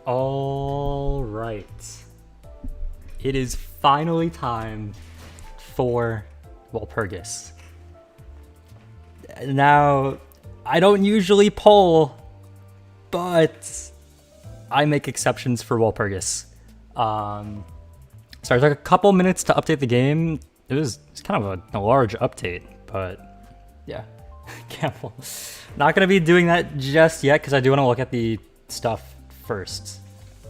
All right. It is finally time for Walpurgis. Now, I don't usually poll, but I make exceptions for Walpurgis. So I took a couple minutes to update the game. It's kind of a large update, but yeah, careful. Not gonna be doing that just yet because I do want to look at the stuff first.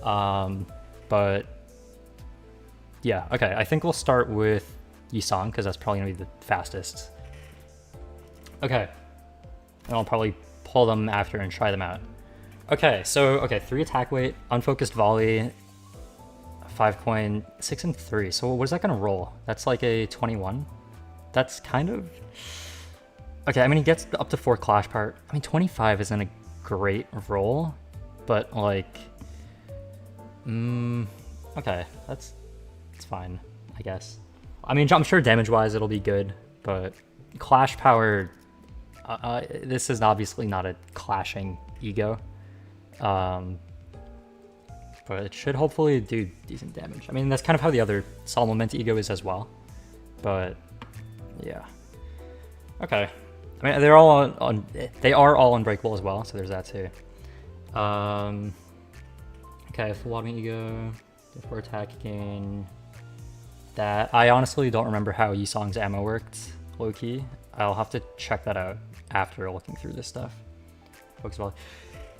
But yeah, okay. I think we'll start with Yisong because that's probably gonna be the fastest. Okay, and I'll probably pull them after and try them out. Okay, so 3 attack weight, unfocused volley, 5 coin, 6 and 3. So what is that gonna roll? That's like a 21. That's kind of okay. I mean, he gets up to 4 clash power. I mean, 25 isn't a great roll, but like, okay, it's fine, I guess. I mean, I'm sure damage-wise it'll be good, but clash power. This is obviously not a clashing ego. But it should hopefully do decent damage. I mean, that's kind of how the other Solemn Lament ego is as well. But yeah, okay. I mean, they're all they are all unbreakable as well, so there's that too. Okay, full bottom ego, for attack gain. That I honestly don't remember how Yisong's ammo worked, low key. I'll have to check that out after looking through this stuff. Focus volley.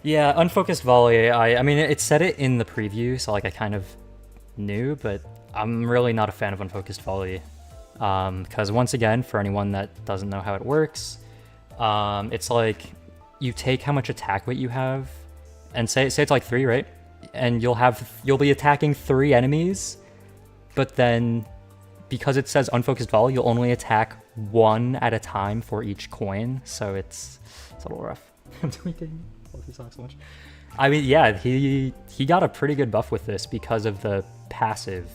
Yeah, unfocused volley. I mean, it said it in the preview, so like I kind of knew, but I'm really not a fan of unfocused volley. Because once again, for anyone that doesn't know how it works, it's like you take how much attack weight you have, and say it's like 3, right? And you'll be attacking 3 enemies, but then because it says unfocused volley, you'll only attack 1 at a time for each coin. So it's a little rough. I'm tweaking. He sucks so much. I mean, yeah, he got a pretty good buff with this because of the passive.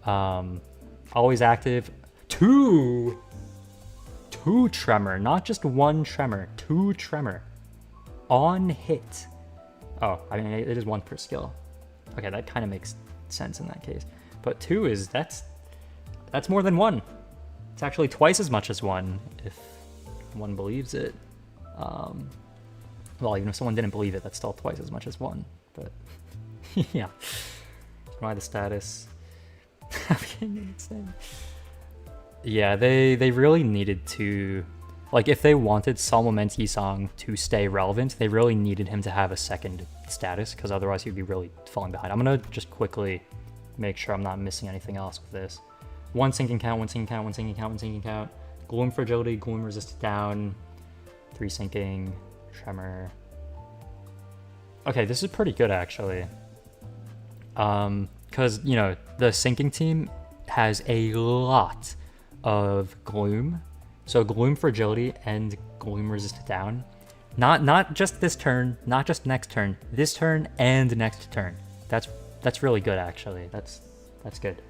Always active. 2 tremor, not just 1 tremor. 2 tremor on hit. Oh, I mean, it is 1 per skill. Okay, that kind of makes sense in that case. But 2 is that's more than 1. It's actually twice as much as 1 if one believes it. Well, even if someone didn't believe it, that's still twice as much as 1. But yeah, why the status? Yeah, they really needed to, like, if they wanted Solemn Lament Yisong to stay relevant, they really needed him to have a second status, because otherwise he'd be really falling behind. I'm gonna just quickly make sure I'm not missing anything else with this. 1 sinking count, 1 sinking count, 1 sinking count, 1 sinking count. Gloom fragility, gloom resisted down. 3 sinking. Tremor. Okay, this is pretty good actually. Because, you know, the sinking team has a lot of gloom. So gloom fragility and gloom resisted down. Not just this turn, not just next turn, this turn and next turn. That's really good actually. That's good.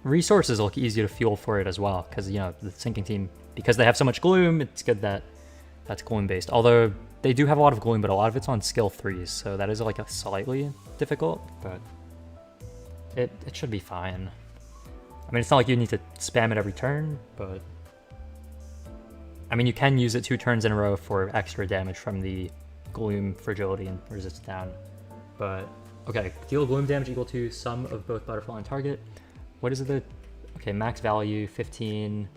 Resources look easy to fuel for it as well, because, you know, the sinking team, because they have so much gloom, it's good that that's gloom based. Although they do have a lot of gloom, but a lot of it's on skill 3s, so that is like a slightly difficult, but it should be fine. I mean, it's not like you need to spam it every turn, but I mean, you can use it 2 turns in a row for extra damage from the gloom, fragility, and resist down. But okay, deal gloom damage equal to sum of both butterfly and target. What is it? Okay, max value 15.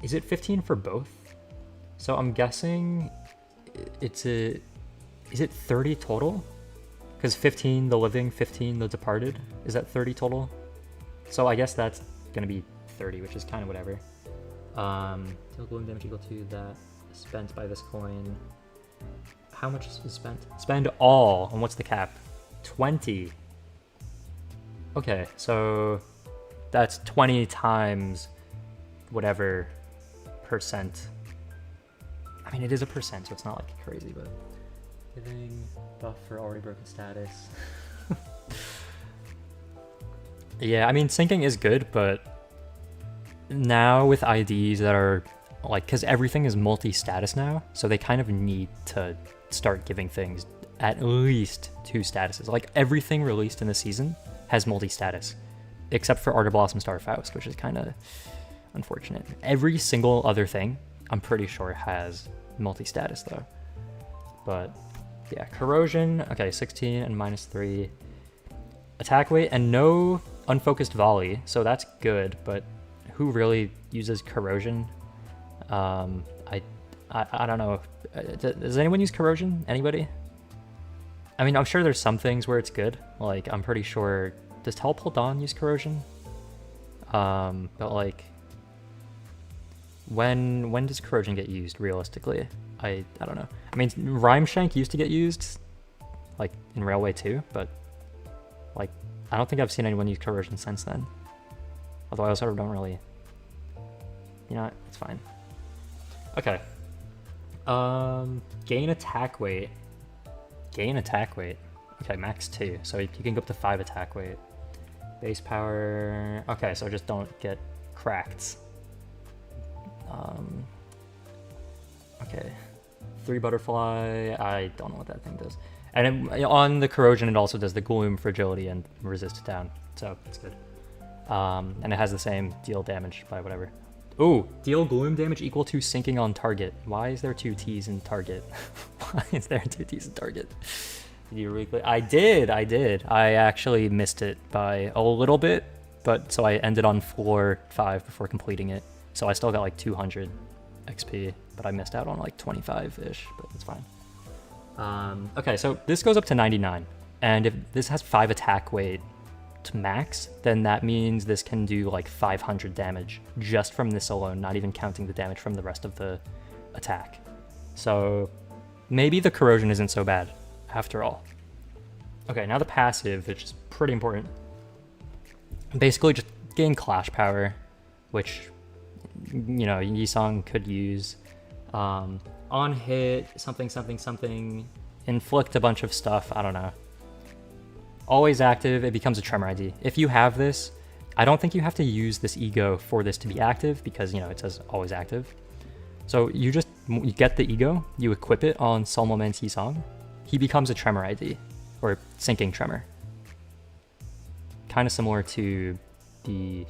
Is it 15 for both? So I'm guessing is it 30 total? Because 15 the living, 15 the departed. Is that 30 total? So I guess that's gonna be 30, which is kind of whatever. Deal gloom damage equal to that spent by this coin. How much is spent? Spend all. And what's the cap? 20. Okay, so that's 20 times whatever percent. I mean, it is a percent, so it's not like crazy, but giving buff for already broken status. Yeah, I mean, syncing is good, but now with IDs that are like, because everything is multi-status now, so they kind of need to start giving things at least 2 statuses. Like, everything released in the season has multi-status, except for Art of Blossom Star Faust, which is kind of unfortunate. Every single other thing, I'm pretty sure, has multi-status, though. But, yeah, Corrosion, okay, 16 and -3. Attack weight, and no unfocused volley, so that's good, but who really uses Corrosion? I don't know. Does anyone use Corrosion? Anybody? I mean, I'm sure there's some things where it's good. Like, I'm pretty sure... Does Teleport Dawn use Corrosion? But, like... When does Corrosion get used, realistically? I don't know. I mean, Rhyme Shank used to get used, like, in Railway 2, but... Like, I don't think I've seen anyone use Corrosion since then. Although I also don't really... You know what? It's fine. Okay. Gain attack weight. Gain attack weight. Okay, max 2. So you can go up to 5 attack weight. Base power... Okay, so just don't get cracked. Okay. 3 butterfly. I don't know what that thing does. And on the Corrosion, it also does the Gloom, Fragility, and Resist down. So it's good. And it has the same deal damage by whatever. Ooh, deal Gloom damage equal to sinking on target. Why is there 2 T's in target? Why is there 2 T's in target? Did you really I did. I actually missed it by a little bit, but so I ended on floor 5 before completing it. So I still got like 200 XP, but I missed out on like 25-ish, but it's fine. Okay, so this goes up to 99, and if this has 5 attack weight to max, then that means this can do like 500 damage just from this alone, not even counting the damage from the rest of the attack. So maybe the Corrosion isn't so bad after all. Okay, now the passive, which is pretty important. Basically just gain Clash power, which, you know, Yisong could use. On hit, something, inflict a bunch of stuff, I don't know. Always active, it becomes a Tremor ID. If you have this, I don't think you have to use this ego for this to be active because, you know, it says always active. So you get the ego, you equip it on Solemn Lament Yisong, he becomes a Tremor ID, or Sinking Tremor. Kind of similar to the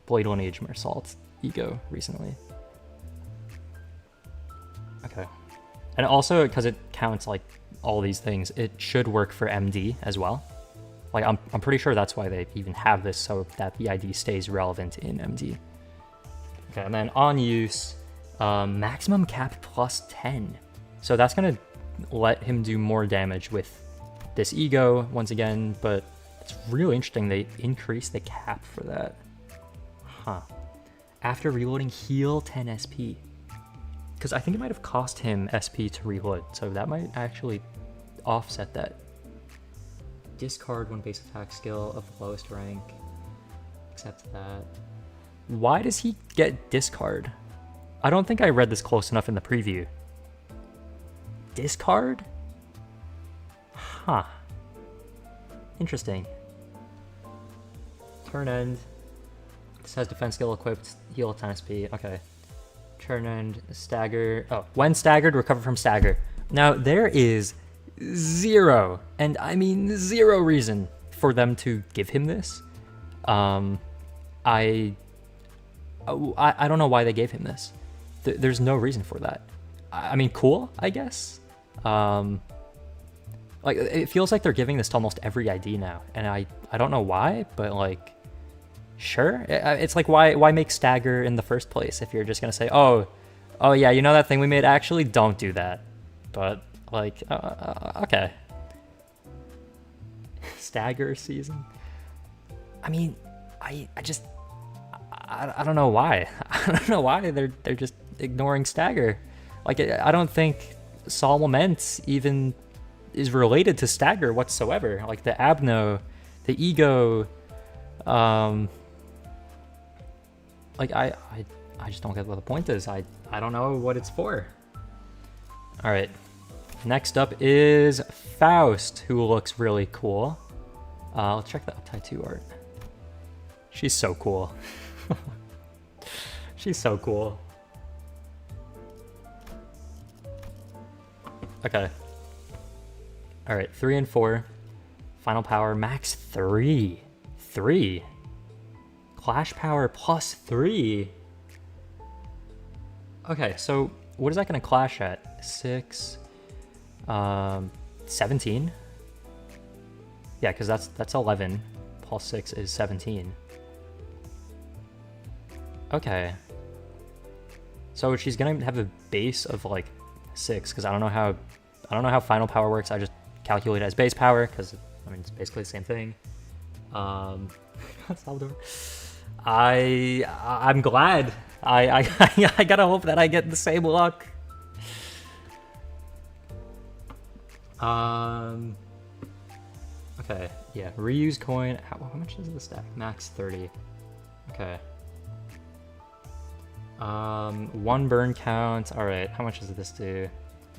Blade Lineage Mersault ego recently. Okay. And also, because it counts like all these things, it should work for MD as well. Like, I'm pretty sure that's why they even have this, so that the ID stays relevant in MD. Okay, and then on use, maximum cap plus 10. So that's gonna let him do more damage with this ego once again, but it's really interesting they increase the cap for that. Huh. After reloading, heal 10 SP. Because I think it might have cost him SP to reload, so that might actually offset that. Discard 1 base attack skill of the lowest rank. Accept that. Why does he get discard? I don't think I read this close enough in the preview. Discard? Huh. Interesting. Turn end. This has defense skill equipped, heal 10 SP. Okay. Turn end, stagger. Oh, when staggered, recover from stagger. Now, there is 0, and I mean 0 reason for them to give him this. I don't know why they gave him this. There's no reason for that. I mean, cool, I guess. Like, it feels like they're giving this to almost every ID now, and I don't know why, but like, sure. It's like, why make stagger in the first place if you're just gonna say, oh yeah, you know that thing we made? Actually, don't do that. But like, okay. Stagger season. I mean, I don't know why. I don't know why they're just ignoring stagger. Like, I don't think Solemn Lament even is related to stagger whatsoever. Like the Abno, the ego, like I just don't get what the point is. I don't know what it's for. All right, next up is Faust, who looks really cool. Let's check the Uptide 2 art. She's so cool. She's so cool. Okay. All right, 3 and 4. Final power, max 3. 3. Clash power plus 3. Okay, so what is that going to clash at? 6, 17? Yeah, because that's 11. Plus 6 is 17. Okay. So she's gonna have a base of like 6, because I don't know how final power works. I just calculate it as base power, because I mean it's basically the same thing. Salvador. I'm glad. I gotta hope that I get the same luck. Okay, yeah, reuse coin. How much is the stack? Max 30. Okay. 1 burn count. All right, how much does this do?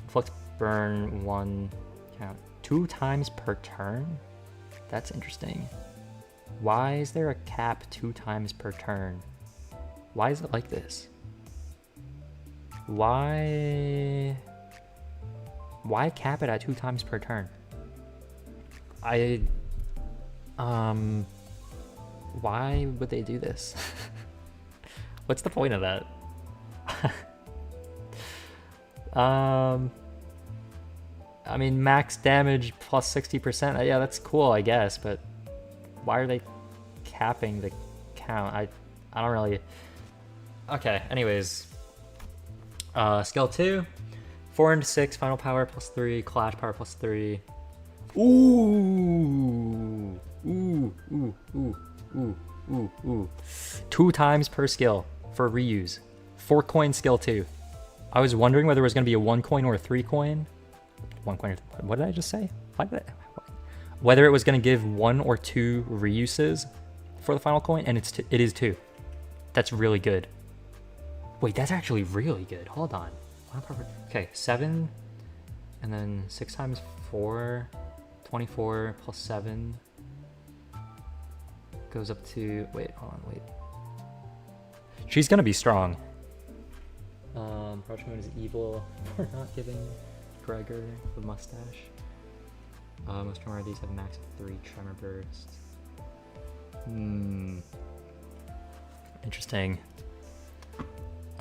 Inflict burn 1 count 2 times per turn. That's interesting. Why is there a cap 2 times per turn? Why is it like this? Why cap it at 2 times per turn? Why would they do this? What's the point of that? I mean, max damage plus 60%. Yeah, that's cool, I guess, but why are they capping the count? I don't really... Okay, anyways. Skill 2. 4 and 6, final power plus 3, clash power plus 3. Ooh! Ooh, ooh, ooh, ooh, ooh, ooh. 2 times per skill for reuse. 4 coin skill 2. I was wondering whether it was going to be a 1 coin or a 3 coin. 1 coin or... What did I just say? Whether it was going to give 1 or 2 reuses for the final coin, and it is 2. That's really good. Wait, that's actually really good. Hold on. Okay, 7, and then 6 times 4, 24 plus 7 goes up to... Wait, hold on, wait. She's going to be strong. Crouch mode is evil. We're not giving Gregor the mustache. Most tremor of these have a max of 3 tremor bursts. Interesting.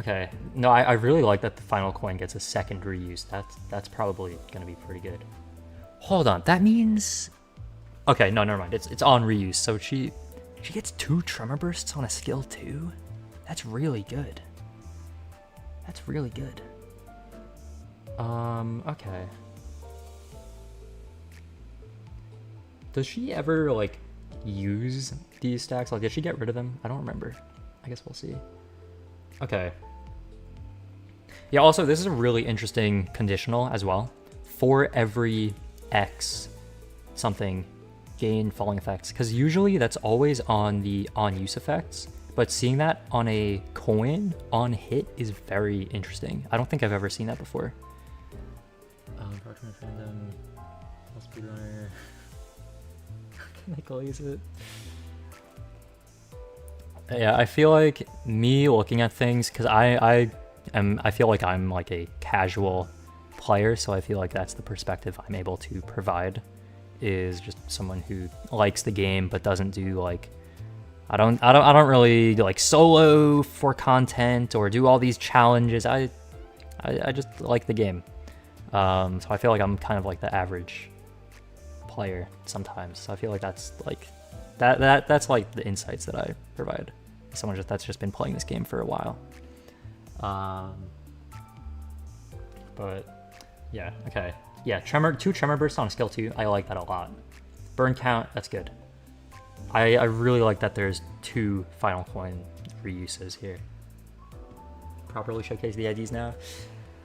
Okay, no, I really like that the final coin gets a second reuse. That's probably gonna be pretty good. Hold on, that means... Okay, no, never mind. It's on reuse. So she gets 2 tremor bursts on a skill 2. That's really good. That's really good. Okay. Does she ever, like, use these stacks? Like, did she get rid of them? I don't remember. I guess we'll see. Okay. Yeah, also, this is a really interesting conditional as well. For every X something, gain falling effects. Because usually that's always on the on-use effects. But seeing that on a coin on hit is very interesting. I don't think I've ever seen that before. Parchment random, speedrunner. Can I glaze it? Yeah, I feel like me looking at things, because I feel like I'm like a casual player, so I feel like that's the perspective I'm able to provide, is just someone who likes the game but doesn't do like... I don't really like solo for content or do all these challenges. I just like the game. So I feel like I'm kind of like the average player sometimes. So I feel like that's like that's like the insights that I provide. Someone that's just been playing this game for a while. But yeah, okay. Yeah, 2 tremor bursts on skill 2. I like that a lot. Burn count, that's good. I really like that there's 2 final coin reuses here. Properly showcase the IDs now.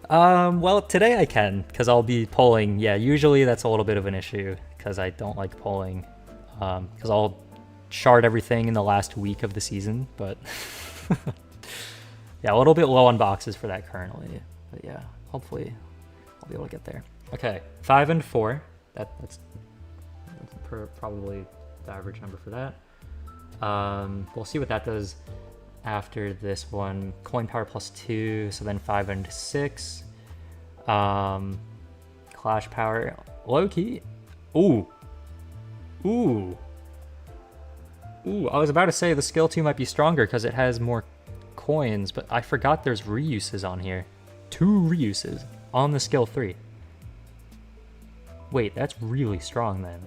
Well, today I can, because I'll be polling. Yeah, usually that's a little bit of an issue, because I don't like polling. Because I'll shard everything in the last week of the season, but... yeah, a little bit low on boxes for that currently. But yeah, hopefully I'll be able to get there. Okay, 5 and 4. That's probably the average number for that. We'll see what that does after this one. Coin power plus 2, so then 5 and 6. Clash power. Low key. Ooh. Ooh. Ooh, I was about to say the skill 2 might be stronger because it has more coins, but I forgot there's reuses on here. 2 reuses on the skill 3. Wait, that's really strong then.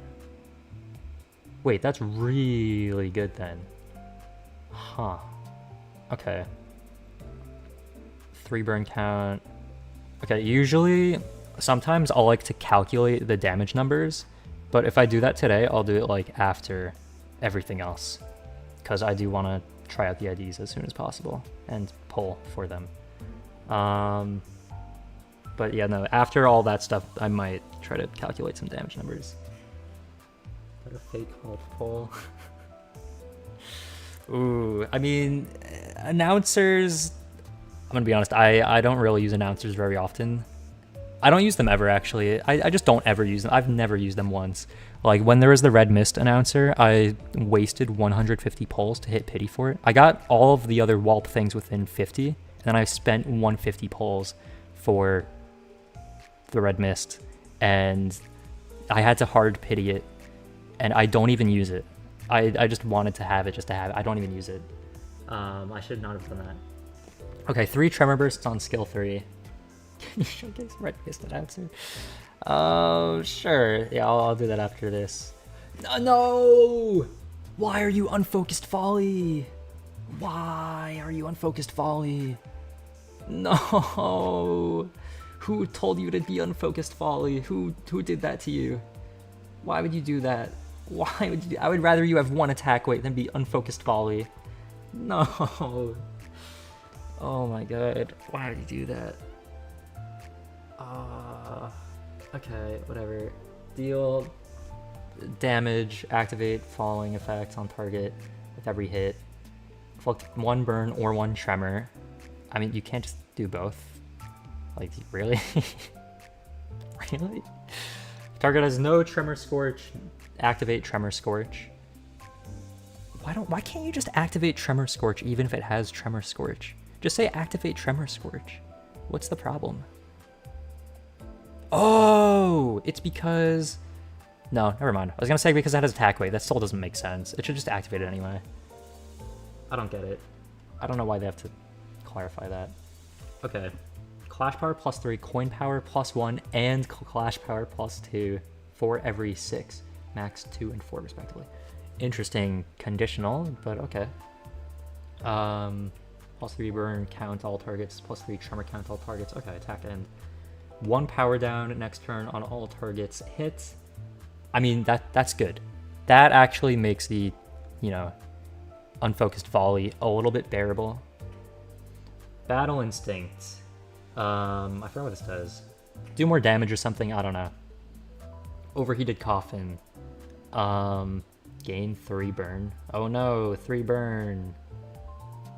Wait, that's really good then. Huh. Okay. 3 burn count. Okay, usually, sometimes I'll like to calculate the damage numbers, but if I do that today, I'll do it like after everything else, because I do want to try out the IDs as soon as possible and pull for them. But yeah, no, after all that stuff, I might try to calculate some damage numbers. Is that a fake multiple? Ooh, I mean, announcers, I'm gonna be honest, I don't really use announcers very often. I don't use them ever, actually. I just don't ever use them. I've never used them once. Like, when there was the Red Mist announcer, I wasted 150 pulls to hit pity for it. I got all of the other Walp things within 50, and then I spent 150 pulls for the Red Mist, and I had to hard pity it, and I don't even use it. I just wanted to have it just to have it. I don't even use it. I should not have done that. Okay, 3 Tremor Bursts on skill 3. Can you showcase Red Mist announcer? Oh, sure. Yeah, I'll do that after this. No! Why are you Unfocused Folly? Why are you Unfocused Folly? No! Who told you to be Unfocused Folly? Who did that to you? Why would you do that? Why would you do? I would rather you have 1 attack weight than be Unfocused Folly. No. Oh my god. Why would you do that? Okay, whatever. Deal damage, activate falling effects on target with every hit. Inflict 1 burn or 1 tremor. I mean, you can't just do both. Like, really? Really? Target has no Tremor Scorch. Activate Tremor Scorch. Why can't you just activate Tremor Scorch even if it has Tremor Scorch? Just say activate Tremor Scorch. What's the problem? Oh, it's because... No, never mind. I was gonna say because it has attack weight. That still doesn't make sense. It should just activate it anyway. I don't get it. I don't know why they have to clarify that. Okay. Clash power +3, coin power +1, and clash power +2 for every 6. Max 2 and 4 respectively. Interesting conditional, but okay. +3 burn count all targets, +3 tremor count all targets. Okay, attack end. 1 power down next turn on all targets hit. I mean, that's good. That actually makes the, you know, Unfocused Volley a little bit bearable. Battle Instinct. I forgot what this does. Do more damage or something, I don't know. Overheated Coffin. Gain 3 burn. Oh no, 3 burn.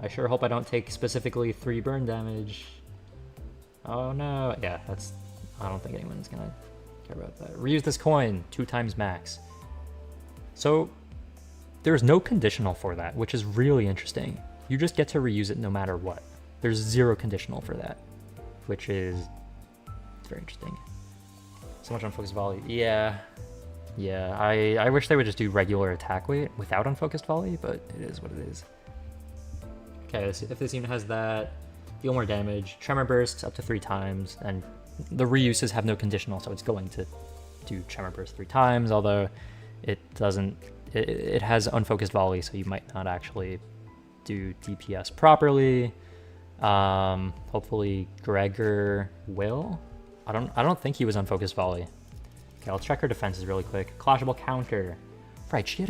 I sure hope I don't take specifically 3 burn damage. Oh no. Yeah, that's... I don't think anyone's gonna care about that. Reuse this coin 2 times max. So, there's no conditional for that, which is really interesting. You just get to reuse it no matter what. There's 0 conditional for that, which is very interesting. So much Unfocused Volley. Yeah, I wish they would just do regular attack weight without Unfocused Volley, but it is what it is. Okay, if this unit has that, deal more damage, Tremor Burst up to 3 times, and the reuses have no conditional, so it's going to do Tremor Burst 3 times, although it doesn't, it has Unfocused Volley, so you might not actually do DPS properly. Hopefully Gregor will. I don't think he was Unfocused Volley. Okay, I'll check her defenses really quick. Clashable counter. Right, she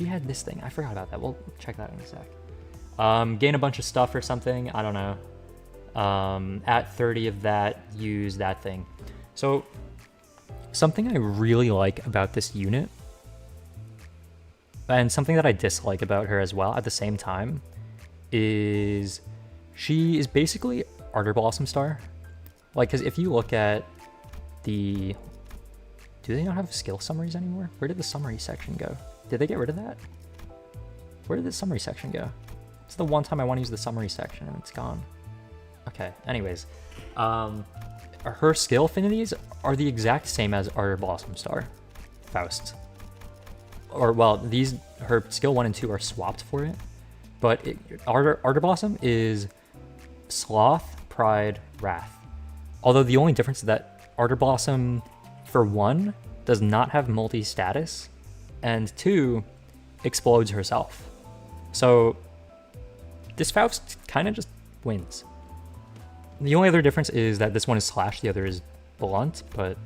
had this thing. I forgot about that. We'll check that in a sec. Gain a bunch of stuff or something. I don't know. At 30 of that, use that thing. So something I really like about this unit, and something that I dislike about her as well at the same time, is she is basically Ardor Blossom Star. Like, because if you look at the... Do they not have skill summaries anymore? Where did the summary section go? Did they get rid of that? Where did the summary section go? It's the one time I want to use the summary section and it's gone. Okay, anyways. her skill affinities are the exact same as Ardor Blossom Star, Faust. Or, well, her skill 1 and 2 are swapped for it, but Ardor Blossom is Sloth, Pride, Wrath. Although the only difference is that Ardor Blossom, for 1, does not have multi-status, and 2, explodes herself. So this Faust kind of just wins. The only other difference is that this one is slash, the other is blunt, but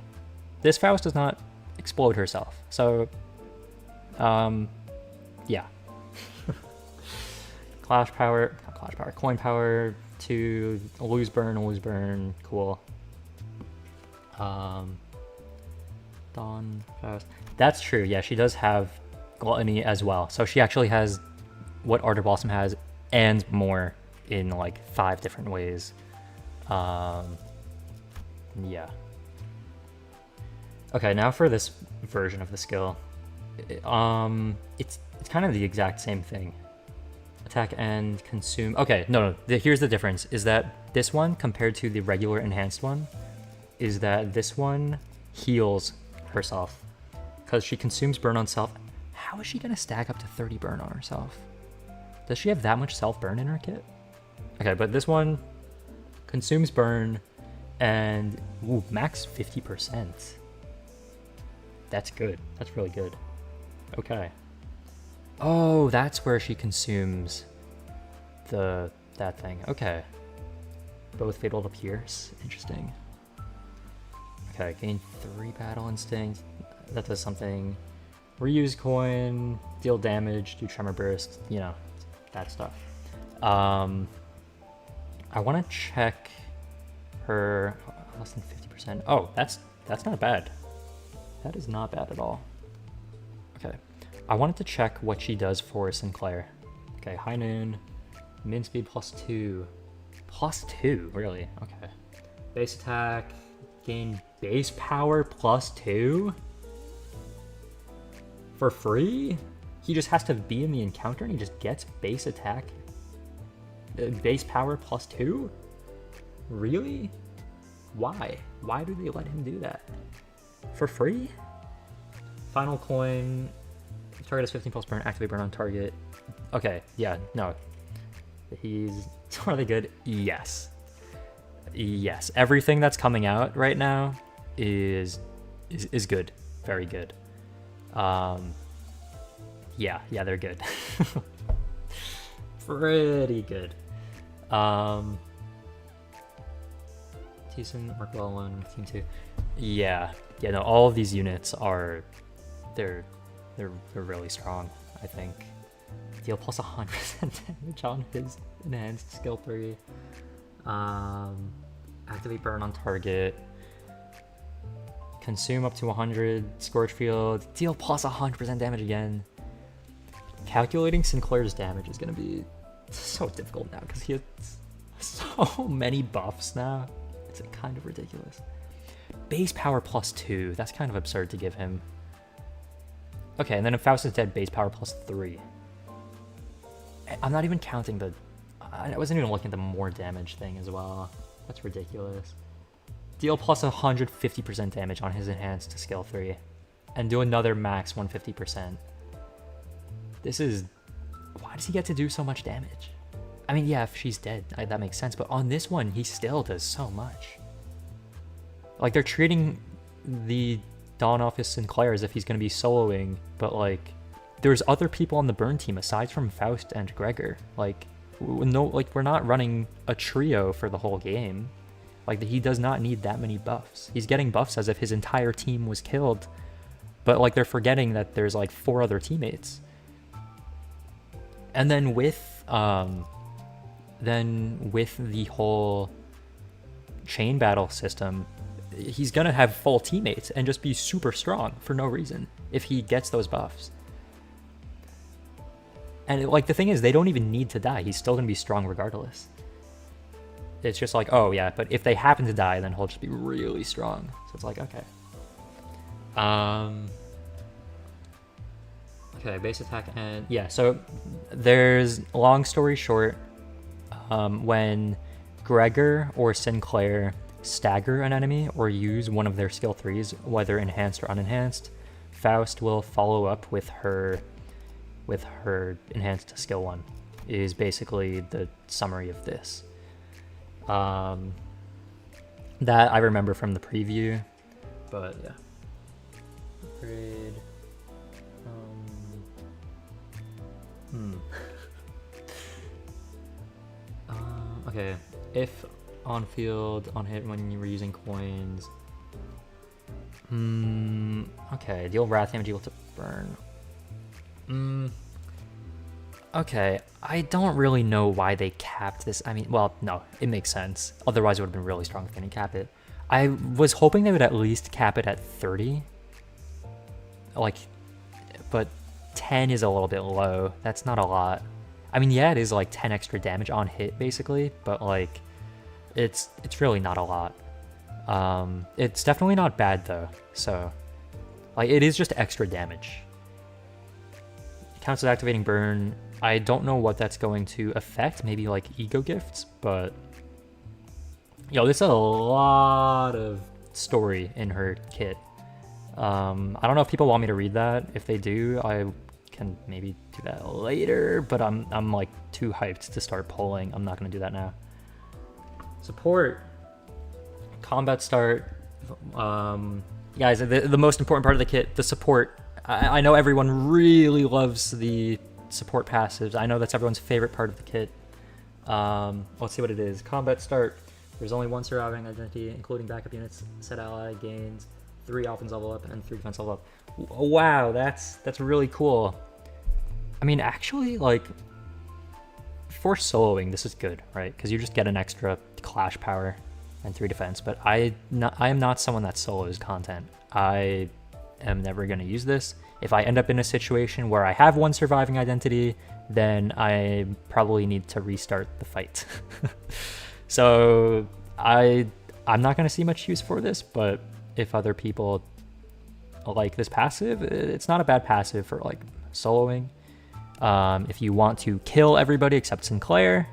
this Faust does not explode herself. So, yeah. Coin power, 2, lose burn, cool. Dawn, Faust. That's true, yeah, she does have Gluttony as well. So she actually has what Ardor Blossom has and more in like 5 different ways. Yeah. Okay, now for this version of the skill. It's kind of the exact same thing. Attack and consume. Okay, no. Here's the difference, is that this one, compared to the regular enhanced one, is that this one heals herself. Because she consumes burn on self. How is she going to stack up to 30 burn on herself? Does she have that much self-burn in her kit? Okay, but this one consumes burn and max 50%. That's good. That's really good. Okay. Oh, that's where she consumes that thing. Okay. Both fatal to pierce. Interesting. Okay, gain 3 battle instinct. That does something. Reuse coin, deal damage, do tremor burst, you know, that stuff. I want to check her less than 50%. Oh, that's not bad. That is not bad at all. Okay, I wanted to check what she does for Sinclair. Okay, high noon, min speed +2. +2, really? Okay. Base attack, gain base power +2? For free? He just has to be in the encounter and he just gets base attack, base power +2? Really? Why? Why do they let him do that? For free? Final coin, target has 15 pulse burn, activate burn on target. Okay, yeah, no. He's really good. Yes. Yes, everything that's coming out right now is good. Very good. Yeah, they're good. Pretty good. Decent, work well on team 2. Yeah, no, all of these units are, they're really strong, I think. Deal plus 100% damage on his enhanced skill 3. Activate burn on target. Consume up to 100, Scorch Field, deal plus 100% damage again. Calculating Sinclair's damage is going to be so difficult now because he has so many buffs now. It's kind of ridiculous. Base power +2, that's kind of absurd to give him. Okay, and then if Faust is dead, base power +3. I'm not even counting I wasn't even looking at the more damage thing as well. That's ridiculous. Deal plus 150% damage on his enhanced skill 3. And do another max 150%. This is... Why does he get to do so much damage? I mean, yeah, if she's dead, that makes sense. But on this one, he still does so much. Like, they're treating the Dawn Office Sinclair as if he's going to be soloing. But, like, there's other people on the burn team aside from Faust and Gregor. Like, no, like, we're not running a trio for the whole game. Like, he does not need that many buffs. He's getting buffs as if his entire team was killed. But, like, they're forgetting that there's, like, 4 other teammates. And then with the whole chain battle system, he's gonna have full teammates and just be super strong for no reason if he gets those buffs. And, like, the thing is, they don't even need to die. He's still gonna be strong regardless. It's just like, oh yeah, but if they happen to die, then he'll just be really strong. So it's like, okay. Okay, base attack and... Yeah, so there's, long story short, when Gregor or Sinclair stagger an enemy or use one of their skill 3s, whether enhanced or unenhanced, Faust will follow up with her enhanced skill 1, is basically the summary of this. That I remember from the preview, but yeah. Upgrade. Okay, if on field, on hit when you were using coins. Okay, deal wrath damage equal to burn. Okay, I don't really know why they capped this. I mean, well, no, it makes sense. Otherwise, it would have been really strong if they didn't cap it. I was hoping they would at least cap it at 30. Like, but 10 is a little bit low. That's not a lot. I mean, yeah, it is like 10 extra damage on hit, basically, but like, it's really not a lot. It's definitely not bad, though, so, like, it is just extra damage. It counts as activating burn. I don't know what that's going to affect, maybe like ego gifts, but yo, there's a lot of story in her kit. I don't know if people want me to read that. If they do, I can maybe do that later, but I'm like too hyped to start polling. I'm not gonna do that now. Support. Combat start. Guys, the most important part of the kit, the support. I know everyone really loves the support passives. I know that's everyone's favorite part of the kit. Let's see what it is. Combat start. There's only one surviving identity, including backup units. Set ally gains 3 offense level up and 3 defense level up. Wow, that's really cool. I mean, actually, like, for soloing, this is good, right? Because you just get an extra clash power and 3 defense. But I am not someone that solos content. I am never going to use this. If I end up in a situation where I have one surviving identity, then I probably need to restart the fight. So I'm not going to see much use for this, but if other people like this passive, it's not a bad passive for like soloing. If you want to kill everybody except Sinclair,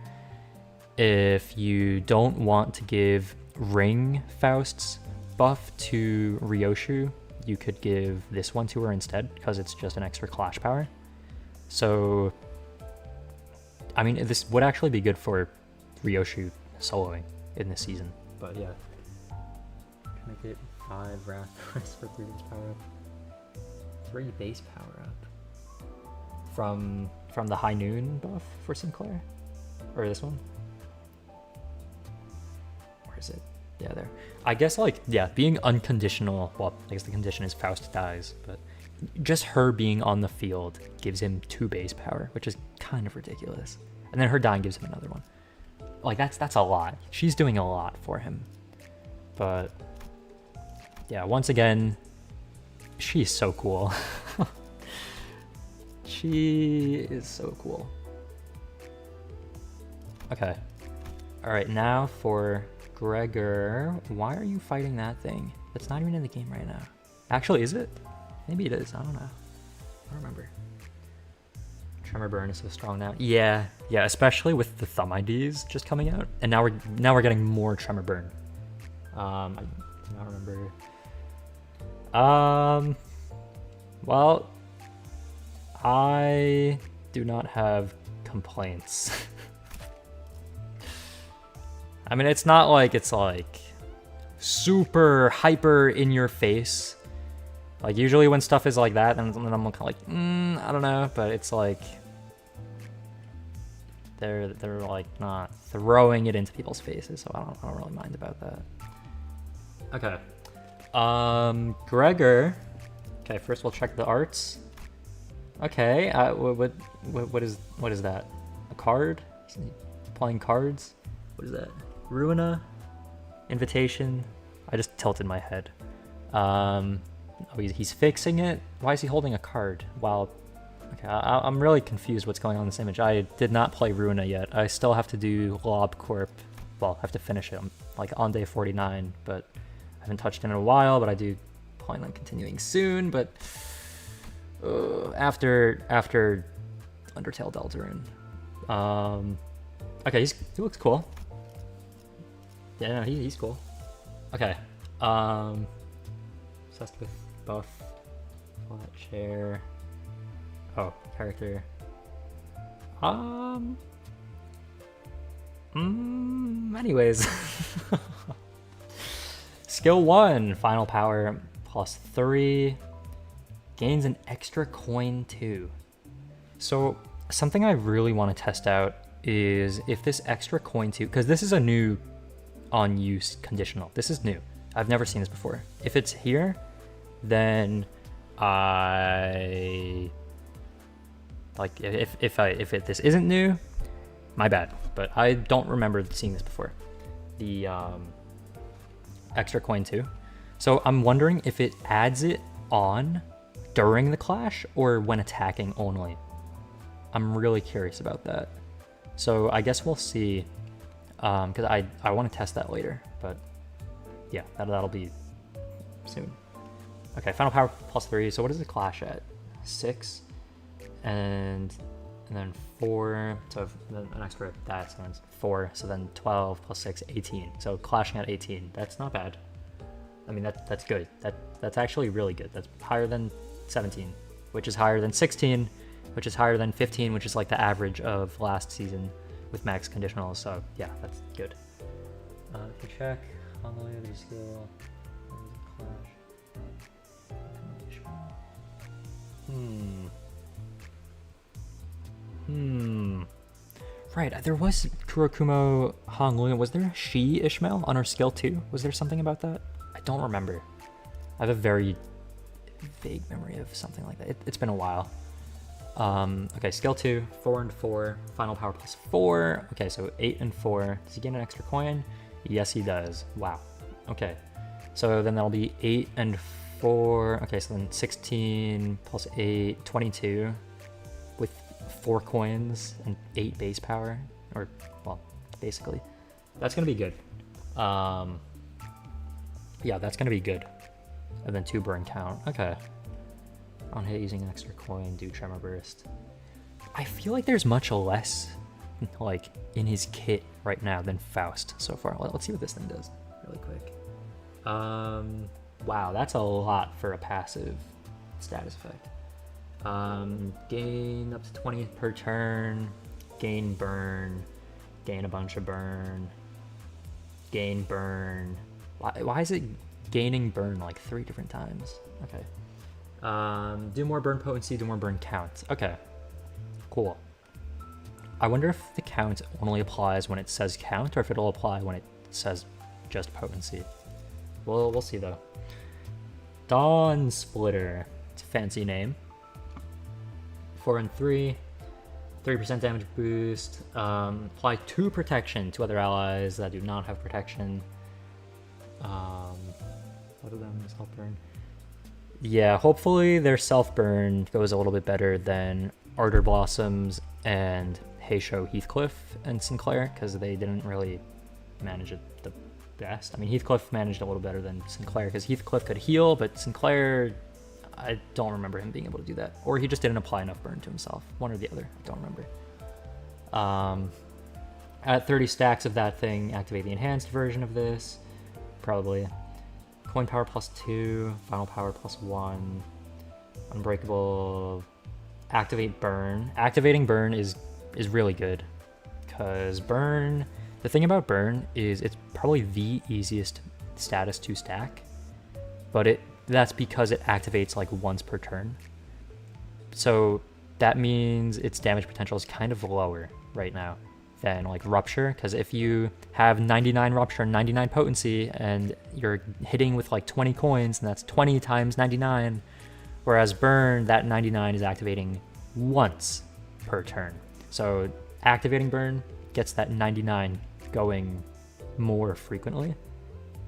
if you don't want to give Ring Faust's buff to Ryoshu, you could give this one to her instead, because it's just an extra clash power. So, I mean, this would actually be good for Ryoshu soloing in this season. But yeah, make it 5 wrath for 3 base power up. 3 base power up from the High Noon buff for Sinclair, or this one. Where is it? Yeah, there. I guess, like, yeah, being unconditional, well, I guess the condition is Faust dies, but just her being on the field gives him 2 base power, which is kind of ridiculous. And then her dying gives him another one. Like, that's a lot. She's doing a lot for him. But, yeah, once again, she's so cool. She is so cool. Okay. Alright, now for Gregor. Why are you fighting that thing? That's not even in the game right now. Actually, is it? Maybe it is. I don't know. I don't remember. Tremor Burn is so strong now. Yeah, especially with the thumb IDs just coming out, and now we're getting more Tremor Burn. I do not remember. Well, I do not have complaints. I mean, it's not like it's like super hyper in your face. Like, usually when stuff is like that, then I'm kind of like, I don't know, but it's like they're like not throwing it into people's faces, so I don't really mind about that. Okay. Gregor. Okay, first we'll check the arts. Okay, what is that? A card? Playing cards? What is that? Ruina? Invitation? I just tilted my head. Oh, he's fixing it? Why is he holding a card? Wow. Okay, I'm really confused what's going on in this image. I did not play Ruina yet. I still have to do Lob Corp. Well, I have to finish it, like, on day 49, but I haven't touched it in a while, but I do plan on continuing soon, but after Undertale Deltarune. Okay, he looks cool. Yeah, no, he's cool. Okay. Obsessed with buff. Flat chair. Oh, character. Anyways. Skill 1, final power +3. Gains an extra coin 2. So something I really want to test out is if this extra coin 2, because this is a new on use conditional. This is new. I've never seen this before. If it's here, then I like if this isn't new, my bad. But I don't remember seeing this before. The extra coin 2. So I'm wondering if it adds it on during the clash or when attacking only. I'm really curious about that. So I guess we'll see, because I want to test that later, but yeah, that'll be soon. Okay, final power +3. So what is the clash at? 6, and then 4. So an extra that, so it's 4. So then 12 + 6, 18. So clashing at 18. That's not bad. I mean that's good. That's actually really good. That's higher than 17, which is higher than 16, which is higher than 15, which is like the average of last season with max conditionals. So yeah, that's good. If you check on the way of skill, clash. Right, there was Kurokumo Hongluya. Was there a she Ishmael on her skill 2? Was there something about that? I don't remember. I have a very vague memory of something like that. It's been a while. Okay, skill 2, 4 and 4, final power +4. Okay, so 8 and 4. Does he get an extra coin? Yes, he does. Wow. Okay, so then that'll be 8 and 4. Okay, so then 16 + 8, 22 with 4 coins and 8 base power, or well, basically. That's gonna be good. Yeah, that's gonna be good. And then 2 burn count. Okay. On hit using an extra coin, do tremor burst. I feel like there's much less like in his kit right now than Faust so far. Let's see what this thing does really quick. Wow, that's a lot for a passive status effect. Gain up to 20 per turn, gain burn, gain a bunch of burn, gain burn. Why is it gaining burn like 3 different times? Okay. Do more burn potency, do more burn count. Okay, cool. I wonder if the count only applies when it says count or if it'll apply when it says just potency. We'll see though. Dawn Splitter. It's a fancy name. 4 and 3. 3% damage boost. Apply 2 protection to other allies that do not have protection. What of them is self burn? Yeah, hopefully their self burn goes a little bit better than Ardor Blossoms and Heisho Heathcliff and Sinclair, because they didn't really manage it the best. I mean, Heathcliff managed a little better than Sinclair because Heathcliff could heal, but Sinclair, I don't remember him being able to do that. Or he just didn't apply enough burn to himself. One or the other, I don't remember. At 30 stacks of that thing, activate the enhanced version of this. Probably. Coin power +2, final power +1. Unbreakable. Activate burn. Activating burn is really good. Because burn, the thing about burn is it's probably the easiest status to stack. But that's because it activates like once per turn. So that means its damage potential is kind of lower right now than like Rupture, because if you have 99 Rupture and 99 Potency and you're hitting with like 20 coins, and that's 20 times 99, whereas Burn, that 99 is activating once per turn. So activating Burn gets that 99 going more frequently,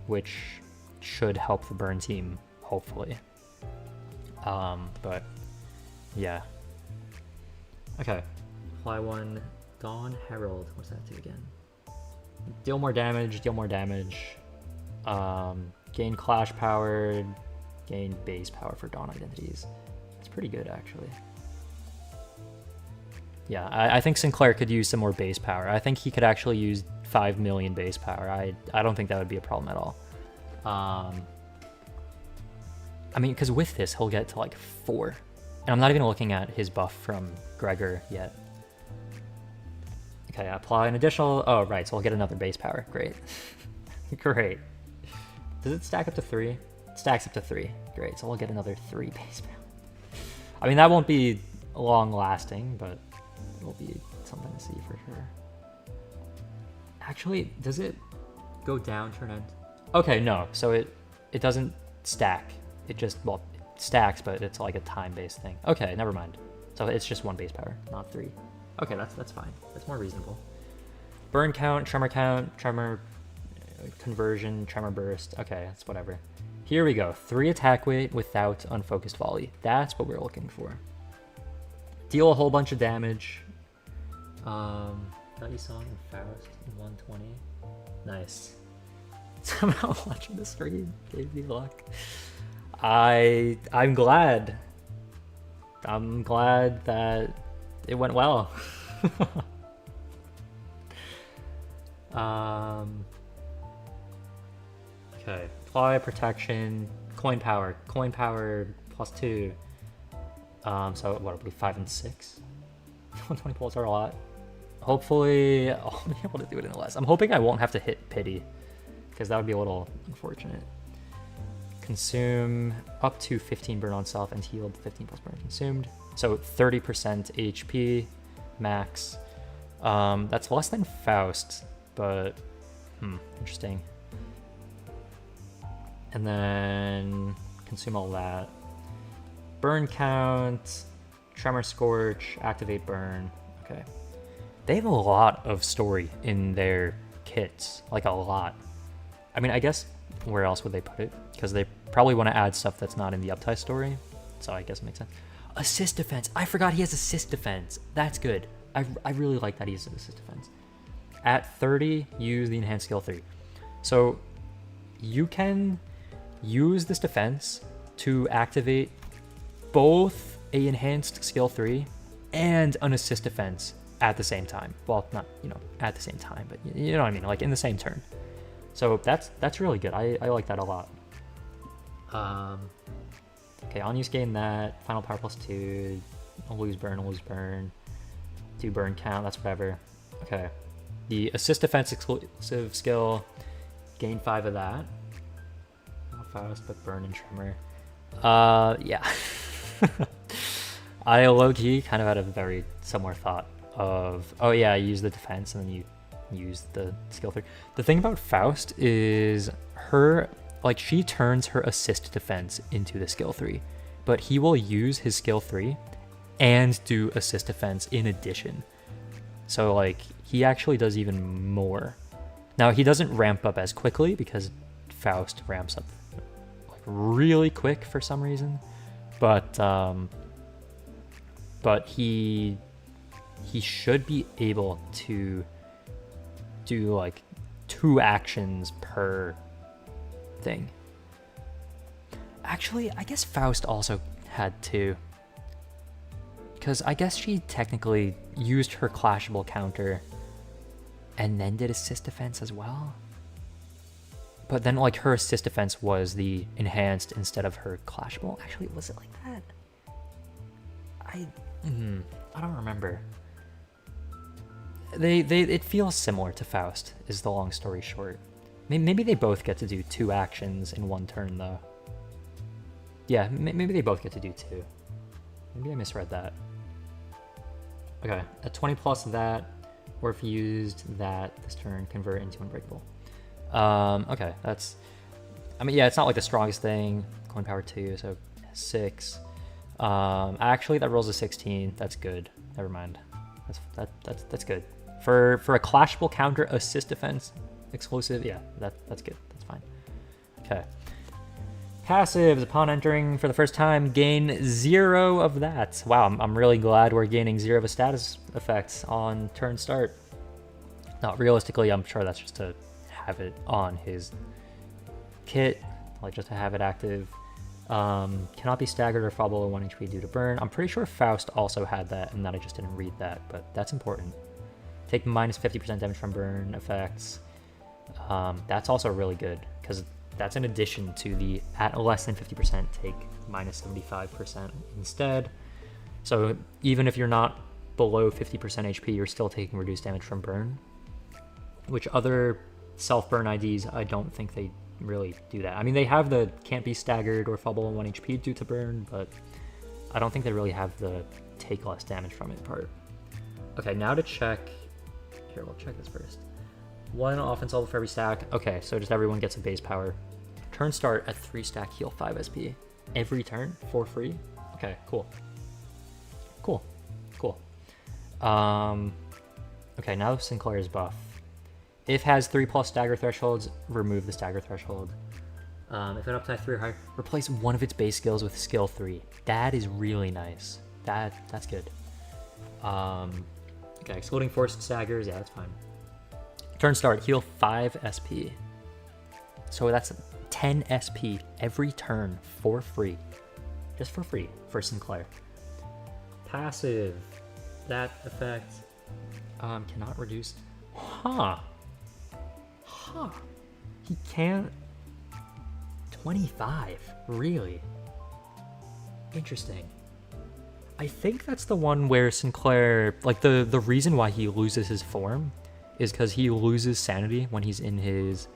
which should help the Burn team, hopefully. But yeah. Okay, fly 1. Dawn Herald, what's that do again? Deal more damage, gain clash power, gain base power for Dawn identities. It's pretty good, actually. Yeah, I think Sinclair could use some more base power. I think he could actually use 5 million base power. I don't think that would be a problem at all. I mean, because with this, he'll get to like 4. And I'm not even looking at his buff from Gregor yet. Okay, apply an additional... Oh, right, so I'll get another base power. Great. Great. Does it stack up to 3? It stacks up to 3. Great, so I'll get another 3 base power. I mean, that won't be long-lasting, but it'll be something to see for sure. Actually, does it go down, turn end? Okay, no, so it doesn't stack. It just, well, it stacks, but it's like a time-based thing. Okay, never mind. So it's just 1 base power, not 3. Okay, that's fine. That's more reasonable. Burn count, tremor conversion, tremor burst. Okay, that's whatever. Here we go. 3 attack weight without unfocused volley. That's what we're looking for. Deal a whole bunch of damage. That you saw in Faust in 120. Nice. Somehow watching the stream gave me luck. I'm glad. I'm glad that it went well. Okay, apply protection, coin power +2. So what, it'll be 5 and 6? 120 pulls are a lot. Hopefully I'll be able to do it in less. I'm hoping I won't have to hit pity, because that would be a little unfortunate. Consume up to 15 burn on self and healed 15 plus burn consumed. So 30% HP max. That's less than Faust, but interesting. And then consume all that. Burn count, tremor scorch, activate burn. Okay. They have a lot of story in their kits, like a lot. I mean, I guess where else would they put it? Because they probably want to add stuff that's not in the uptie story. So I guess it makes sense. Assist defense. I forgot he has assist defense. That's good. I really like that he has assist defense. At 30, use the enhanced skill 3. So you can use this defense to activate both a enhanced skill 3 and an assist defense at the same time. Well, not, at the same time, but you know what I mean, like in the same turn. So that's really good. I like that a lot. Okay, on use gain that, final power +2, lose burn, 2 burn count, that's whatever. Okay. The assist defense exclusive skill, gain 5 of that. Not Faust, but burn and tremor. Yeah. I low-key kind of had a very similar thought of, oh yeah, you use the defense and then you use the skill 3. The thing about Faust is her, like, she turns her assist defense into the skill 3, but he will use his skill 3 and do assist defense in addition. So like he actually does even more. Now he doesn't ramp up as quickly because Faust ramps up like really quick for some reason, but he should be able to do like 2 actions per thing. Actually, I guess Faust also had 2. Because I guess she technically used her clashable counter and then did assist defense as well. But then like her assist defense was the enhanced instead of her clashable. Actually, was it like that? I don't remember. It feels similar to Faust, is the long story short. Maybe they both get to do 2 actions in 1 turn though. Yeah, maybe they both get to do 2. Maybe I misread that. Okay, at 20 plus that, or if you used that this turn, convert it into unbreakable. Okay, that's, I mean, yeah, it's not like the strongest thing. Coin power 2, so 6. Actually, that rolls a 16. That's good. Never mind. That's good. For a clashable counter assist defense exclusive, yeah, that's good. That's fine. Okay. Passives, upon entering for the first time, gain 0 of that. Wow, I'm really glad we're gaining 0 of a status effect on turn start. Now, realistically, I'm sure that's just to have it on his kit, like just to have it active. Cannot be staggered or fall below 1 HP due to burn. I'm pretty sure Faust also had that, and that I just didn't read that, but that's important. Take minus 50% damage from burn effects. That's also really good, because That's in addition to the at less than 50% take minus 75% instead. So even if you're not below 50% HP, you're still taking reduced damage from burn, which other self-burn IDs, I don't think they really do that. I mean, they have the can't be staggered or fall below 1 HP due to burn, but I don't think they really have the take less damage from it part. Okay, now to check. Here, we'll check this first. 1 offense level for every stack. Okay, so just everyone gets a base power. Turn start at 3 stack, heal 5 SP. Every turn for free. Okay, cool. Cool. Cool. Okay, now Sinclair's buff. If has 3+ stagger thresholds, remove the stagger threshold. If it up to 3 or higher, replace one of its base skills with skill 3. That is really nice. That's good. Okay, excluding forced staggers, yeah, that's fine. Turn start, heal 5 SP. So that's 10 SP every turn for free. Just for free for Sinclair. Passive. That effect cannot reduce. Huh. He can't. 25. Really? Interesting. I think that's the one where Sinclair, like the reason why he loses his form is because he loses sanity when he's in his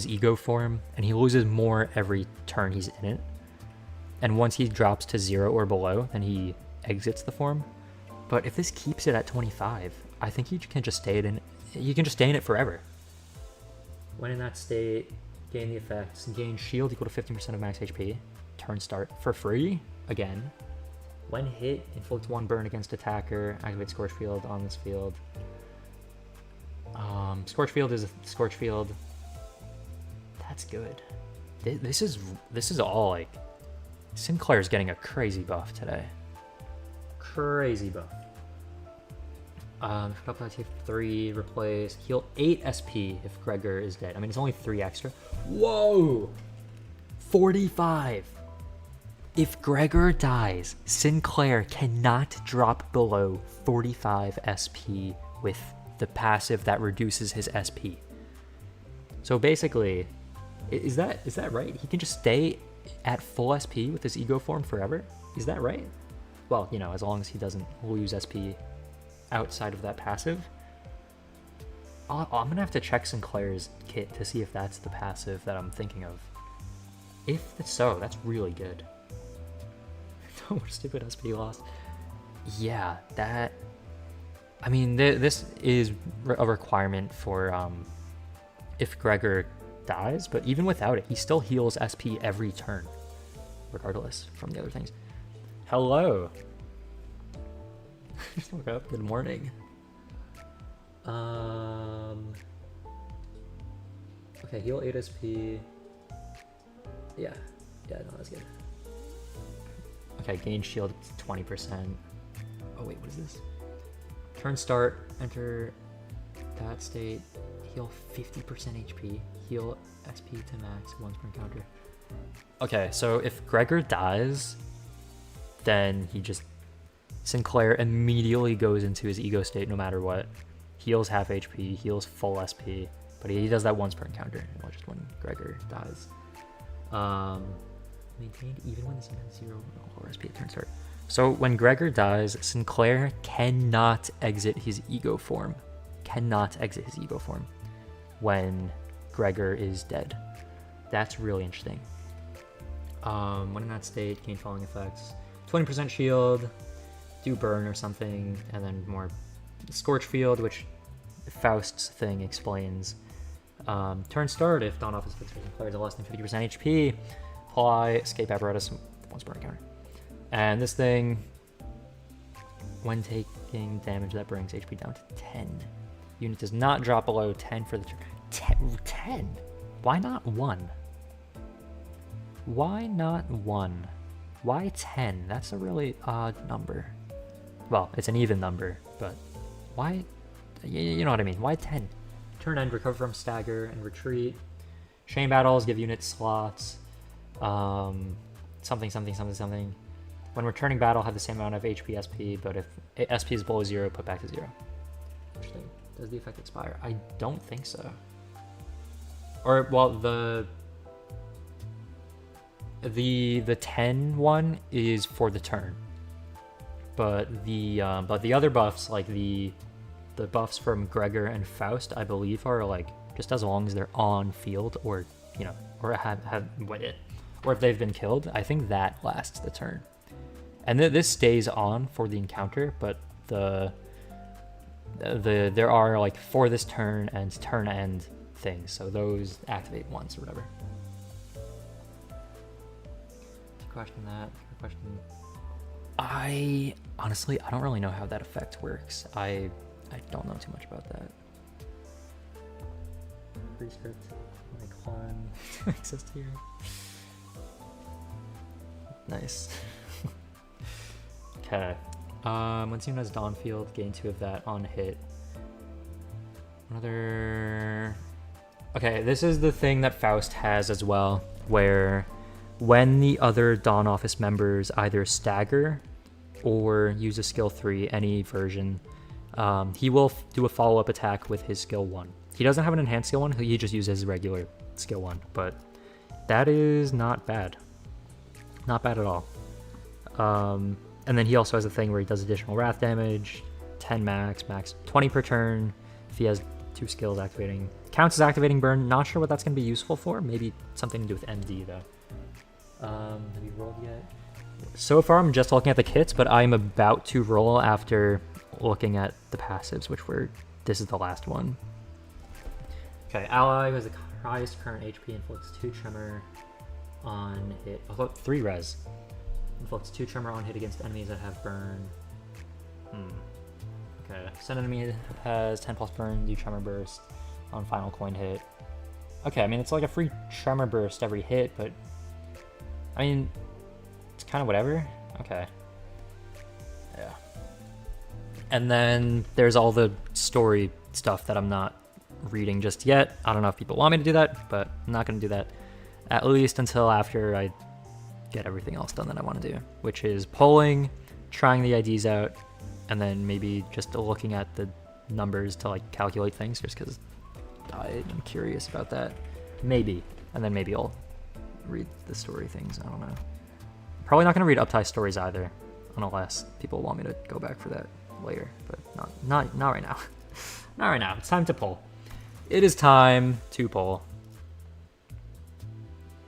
ego form, and he loses more every turn he's in it. And once he drops to 0 or below, then he exits the form. But if this keeps it at 25, I think he can just stay in. You can just stay in it forever. When in that state, gain the effects. Gain shield equal to 15% of max HP. Turn start for free again. When hit, inflict 1 burn against attacker. Activate Scorch Field on this field. Scorch Field is a Scorch Field. That's good. This is all like. Sinclair's getting a crazy buff today. Crazy buff. Up that take 3, replace, heal 8 SP if Gregor is dead. I mean, it's only 3 extra. Whoa! 45. If Gregor dies, Sinclair cannot drop below 45 SP with the passive that reduces his SP. So basically, is that right? He can just stay at full SP with his ego form forever? Is that right? Well, you know, as long as he doesn't lose SP outside of that passive. I'm gonna have to check Sinclair's kit to see if that's the passive that I'm thinking of. If it's so, that's really good. No more stupid SP loss. Yeah, that. I mean, this is a requirement for if Gregor dies, but even without it, he still heals SP every turn, regardless from the other things. Hello. Just woke up. Good morning. Okay, heal 8 SP. Yeah, no, that's good. Okay, gain shield 20%. Oh wait, what is this? Turn start, enter that state, heal 50% HP, heal SP to max once per encounter. Okay, so if Gregor dies, then Sinclair immediately goes into his ego state no matter what. Heals half HP, heals full SP, but he does that once per encounter, just when Gregor dies. Maintained even when the scene has 0 or SP at turn start. So when Gregor dies, Sinclair cannot exit his ego form. Cannot exit his ego form when Gregor is dead. That's really interesting. When in that state, gain following effects. 20% shield, do burn or something, and then more Scorch Field, which Faust's thing explains. Turn start, if Dawn Office fixes players at less than 50% HP, apply Escape Apparatus once per encounter. And this thing, when taking damage, that brings HP down to 10. Unit does not drop below 10 for the turn. 10? Why not 1? Why not 1? Why 10? That's a really odd number. Well, it's an even number, but why? You know what I mean. Why 10? Turn end, recover from stagger and retreat. Chain battles give units slots. Something. When returning battle, have the same amount of HP SP, but if SP is below 0, put back to 0. Interesting. Does the effect expire? I don't think so. Or, well, the 10 one is for the turn. But the other buffs, like the buffs from Gregor and Faust, I believe are like just as long as they're on field, or you know, or or if they've been killed. I think that lasts the turn, and this stays on for the encounter. But there are like for this turn and turn end things, so those activate once or whatever. Question that. Question. I honestly, I don't really know how that effect works. I don't know too much about that. Free script, my clone access to hero. Nice. Okay. When seen as Dawnfield, gain 2 of that on hit. Another. Okay, this is the thing that Faust has as well, where when the other Dawn Office members either stagger or use a skill 3, any version, he will do a follow-up attack with his skill 1. He doesn't have an enhanced skill 1, he just uses his regular skill 1, but that is not bad. Not bad at all. And then he also has a thing where he does additional wrath damage, 10 max 20 per turn, if he has 2 skills activating. Counts as activating burn, not sure what that's going to be useful for, maybe something to do with MD though. Have you rolled yet? So far I'm just looking at the kits, but I'm about to roll after looking at the passives, this is the last one. Okay, ally who has the highest current HP, inflicts 2 tremor on hit. Oh, 3 res. Inflicts 2 tremor on hit against enemies that have burn. Okay, send enemy has 10 plus burn, do tremor burst on final coin hit. Okay, I mean it's like a free tremor burst every hit, but I mean, it's kind of whatever. Okay. Yeah. And then there's all the story stuff that I'm not reading just yet. I don't know if people want me to do that, but I'm not going to do that. At least until after I get everything else done that I want to do, which is polling, trying the IDs out, and then maybe just looking at the numbers to like calculate things, just because I'm curious about that. Maybe. And then maybe I'll read the story things. I don't know. Probably not going to read Uptie's stories either, unless people want me to go back for that later, but not right now. Not right now. It's time to poll. It is time to poll.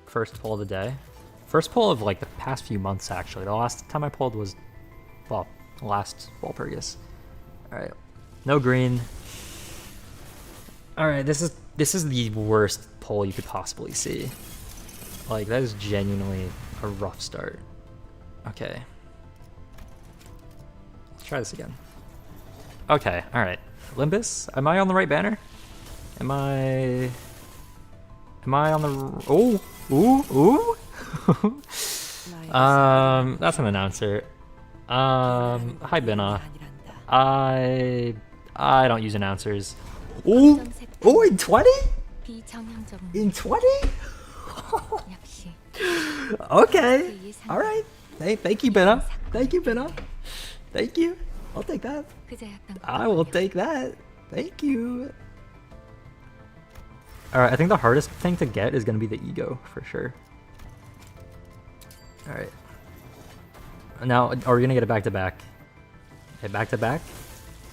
First poll of the day. First poll of like the past few months actually. The last time I polled was, well, last Walpurgis. All right. No green. All right, this is the worst poll you could possibly see. Like, that is genuinely a rough start. Okay. Let's try this again. Okay, alright. Limbus, am I on the right banner? Am I on the... Oh! Ooh! That's an announcer. Hi, Bina. I don't use announcers. Ooh! Oh, in 20? In 20? Okay. All right. Hey, thank you, Bina. Thank you, Bina. Thank you. I'll take that. I will take that. Thank you. All right. I think the hardest thing to get is going to be the ego for sure. All right. Now, are we going to get it back to back? Okay, back to back?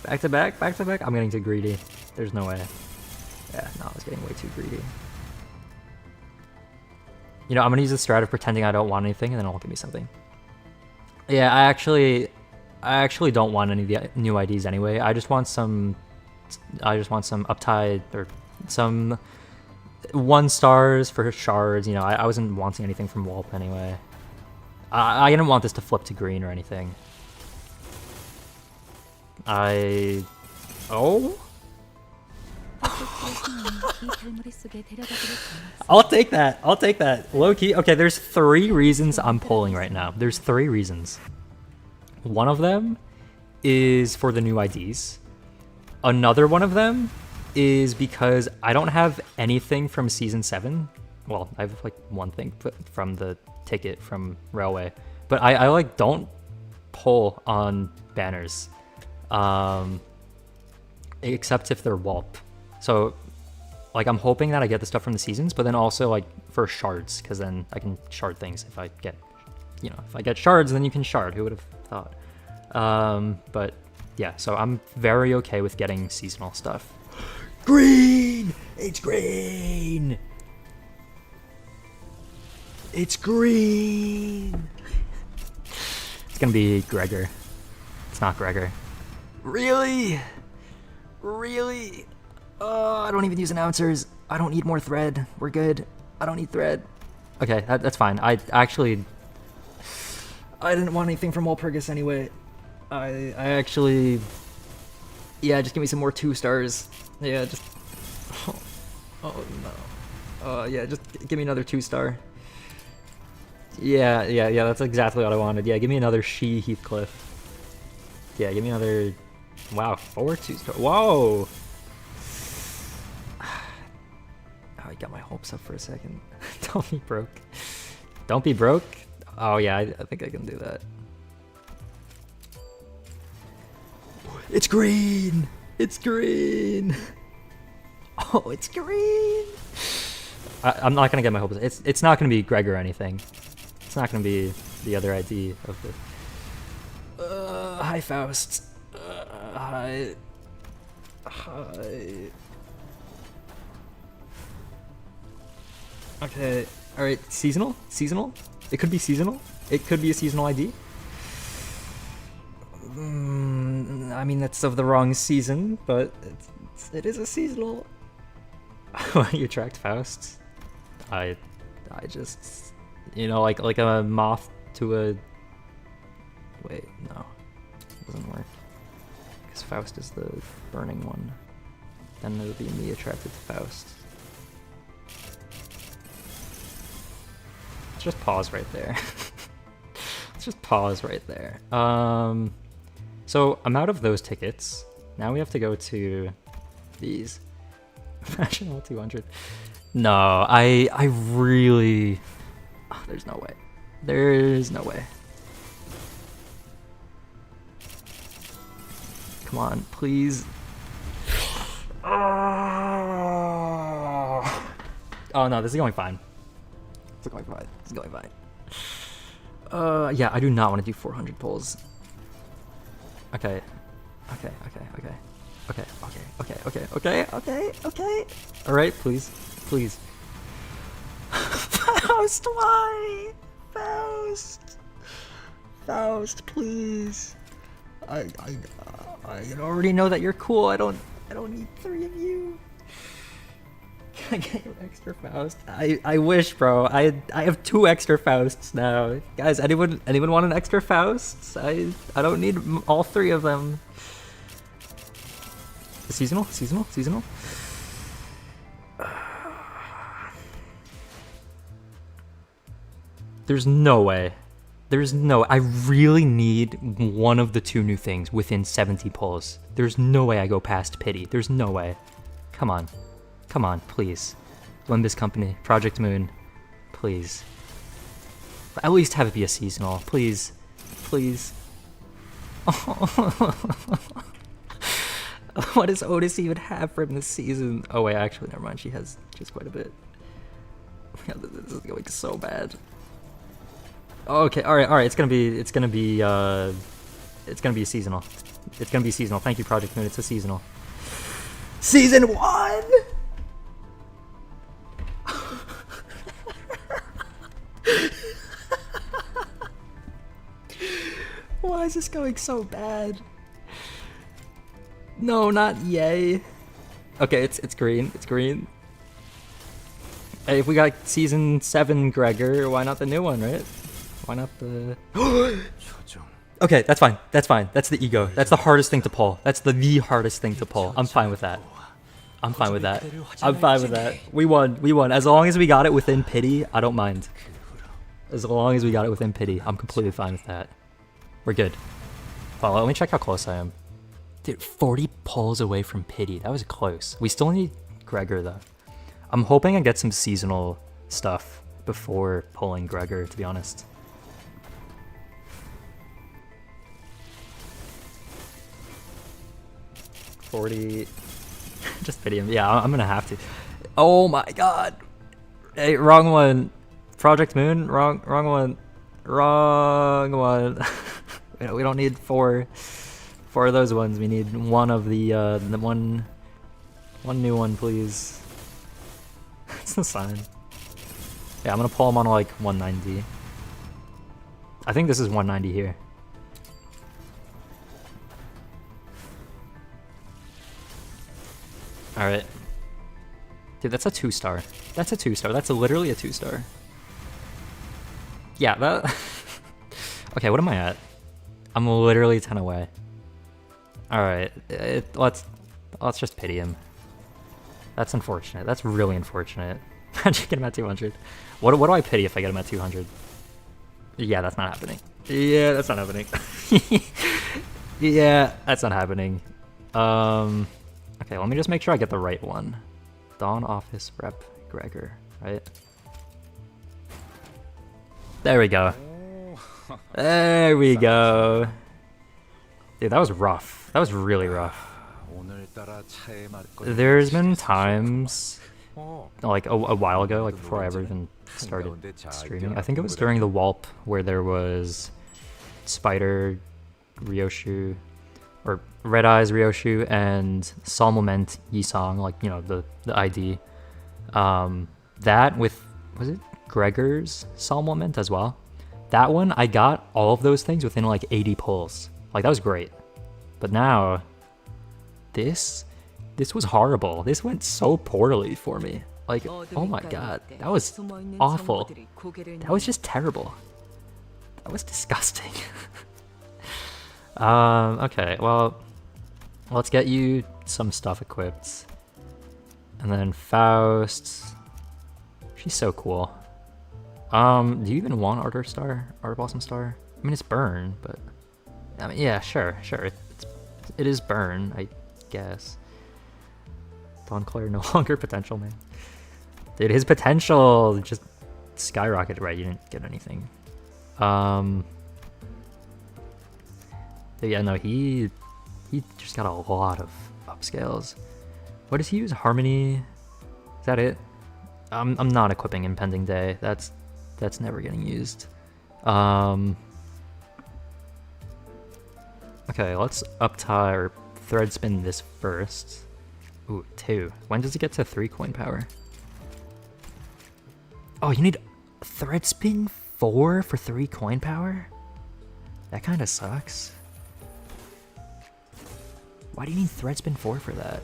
Back to back? Back to back? I'm getting too greedy. There's no way. Yeah, no, I was getting way too greedy. You know, I'm gonna use the strat of pretending I don't want anything, and then it'll give me something. Yeah, I actually don't want any of the new IDs anyway. I just want some uptide or some 1 stars for shards. You know, I wasn't wanting anything from Walp anyway. I didn't want this to flip to green or anything. Oh. I'll take that. I'll take that. Low key. Okay, there's 3 reasons I'm polling right now. There's 3 reasons. One of them is for the new IDs. Another one of them is because I don't have anything from Season 7. Well, I have like one thing from the ticket from Railway. But I like don't poll on banners. Except if they're Walp. So Like, I'm hoping that I get the stuff from the seasons, but then also, like, for shards, because then I can shard things if I get, you know, if I get shards, then you can shard. Who would have thought? But, yeah, so I'm very okay with getting seasonal stuff. Green! It's green! It's green! It's gonna be Gregor. It's not Gregor. Really? Really? I don't even use announcers. I don't need more thread. We're good. I don't need thread. Okay, that's fine. I didn't want anything from Walpurgis anyway. I actually... Yeah, just give me some more 2 stars. Yeah, just... Oh no. Yeah, just give me another 2-star. Yeah, that's exactly what I wanted. Yeah, give me another She Heathcliff. Yeah, give me another... Wow, 4 2-star. Whoa! Oh, I got my hopes up for a second. Don't be broke. Don't be broke? Oh yeah, I think I can do that. It's green! It's green! Oh, it's green! I'm not gonna get my hopes up. It's not gonna be Gregor or anything. It's not gonna be the other ID of the... hi Faust. Hi. Okay, alright, seasonal? Seasonal? It could be seasonal? It could be a seasonal ID? I mean, that's of the wrong season, but it is a seasonal... Why you attract Faust? I just... You know, like a moth to a... Wait, no. It doesn't work. Because Faust is the burning one. Then it would be me attracted to Faust. Let's just pause right there. Let's just pause right there. So I'm out of those tickets. Now we have to go to these. National 200. No, I really... Oh, there's no way. There's no way. Come on, please. Oh no, this is going fine. It's going fine. It's going fine. Yeah, I do not want to do 400 pulls. Okay. Okay. Alright, please. Please. Faust, why? Faust, please. I already know that you're cool. I don't need 3 of you. Can I get you extra Faust? I wish, bro. I have 2 extra Fausts now. Guys, anyone want an extra Faust? I don't need all 3 of them. Seasonal? There's no way. I really need one of the 2 new things within 70 pulls. There's no way I go past Pity. There's no way. Come on, please. Limbus Company, Project Moon, please. At least have it be a seasonal, please. What does Otis even have from this season? Oh wait, actually, never mind. She has quite a bit. God, this is going so bad. Okay, all right. It's gonna be seasonal. It's gonna be seasonal. Thank you, Project Moon. It's a seasonal. Season 1. Why is this going so bad? No, not yay. Okay, it's green. It's green. Hey, if we got season 7 Gregor, why not the new one, right? Why not the... Okay, that's fine. That's the ego. That's the hardest thing to pull. That's the hardest thing to pull. I'm fine with that. We won. As long as we got it within Pity, I don't mind. As long as we got it within Pity, I'm completely fine with that. We're good. Well, let me check how close I am. Dude, 40 pulls away from Pity. That was close. We still need Gregor, though. I'm hoping I get some seasonal stuff before pulling Gregor, to be honest. $40. Just pity him. Yeah, I'm gonna have to. Oh my god. Hey, wrong one. Project Moon, wrong one. Wrong one. we don't need four of those ones. We need one of the one new one, please. It's the sign. Yeah, I'm gonna pull him on like 190. I think this is 190 here. Alright. Dude, that's a 2-star. That's a 2-star. That's literally a 2-star. Yeah, that... Okay, what am I at? I'm literally 10 away. Alright, let's just pity him. That's unfortunate. That's really unfortunate. Imagine get him at 200. What do I pity if I get him at 200? Yeah, that's not happening. Yeah, that's not happening. Yeah, that's not happening. Okay, let me just make sure I get the right one. Dawn Office Rep Gregor, right? There we go. There we go. Dude, that was rough. That was really rough. There's been times, like a while ago, like before I ever even started streaming. I think it was during the Walp where there was Spider, Ryoshu, or Red Eyes Ryoshu, and Solemn Lament Yisong, like, you know, the ID. That with, was it Gregor's Solemn Lament as well? That one, I got all of those things within like 80 pulls. Like, that was great. But now, this was horrible. This went so poorly for me. Like, oh my god, that was awful. That was just terrible. That was disgusting. Okay, well, let's get you some stuff equipped. And then Faust. She's so cool. Do you even want Art Star? Art Blossom Star? I mean, it's burn, but... I mean, yeah, sure. It is burn, I guess. Dawn Claire no longer potential, man. Dude, his potential just skyrocketed, right? You didn't get anything. But yeah, no, he just got a lot of upscales. What does he use? Harmony? Is that it? I'm not equipping Impending Day. That's never getting used. Okay, let's up-tie or thread spin this first. Ooh, 2. When does it get to 3 coin power? Oh, you need thread spin 4 for 3 coin power? That kind of sucks. Why do you need thread spin 4 for that?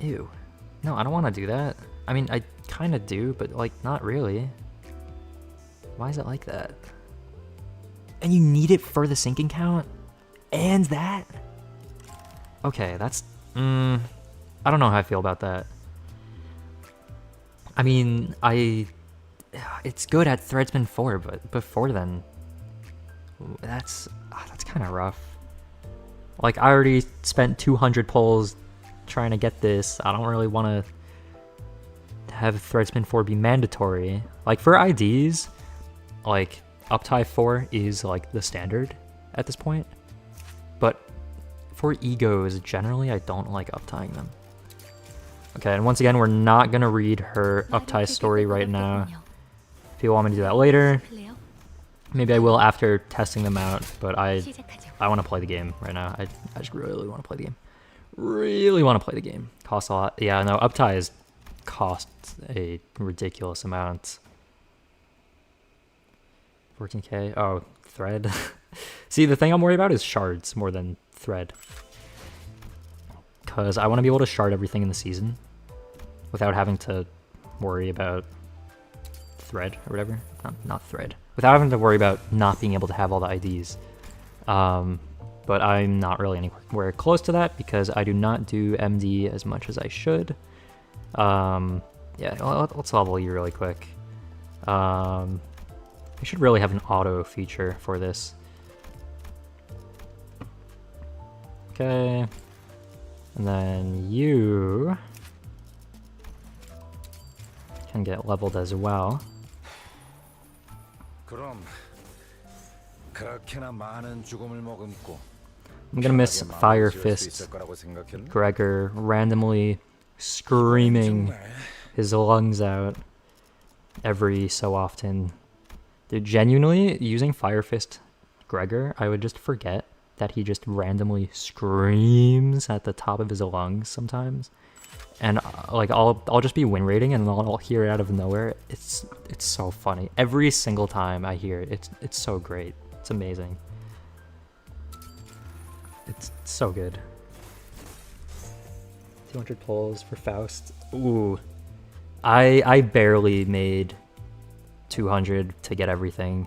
Ew. No, I don't want to do that. I mean, I kind of do, but like, not really. Why is it like that? And you need it for the sinking count? And that? Okay, that's... I don't know how I feel about that. I mean, it's good at threadspin 4, but before then... That's kind of rough. Like, I already spent 200 pulls trying to get this. I don't really want to have threadspin 4 be mandatory. Like, for IDs, like, uptie 4 is like the standard at this point, but for egos generally I don't like uptying them. Okay, and once again, we're not gonna read her uptie story right now. If you want me to do that later, maybe I will after testing them out, but I want to play the game right now. I just really want to play the game. Really want to play the game. Costs a lot. Yeah, no, upties cost a ridiculous amount. 14k. Oh, thread. See, the thing I'm worried about is shards more than thread. Because I want to be able to shard everything in the season without having to worry about thread or whatever. Not thread. Without having to worry about not being able to have all the IDs. But I'm not really anywhere close to that because I do not do MD as much as I should. Yeah, let's level you really quick. We should really have an auto feature for this. Okay. And then you can get leveled as well. I'm gonna miss Fire Fist Gregor randomly screaming his lungs out every so often. Dude, genuinely, using Fire Fist Gregor, I would just forget that he just randomly screams at the top of his lungs sometimes. And like I'll just be win rating and I'll hear it out of nowhere. It's so funny. Every single time I hear it, it's so great. It's amazing. It's so good. 200 pulls for Faust. Ooh. I barely made 200 to get everything.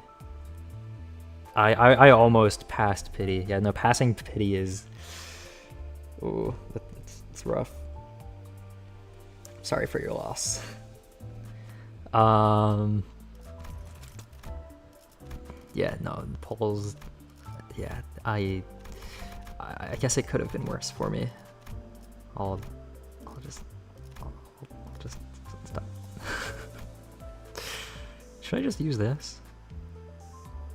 I almost passed pity. Yeah, no, passing pity is... Ooh, it's rough. Sorry for your loss. Yeah, no, the polls. Yeah, I guess it could have been worse for me. I'll just stop. Should I just use this?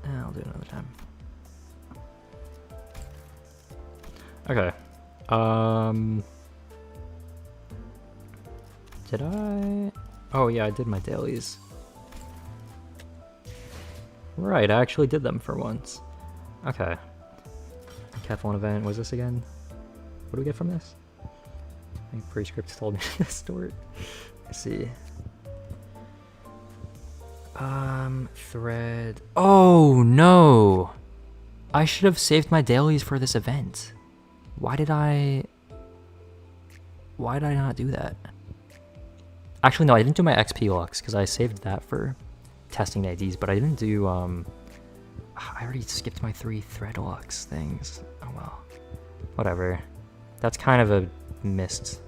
I'll do it another time. Okay. Did I? Oh yeah, I did my dailies. Right, I actually did them for once. Okay. Cathlon event, was this again? What do we get from this? I think Prescript told me to store it. Let's see. Thread. Oh no! I should have saved my dailies for this event. Why did I not do that? Actually, no, I didn't do my XP Lux because I saved that for testing IDs, but I didn't do, I already skipped my 3 Thread Lux things. Oh well. Whatever. That's kind of a missed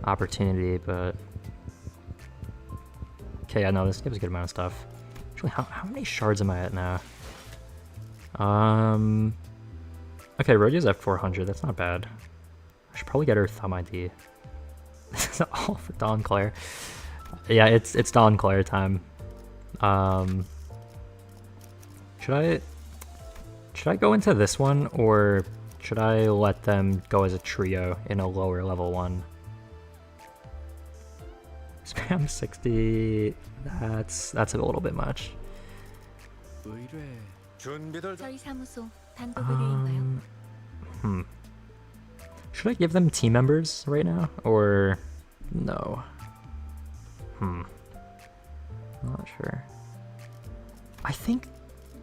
opportunity, but... Okay, yeah, no, this gives a good amount of stuff. Actually, how many shards am I at now? Okay, Rhodia's at 400, that's not bad. I should probably get her Thumb ID. This is all for Dawn Claire. Yeah, it's Dawn Claire time. Should I go into this one, or should I let them go as a trio in a lower level one? Spam 60, that's a little bit much. Should I give them team members right now, or no? Not sure. I think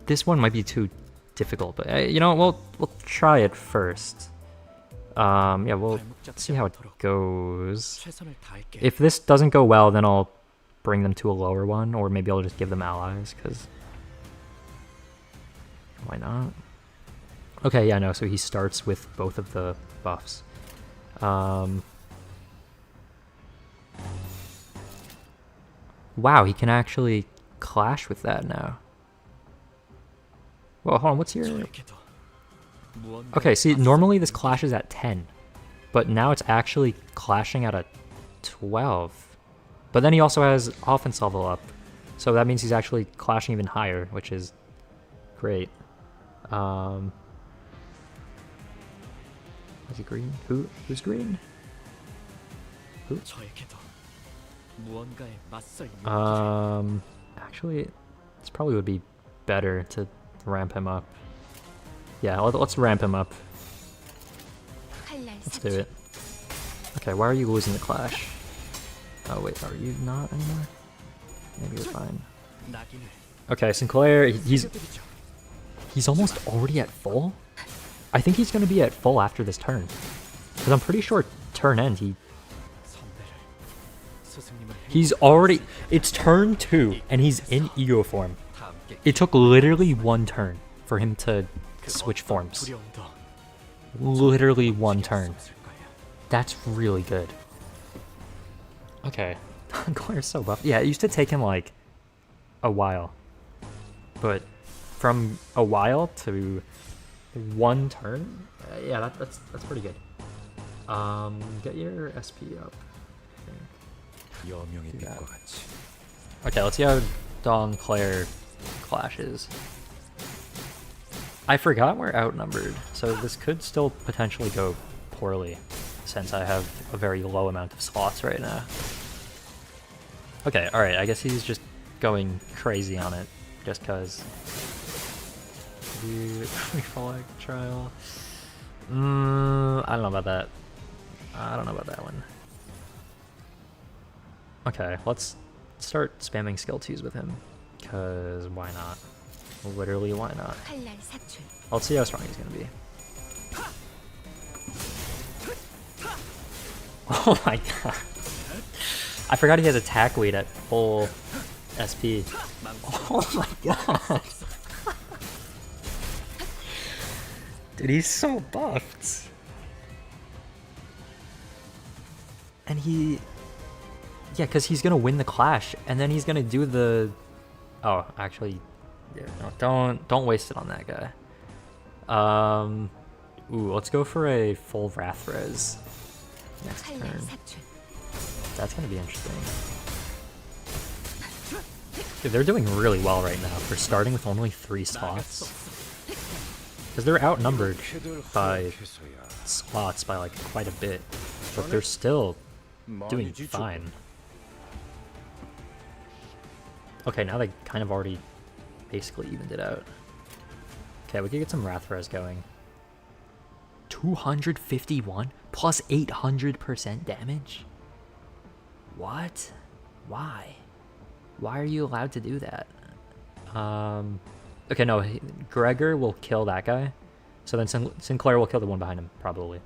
this one might be too difficult, but you know, we'll try it first. Yeah, we'll see how it goes. If this doesn't go well, then I'll bring them to a lower one, or maybe I'll just give them allies, because why not? Okay, yeah, no, so he starts with both of the buffs. Wow, he can actually clash with that now. Well, hold on, what's your... Okay, see, normally this clashes at 10, but now it's actually clashing at a 12. But then he also has offense level up, so that means he's actually clashing even higher, which is great. Is he green? Who's green? Who? Actually, this probably would be better to ramp him up. Yeah, let's ramp him up. Let's do it. Okay, why are you losing the clash? Oh wait, are you not anymore? Maybe you're fine. Okay, Sinclair, he's almost already at full? I think he's gonna be at full after this turn. Because I'm pretty sure turn end, he's already... It's turn 2, and he's in ego form. It took literally 1 turn for him to switch forms. Literally 1 turn. That's really good. Okay. Claire's so buff. Yeah, it used to take him like a while. But from a while to 1 turn, yeah, that's pretty good. Get your SP up. Okay, let's see how Dawn Claire clashes. I forgot we're outnumbered, so this could still potentially go poorly. since I have a very low amount of slots right now. Okay, alright, I guess he's just going crazy on it, just cause. Refall trial. I don't know about that. I don't know about that one. Okay, let's start spamming skill 2s with him, cause why not? Literally, why not? Let's see how strong he's gonna be. Oh my god. I forgot he has attack weight at full SP. Oh my god. Dude, he's so buffed. And he... Yeah, because he's gonna win the clash, and then he's gonna do the... Oh, actually... Yeah, no, don't waste it on that guy. Ooh, let's go for a full Wrath Res next turn. That's gonna be interesting. Dude, they're doing really well right now for starting with only 3 slots. Because they're outnumbered by slots by like quite a bit, but they're still doing fine. Okay, now they kind of already basically evened it out. Okay, we could get some Wrath Res going. 251 plus 800% damage? What? Why? Why are you allowed to do that? Okay, no, Gregor will kill that guy. So then Sinclair will kill the one behind him, probably.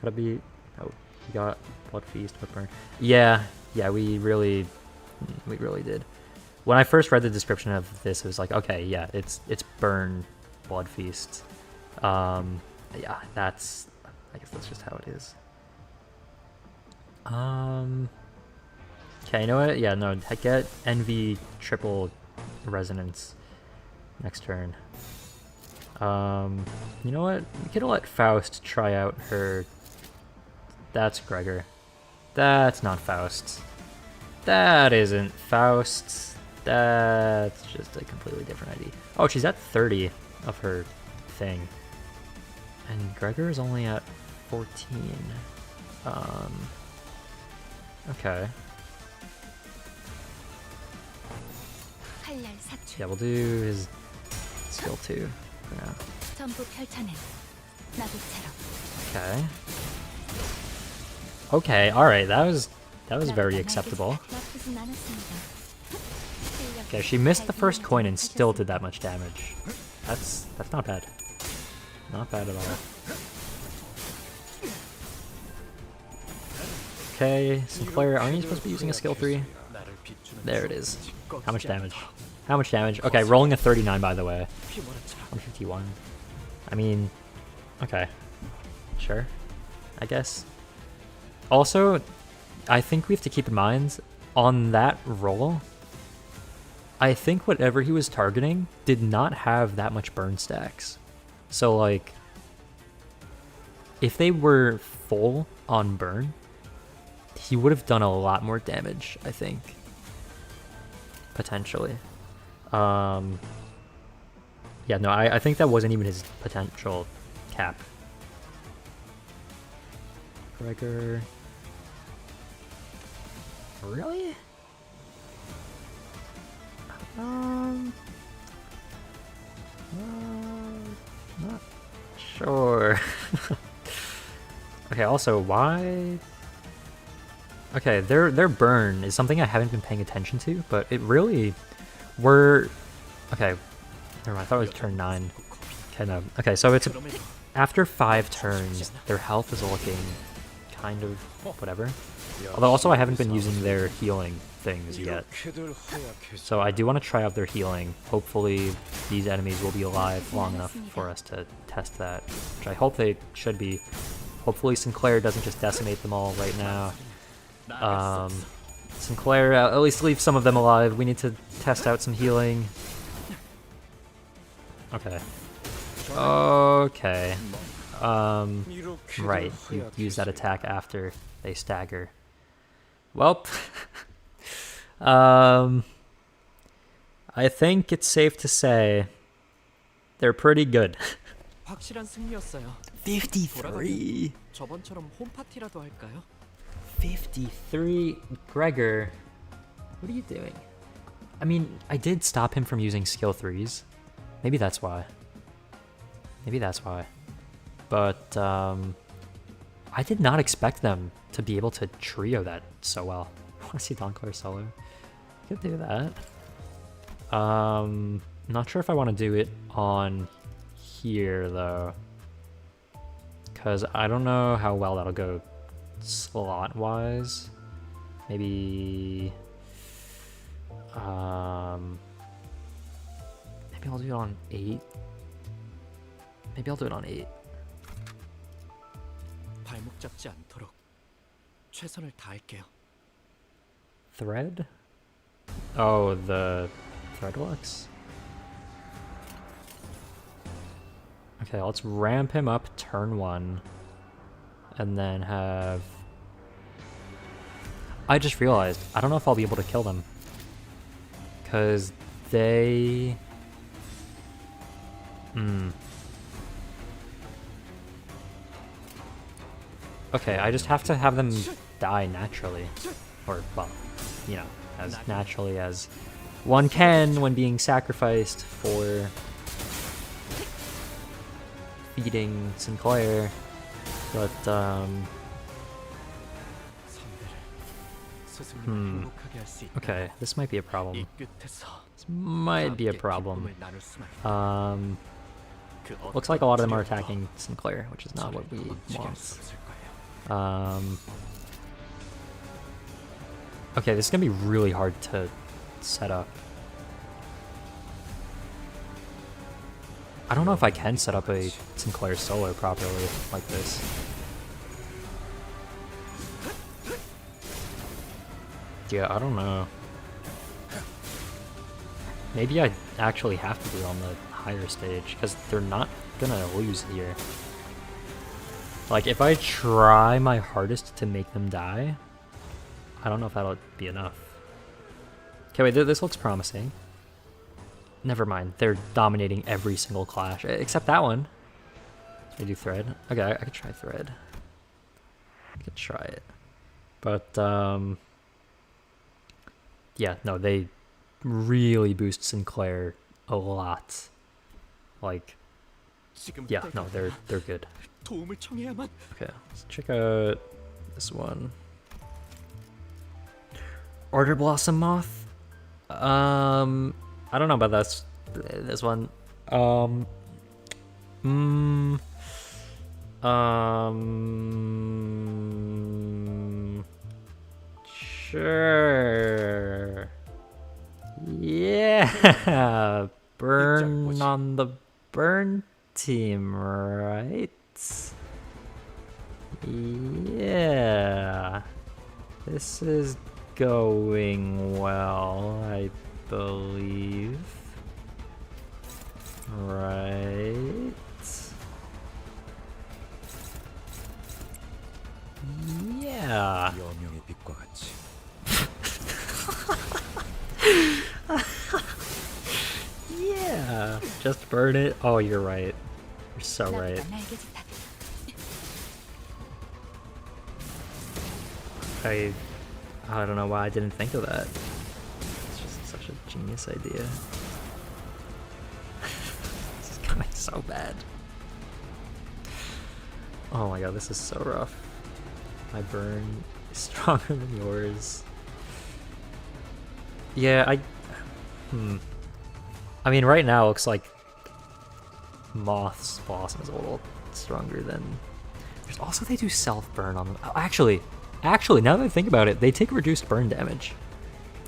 Gotta be... Oh, he got Blood Feast, Blood Burn. Yeah, we really did. When I first read the description of this, it was like, okay, yeah, it's Burn, Blood Feast. Yeah, that's... I guess that's just how it is. Okay, you know what? Yeah, no, get Envy triple resonance next turn. You know what? We could let Faust try out her... That's Gregor. That's not Faust. That isn't Faust. That's just a completely different ID. Oh, she's at 30 of her thing. And Gregor is only at 14. Okay. Yeah, we'll do his skill 2 for now. Okay. Okay, alright, that was very acceptable. Okay, she missed the first coin and still did that much damage. That's not bad. Not bad at all. Okay, Sinclair, aren't you supposed to be using a skill 3? There it is. How much damage? How much damage? Okay, rolling a 39 by the way. 151. I mean, okay. Sure, I guess. Also, I think we have to keep in mind, on that roll, I think whatever he was targeting did not have that much burn stacks. So like, if they were full on burn, he would have done a lot more damage, I think. Potentially. Yeah, no, I think that wasn't even his potential cap. Gregor. Really? Not sure. Okay, also, why? Okay, their burn is something I haven't been paying attention to, but it really were... Okay, never mind, I thought it was turn 9. Okay, no. Okay, so it's after 5 turns, their health is looking kind of whatever. Although also I haven't been using their healing things yet. So I do want to try out their healing. Hopefully these enemies will be alive long enough for us to test that, which I hope they should be. Hopefully Sinclair doesn't just decimate them all right now. Sinclair, at least leave some of them alive. We need to test out some healing. Okay. Okay. Right, you use that attack after they stagger. Well, I think it's safe to say they're pretty good. 확실한 승리였어요. 53. 저번처럼 홈파티라도 할까요? 53. Gregor, what are you doing? I mean, I did stop him from using skill 3s. Maybe that's why. Maybe that's why. But I did not expect them to be able to trio that so well. I want to see Donkler solo. Could do that. Not sure if I want to do it on here though, because I don't know how well that'll go slot wise. Maybe maybe I'll do it on 8. Maybe I'll do it on 8. 발목 잡지 않도록 최선을 다할게요. Thread? Oh, the Threadlux? Okay, let's ramp him up turn 1. And then have... I just realized, I don't know if I'll be able to kill them. Because they... Okay, I just have to have them die naturally. Or, well, you know, as naturally as one can when being sacrificed for feeding Sinclair. But, okay, this might be a problem. This might be a problem. Looks like a lot of them are attacking Sinclair, which is not what we want. Okay, this is gonna be really hard to set up. I don't know if I can set up a Sinclair solo properly like this. Yeah, I don't know. Maybe I actually have to do it on the higher stage, because they're not gonna lose here. Like, if I try my hardest to make them die, I don't know if that'll be enough. Okay, wait, this looks promising. Never mind, they're dominating every single clash, except that one. Should I do Thread? Okay, I could try Thread. I could try it. But, yeah, no, they really boost Sinclair a lot. Like, yeah, no, they're good. Okay, let's check out this one. Order Blossom Moth. I don't know about this one. Sure. Yeah. Burn on the burn team, right? Yeah. This is going well, I believe. Right. Yeah. Yeah. Just burn it. Oh, you're right. You're so right. I don't know why I didn't think of that. It's just such a genius idea. This is going so bad. Oh my god, this is so rough. My burn is stronger than yours. Yeah, I mean, right now it looks like Moth's Blossom is a little stronger than... There's also, they do self-burn on them. Oh, actually, now that I think about it, they take reduced burn damage.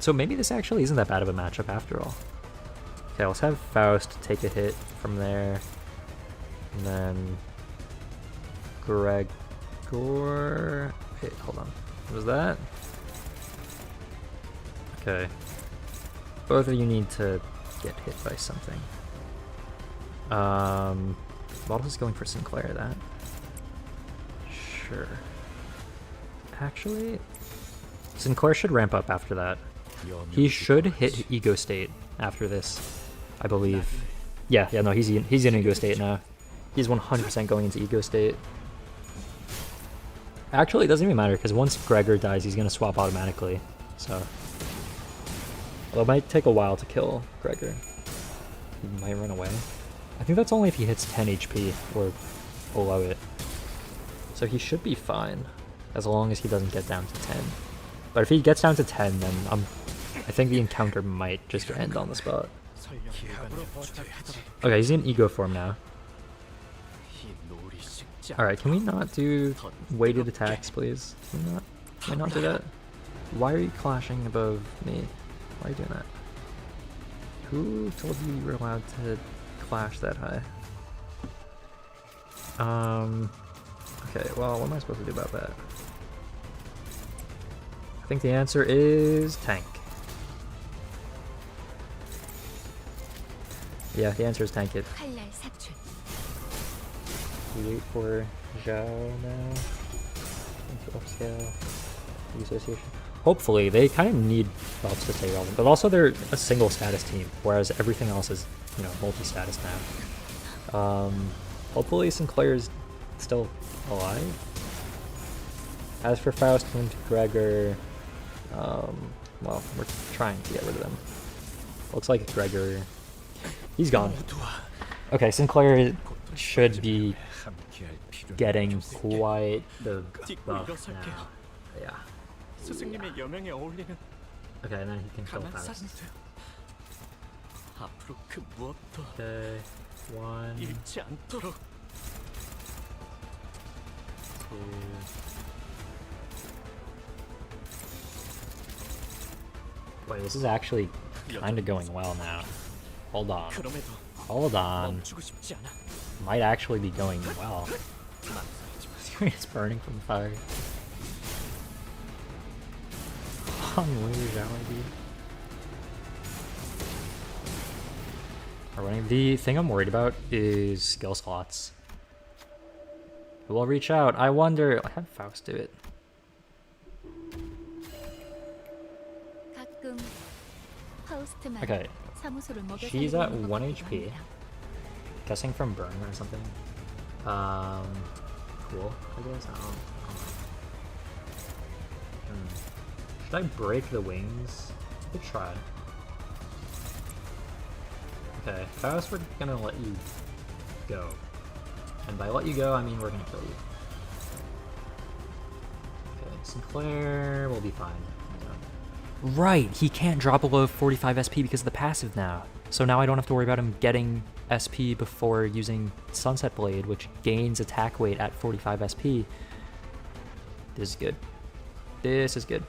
So maybe this actually isn't that bad of a matchup after all. Okay, let's have Faust take a hit from there. And then... Gregor... Wait, hold on. What was that? Okay. Both of you need to get hit by something. What is going for Sinclair, that? Sure. Actually, Sinclair should ramp up after that. He should hit Ego State after this, I believe. Yeah, no, he's in Ego State now. He's 100% going into Ego State. Actually, it doesn't even matter, because once Gregor dies, he's going to swap automatically. So, although it might take a while to kill Gregor. He might run away. I think that's only if he hits 10 HP or below it. So he should be fine, as long as he doesn't get down to 10. But if he gets down to 10, then I think the encounter might just end on the spot. Okay, he's in Ego form now. Alright, can we not do weighted attacks, please? Can we not do that? Why are you clashing above me? Why are you doing that? Who told you you were allowed to clash that high? Okay, well, what am I supposed to do about that? I think the answer is tank. Yeah, the answer is tank it. We wait for Zhao now. Into upscale. The association. Hopefully, they kind of need Faust to stay relevant, but also they're a single status team, whereas everything else is, you know, multi-status now. Hopefully Sinclair's still alive. As for Faust and Gregor, well, we're trying to get rid of them. Looks like Gregor, he's gone. Okay, Sinclair should be getting quite the buff now. Yeah. 스승님의 여명에 어울리는 Okay, and then he can kill 강한 Faust. 사슴들. 앞으로 그 무엇도 Okay, 1, 2. 잃지 않도록. Wait, this is actually kind of going well now. Hold on. 그럼에도 Hold on. 멈추고 싶지 않아. Might actually be going well. 망설이지 마. It's burning from fire. The thing I'm worried about is skill slots. Who will reach out? I wonder. I have Faust do it. Okay. She's at 1 HP. Guessing from burn or something. Cool, I guess. I don't know. Should I break the wings? I could try. Okay, Faust, we're gonna let you go. And by let you go, I mean we're gonna kill you. Okay, Sinclair will be fine. Right, he can't drop below 45 SP because of the passive now. So now I don't have to worry about him getting SP before using Sunset Blade, which gains attack weight at 45 SP. This is good. This is good.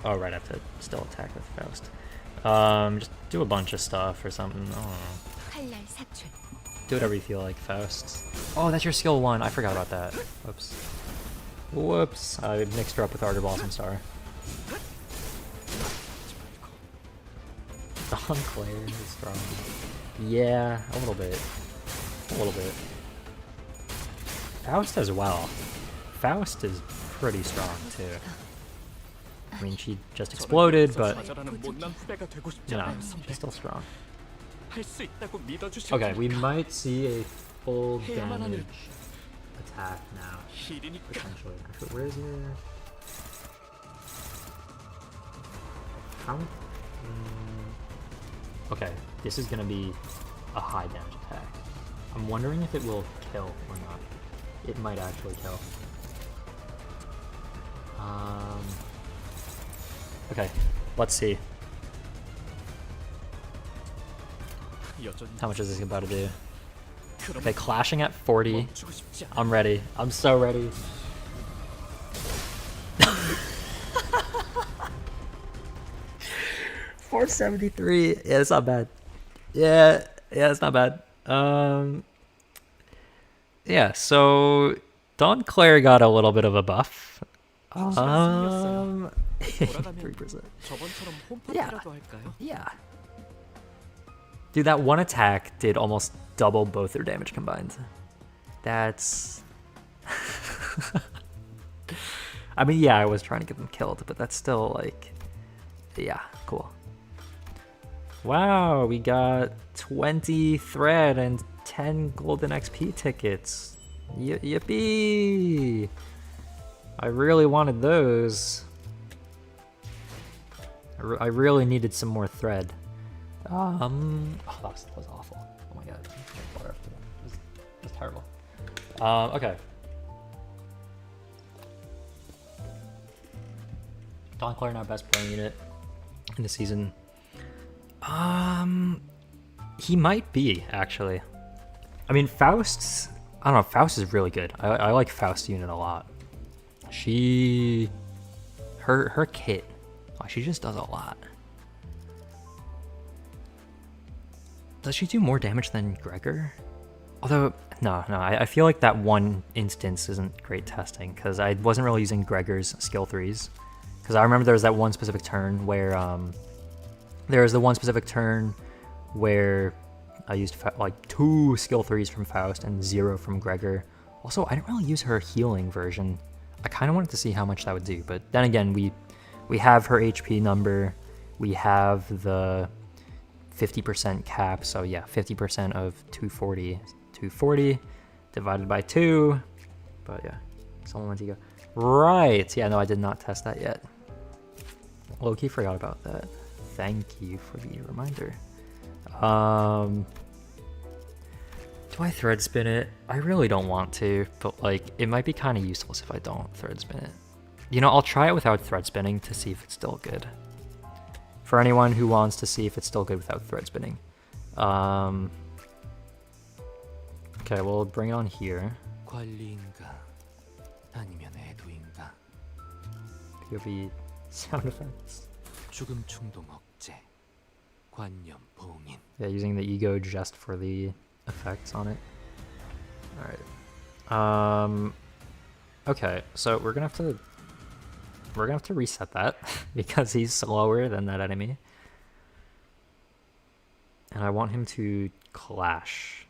Oh, right, I have to still attack with Faust. Just do a bunch of stuff or something. I don't know. Do whatever you feel like, Faust. Oh, that's your skill 1. I forgot about that. Whoops. Whoops. I mixed her up with Ardor Blossom Star. Don Claire is strong. Yeah, a little bit. A little bit. Faust as well. Faust is pretty strong too. I mean, she just exploded, but you know, she's still strong. Okay, we might see a full damage attack now, potentially. Actually, where is your... How? Okay, this is gonna be a high damage attack. I'm wondering if it will kill or not. It might actually kill. Okay, let's see. How much is this about to do? Okay, clashing at 40. I'm ready. I'm so ready. $473. Yeah, it's not bad. Yeah, it's not bad. Yeah, so Don Claire got a little bit of a buff. 3%. Yeah. Dude, that one attack did almost double both their damage combined. That's... I mean, yeah, I was trying to get them killed, but that's still, like... Yeah, cool. Wow, we got 20 thread and 10 golden XP tickets. Yippee! I really wanted those. I really needed some more thread. Oh, that was awful. Oh my god. Water after that. It was terrible. Okay. Don Claire, our best playing unit in the season. He might be, actually. I mean, Faust, I don't know, Faust is really good. I like Faust unit a lot. Her kit, she just does a lot. Does she do more damage than Gregor? Although, no, I feel like that one instance isn't great testing, because I wasn't really using Gregor's skill 3s. Because I remember there was that one specific turn where, I used like 2 skill 3s from Faust and 0 from Gregor. Also, I didn't really use her healing version. I kind of wanted to see how much that would do, but then again, we have her HP number, we have the 50% cap, so yeah, 50% of 240 divided by 2, but yeah, Solemn Lament. Right, yeah, no, I did not test that yet. Low-key forgot about that. Thank you for the reminder. Do I thread spin it? I really don't want to, but like it might be kind of useless if I don't thread spin it. You know, I'll try it without thread spinning to see if it's still good. For anyone who wants to see if it's still good without thread spinning. Okay, we'll bring it on here. POV sound effects. Yeah, using the ego just for the effects on it. Alright. Okay, so we're gonna have to reset that because he's slower than that enemy. And I want him to clash.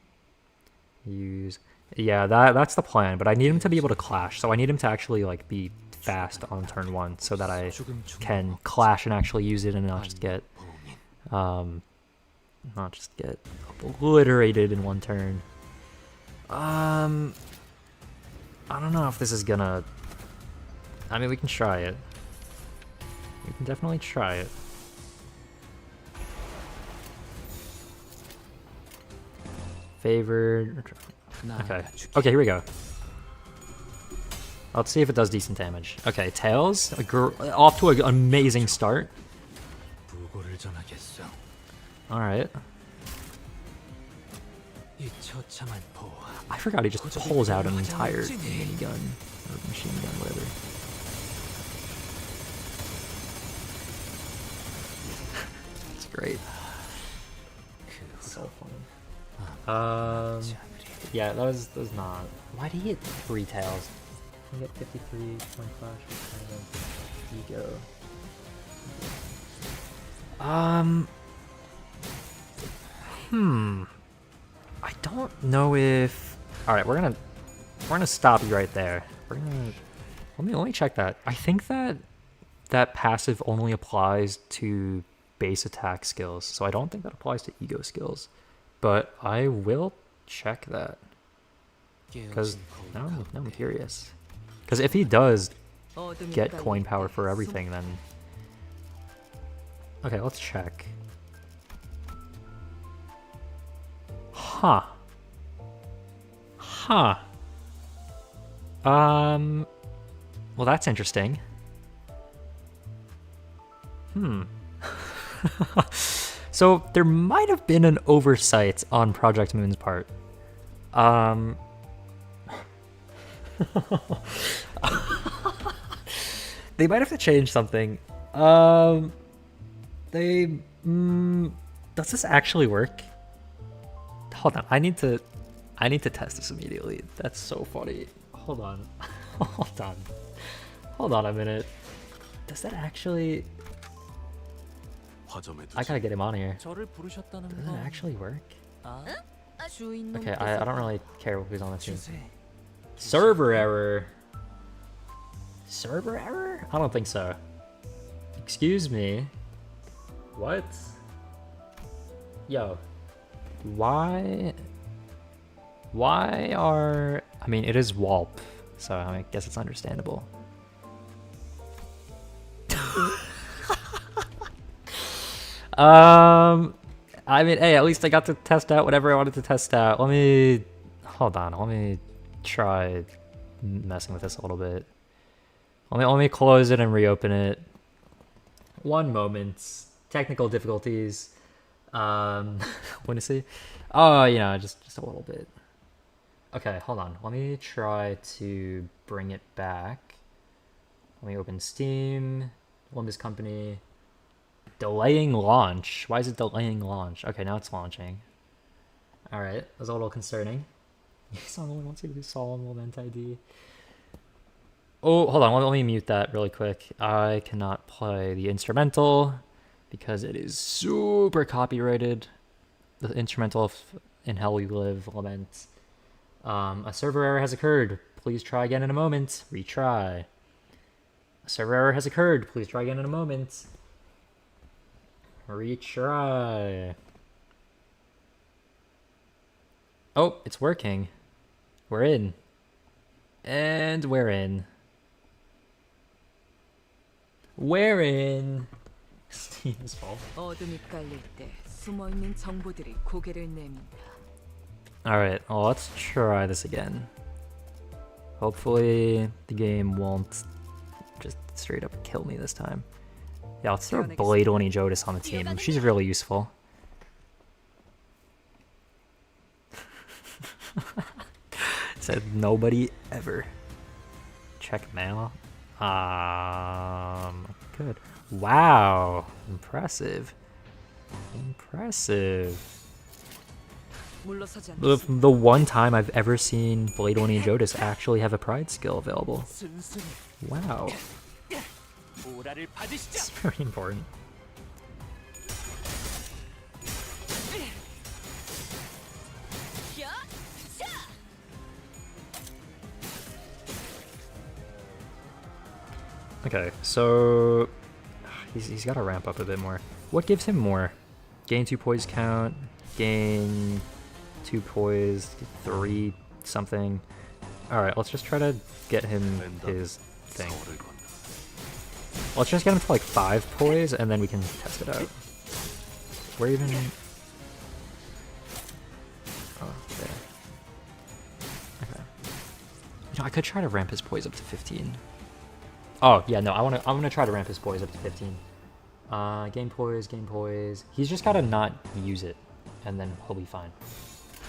Yeah, that's the plan, but I need him to be able to clash. So I need him to actually like be fast on turn 1 so that I can clash and actually use it and not just get obliterated in 1 turn. I don't know if this is gonna... I mean, we can try it. We can definitely try it. Favored... Okay, here we go. Let's see if it does decent damage. Okay, Tails, off to an amazing start. Alright. I forgot he just pulls out an entire minigun, or machine gun, whatever. It's great. So funny. Yeah, that was not... Why did he get 3 tails? He get 53, 20 flash, kind of ego. I don't know if... Alright, we're gonna stop you right there. We're gonna... Let me check that. I think that passive only applies to base attack skills, so I don't think that applies to ego skills. But I will check that. Because now I'm curious. Because if he does get coin power for everything, then... Okay, let's check. Huh. Well, that's interesting. So there might have been an oversight on Project Moon's part. They might have to change something. Does this actually work? Hold on, I need to test this immediately. That's so funny. Hold on. Hold on a minute. Does that actually... I gotta get him on here. Does it actually work? Okay, I don't really care who's on the team. Server error? Server error? I don't think so. Excuse me. What? Yo. Why Why are... I mean, it is Walp, so I guess it's understandable. I mean, hey, at least I got to test out whatever I wanted to test out. Let me... Hold on, let me try messing with this a little bit. Let me close it and reopen it. One moment. Technical difficulties. Want to see? Oh, you know, just a little bit. Okay, hold on. Let me try to bring it back. Let me open Steam. Limbus Company. Delaying launch. Why is it delaying launch? Okay, now it's launching. Alright, that's a little concerning. Song only wants you to do Solemn Lament ID. Oh, hold on. Let me mute that really quick. I cannot play the instrumental because it is super copyrighted. The instrumental of In Hell We Live Lament. A server error has occurred. Please try again in a moment. Retry. A server error has occurred. Please try again in a moment. Retry. Oh, it's working. We're in. And we're in. We're in. Steam's fault. 어둠이 깔릴 때 숨어있는 정보들이 고개를 내민다. Alright, well, let's try this again. Hopefully the game won't just straight up kill me this time. Yeah, let's throw Bladoni Jodis on the team. She's really useful. Said nobody ever. Check mail. Good. Wow. Impressive. Impressive. 물러서지 The one time I've ever seen Bladoni Jodis actually have a pride skill available. Wow. It's very important. Okay, so he's got to ramp up a bit more. What gives him more? Gain 2 poise count, gain 2 poise, 3 something. Alright, let's just try to get him his thing. Let's just get him to like 5 poise and then we can test it out. Where even... Oh, there. Okay. You know, I could try to ramp his poise up to 15. Oh, yeah, no, I wanna try to ramp his poise up to 15. Game poise. He's just gotta not use it, and then he'll be fine.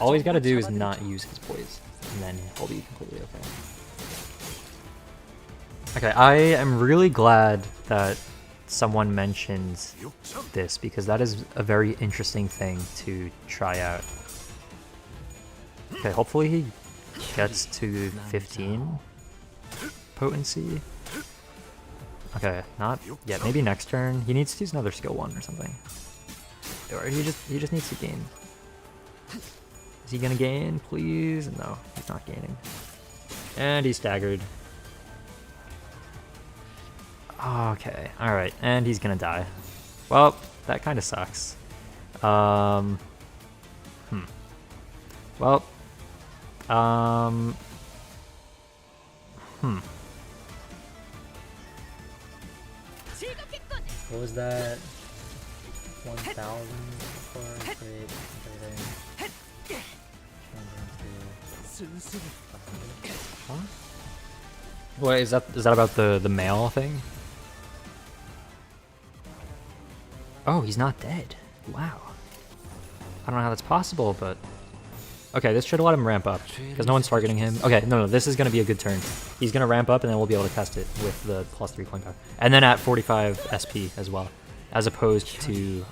All he's gotta do is not use his poise, and then he'll be completely okay. Okay, I am really glad that someone mentioned this, because that is a very interesting thing to try out. Okay, hopefully he gets to 15 potency. Okay, not yet. Maybe next turn. He needs to use another skill 1 or something. Or he just needs to gain. Is he gonna gain, please? No, he's not gaining. And he's staggered. Okay, alright. And he's gonna die. Well, that kind of sucks. Well, What was that? 1,000 for great everything. Huh? What is that about the male thing? Oh, he's not dead. Wow. I don't know how that's possible, but okay, this should let him ramp up because no one's targeting him. Okay, no, this is gonna be a good turn. He's gonna ramp up, and then we'll be able to test it with the +3 coin power, and then at 45 SP as well, as opposed to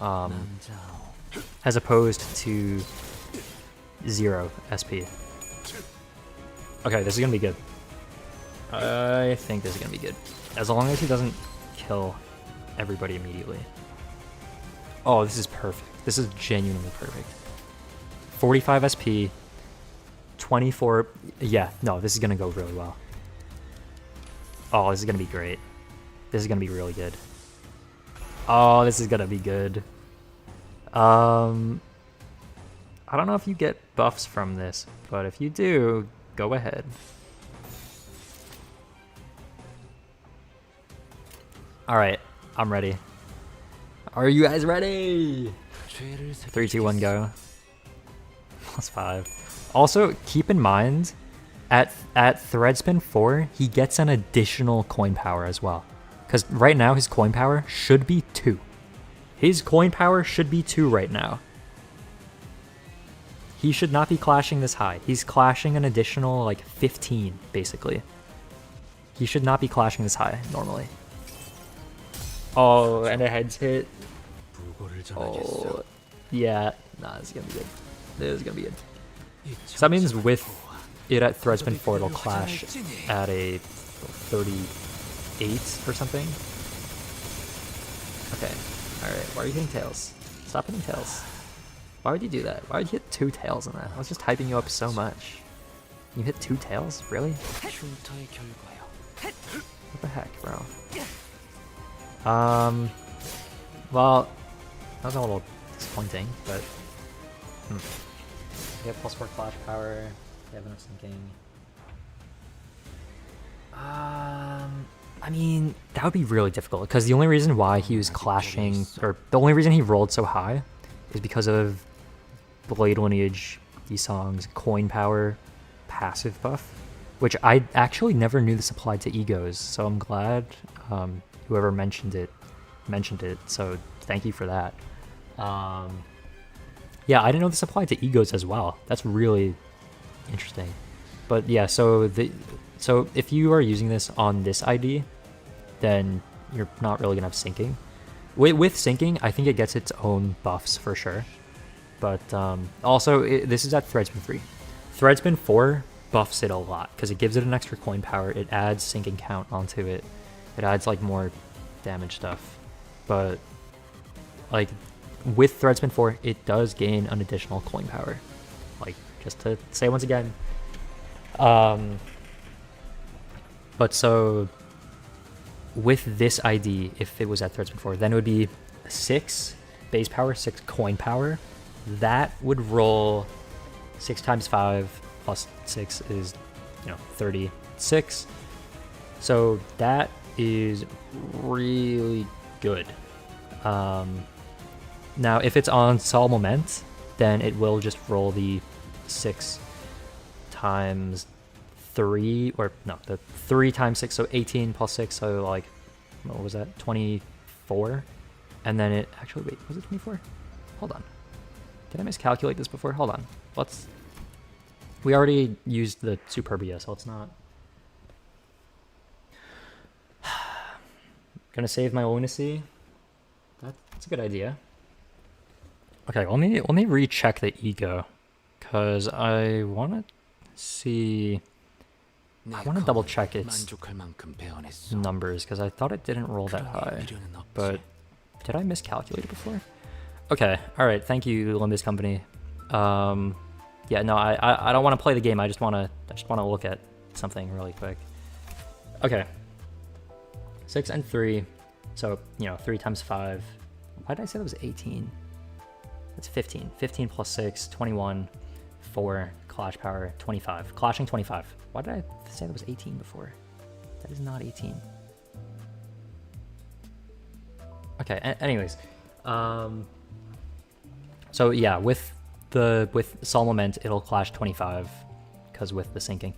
0 SP. Okay, this is gonna be good. I think this is gonna be good, as long as he doesn't kill everybody immediately. Oh, this is perfect. This is genuinely perfect. 45 SP, 24. Yeah, no, this is gonna go really well. Oh, this is gonna be great. This is gonna be really good. Oh, this is gonna be good. I don't know if you get buffs from this, but if you do, go ahead. Alright, I'm ready. Are you guys ready? 3, 2, 1, go. +5. Also, keep in mind, at Threadspin 4, he gets an additional coin power as well. Because right now, his coin power should be 2. His coin power should be 2 right now. He should not be clashing this high. He's clashing an additional, like, 15, basically. He should not be clashing this high, normally. Oh, and a heads hit. Oh, yeah. Nah, this is gonna be good. This is gonna be good. So that means with it at Threadspin 4, it'll clash at a 38 or something. Okay. Alright, why are you hitting tails? Stop hitting tails. Why would you do that? Why would you hit 2 tails on that? I was just hyping you up so much. You hit 2 tails? Really? What the heck, bro? Well, that was a little disappointing, but... You have +4 clash power, you have enough sinking. I mean, that would be really difficult, because the only reason why he was clashing, or the only reason he rolled so high, is because of Blade Lineage, Yisong's coin power passive buff, which I actually never knew this applied to egos, so I'm glad whoever mentioned it, so thank you for that. Yeah, I didn't know this applied to egos as well. That's really interesting. But yeah, so if you are using this on this ID, then you're not really gonna have syncing. With syncing, I think it gets its own buffs for sure. But also, this is at Threadspin 3. Threadspin 4 buffs it a lot because it gives it an extra coin power. It adds sinking count onto it. It adds like more damage stuff. But like with Threadspin 4, it does gain an additional coin power. Like, just to say once again. But so with this ID, if it was at Threadspin 4, then it would be 6 base power, 6 coin power. That would roll 6 times 5 plus 6 is, 36. So that is really good. Now, if it's on Solemn Lament, then it will just roll the 6 times 3, or no, the 3 times 6, so 18 plus 6, so like, what was that, 24? And then it, actually, wait, was it 24? Hold on. Did I miscalculate this before? Hold on. We already used the Superbia, so let's not. Gonna save my lunacy. That's a good idea. Okay, let me recheck the ego, cause I wanna see. I want to double check its numbers because I thought it didn't roll that high, but did I miscalculate it before? Okay, all right. Thank you, LIMBUS company. Yeah, no, I don't want to play the game. I just want to look at something really quick. Okay, 6 and 3, so 3 times 5. Why did I say that was 18? That's 15. 15 plus 6, 21. 4 clash power, 25. Clashing 25. Why did I say that was 18 before? That is not 18. Okay, anyways. So yeah, with Solemn Lament, it'll clash 25 because with the syncing.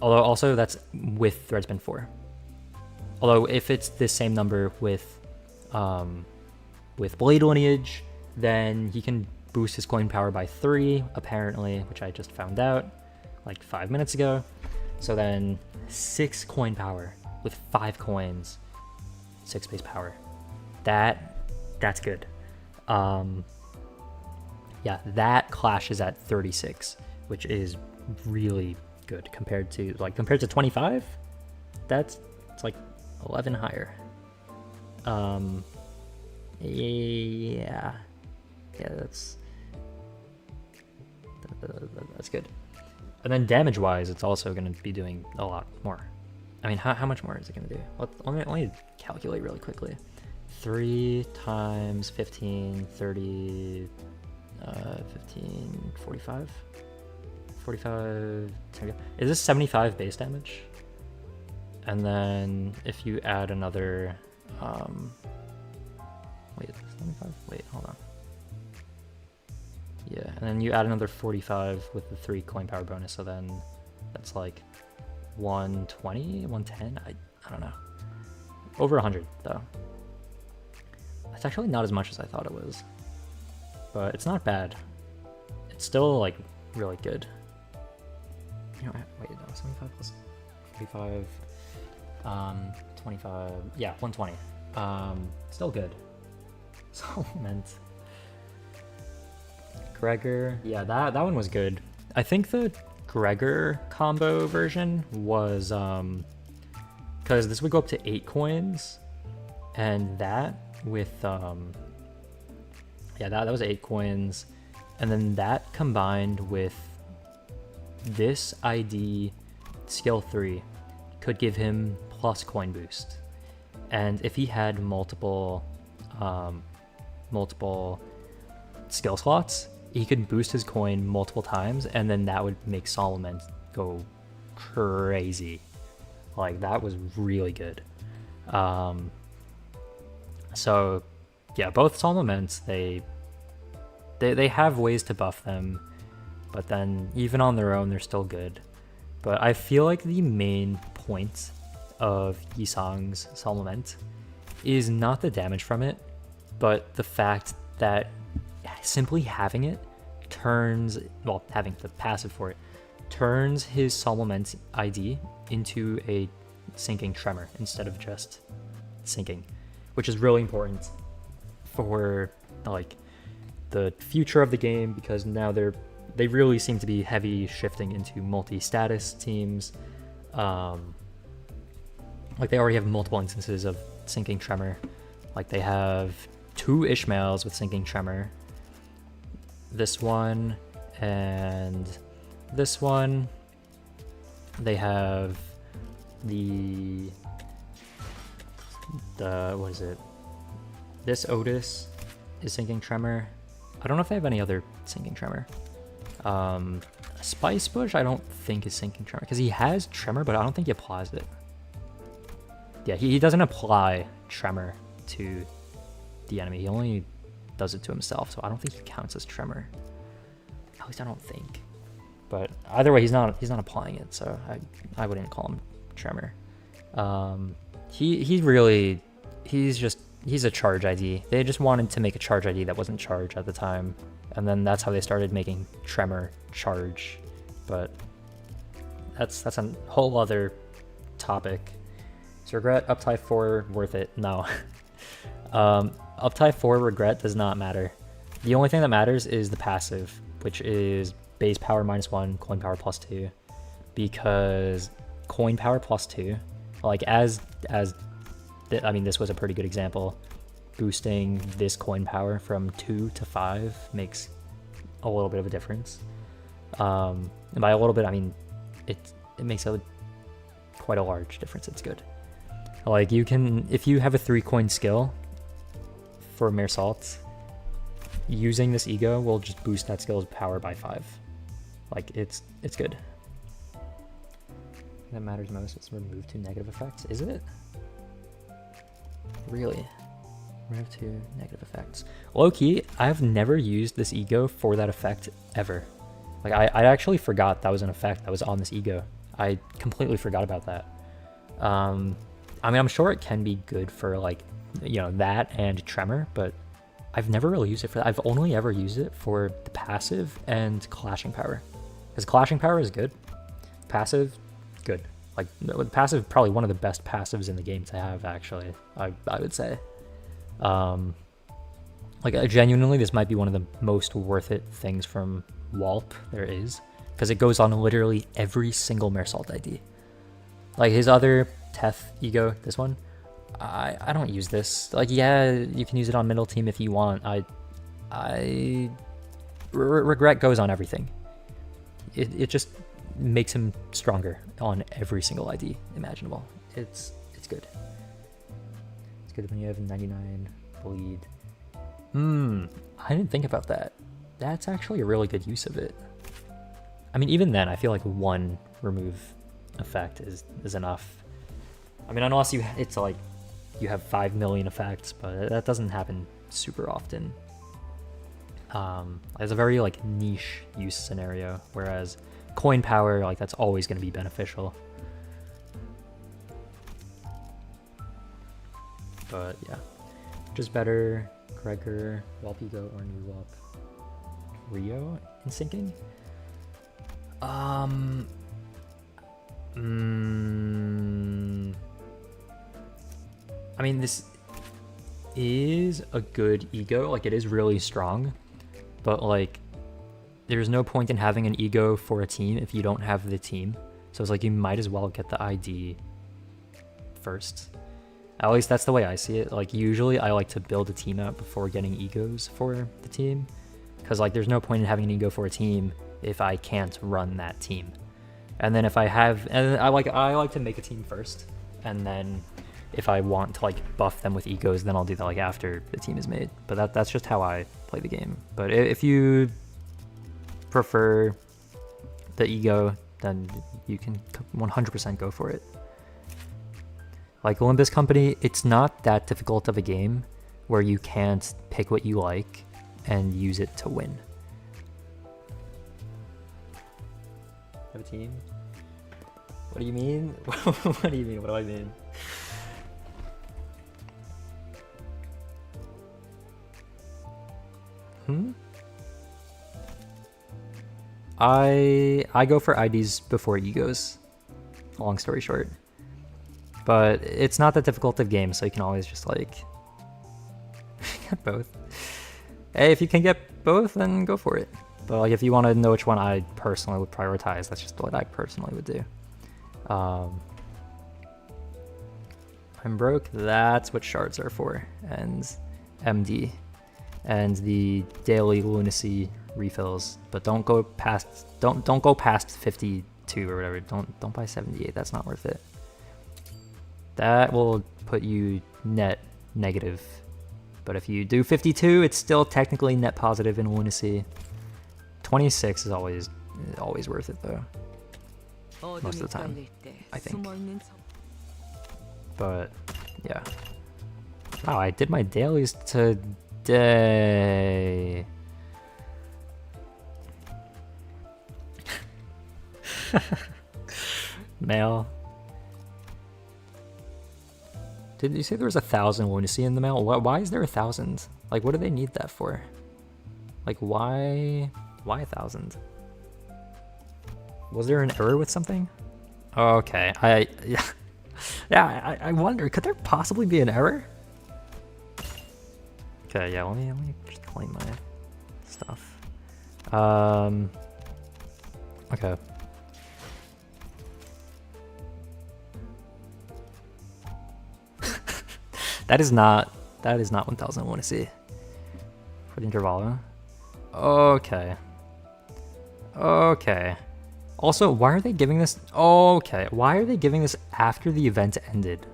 Although also that's with Threadspin 4. Although if it's the same number with Blade Lineage, then he can boost his coin power by 3, apparently, which I just found out like 5 minutes ago. So then 6 coin power with 5 coins, 6 base power. That's good. Yeah, that clashes at 36, which is really good compared to 25. It's like 11 higher. Yeah, that's good. And then damage-wise, it's also going to be doing a lot more. I mean, how much more is it going to do? Let me calculate really quickly. 3 times 15, 30, 15, 45. 45. Is this 75 base damage? And then if you add another, wait, 75? Wait, hold on. Yeah, and then you add another 45 with the 3 coin power bonus, so then that's like 120, 110? I don't know. Over 100 though. That's actually not as much as I thought it was, but it's not bad. It's still like really good. You know, wait, no, 75 plus 45, 25, yeah, 120. Still good. Solemn Lament. Gregor, yeah, that one was good. I think the Gregor combo version was, because this would go up to 8 coins, and that with, yeah, that was 8 coins, and then that combined with this ID skill 3 could give him plus coin boost. And if he had multiple skill slots, he could boost his coin multiple times, and then that would make Solemn Lament go crazy. Like, that was really good. So yeah, both Solemn Laments, they have ways to buff them, but then even on their own they're still good. But I feel like the main point of Yisang's Solemn Lament is not the damage from it, but the fact that simply having it turns, well, having the passive for it turns his Solemn Lament ID into a sinking tremor instead of just sinking, which is really important for like the future of the game, because now they really seem to be heavy shifting into multi-status teams. Like, they already have multiple instances of sinking tremor. Like, they have 2 Ishmaels with sinking tremor, this one and this one. They have the what is it, this Otis is sinking tremor. I don't know if they have any other sinking tremor. Spice Bush I don't think is sinking tremor, because he has tremor, but I don't think he applies it. Yeah, he doesn't apply tremor to the enemy. He only does it to himself, so I don't think he counts as tremor. At least I don't think. But either way, he's not applying it, so I wouldn't call him tremor. He's a charge ID. They just wanted to make a charge ID that wasn't charge at the time, and then that's how they started making tremor charge. But that's a whole other topic. So regret uptie 4 worth it? No. Uptie 4 regret does not matter. The only thing that matters is the passive, which is base power -1, coin power +2, because coin power +2, like I mean, this was a pretty good example. Boosting this coin power from 2 to 5 makes a little bit of a difference. And by a little bit, I mean it makes quite a large difference. It's good. Like, you can, if you have a 3 coin skill for Meursault, using this ego will just boost that skill's power by 5. Like, it's good. That matters most is remove 2 negative effects. Is it? Really? Remove 2 negative effects. Low-key, I've never used this ego for that effect ever. Like, I actually forgot that was an effect that was on this ego. I completely forgot about that. I mean, I'm sure it can be good for, like, you know, that and tremor, but I've never really used it for that. I've only ever used it for the passive and clashing power. Because clashing power is good. Passive, good. Like, passive, probably one of the best passives in the game to have, actually, I would say. Like, genuinely, this might be one of the most worth it things from Walp there is, because it goes on literally every single Meursault ID. Like, his other Teth ego, this one, I don't use this. Like, yeah, you can use it on middle team if you want. Regret goes on everything. It just makes him stronger on every single ID imaginable. It's good. It's good when you have 99 bleed. I didn't think about that. That's actually a really good use of it. I mean, even then, I feel like one remove effect is enough. I mean, unless it's like you have 5 million effects, but that doesn't happen super often. It's a very like niche use scenario, whereas coin power, like that's always going to be beneficial. But yeah, which is better, Gregor, Walpigo, or New Walp? Rio in syncing? I mean, this is a good ego, like it is really strong, but like there's no point in having an ego for a team if you don't have the team. So it's like you might as well get the ID first. At least that's the way I see it. Like usually I like to build a team out before getting egos for the team, because like there's no point in having an ego for a team if I can't run that team. And then if I have, and I like to make a team first, and then if I want to like buff them with egos, then I'll do that like after the team is made. But that's just how I play the game. But if you prefer the ego, then you can 100% go for it. Like LIMBUS Company, it's not that difficult of a game where you can't pick what you like and use it to win. Have a team? What do you mean? What do you mean? What do I mean? I go for IDs before egos, long story short. But it's not that difficult of game, so you can always just like get both. Hey, if you can get both, then go for it. But like if you want to know which one I personally would prioritize, that's just what I personally would do. I'm broke, that's what shards are for, and MD, and the daily lunacy refills. But don't go past don't go past 52 or whatever. Don't buy 78. That's not worth it. That will put you net negative. But if you do 52, it's still technically net positive in lunacy. 26 is always worth it though. Most of the time, I think. But yeah. Wow, I did my dailies today. Mail. Did you say there was 1,000 lunacy in the mail? Why is there 1,000? Like, what do they need that for? Like, why 1,000? Was there an error with something? Okay, I wonder, could there possibly be an error? Okay, yeah, let me just claim my stuff. Okay. That is not 1,000 I want to see for the intervalo. Okay. Okay. Also, why are they giving this? Okay, why are they giving this after the event ended?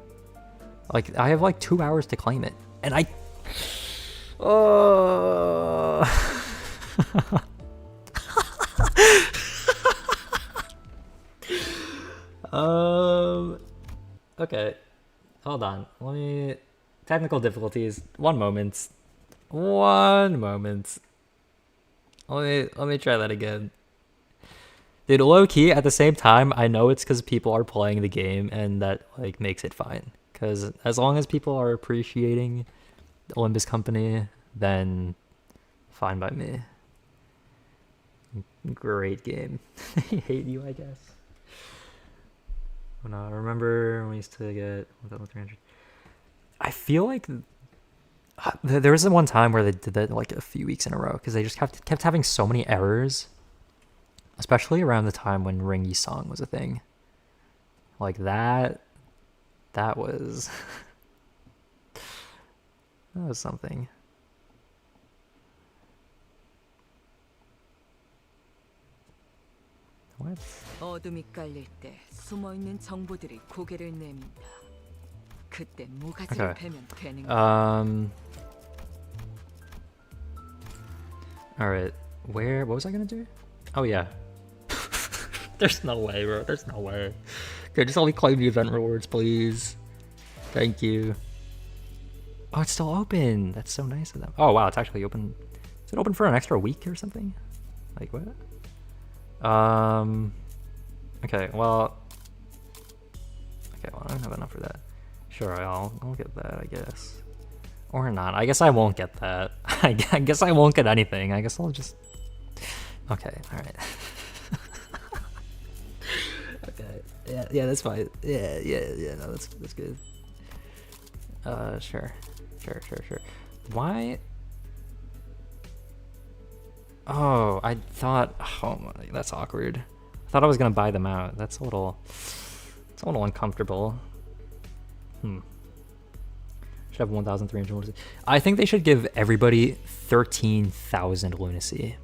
Like, I have like 2 hours to claim it, and I. Oh. Okay. Hold on. Let me. Technical difficulties. One moment. Let me try that again. Dude, low key, at the same time, I know it's because people are playing the game and that like makes it fine. Because as long as people are appreciating the LIMBUS Company, then fine by me. Great game. I hate you, I guess. When I remember when we used to get 1,300. I feel like there was the one time where they did that like a few weeks in a row because they just kept having so many errors, especially around the time when Ring Yi Song was a thing. Like that was that was something. What? 어둠이 깔릴 때 숨어 있는 정보들이 고개를 내민다. 그때 모가지를 패면 되는 거야. All right. What was I gonna do? Oh yeah. There's no way, bro. There's no way. Okay, just let me claim the event rewards, please. Thank you. Oh, it's still open. That's so nice of them. Oh, wow. It's actually open. Is it open for an extra week or something? Like, what? Okay, well... Okay, well, I don't have enough for that. Sure, I'll get that, I guess. Or not. I guess I won't get that. I guess I won't get anything. I guess I'll just... Okay, alright. Okay. Yeah, that's fine. Yeah, no, that's good. Sure. Why? Oh, I thought... Oh, my, that's awkward. I thought I was gonna buy them out. That's a little... It's a little uncomfortable. Should have 1,300 lunacy. I think they should give everybody 13,000 lunacy.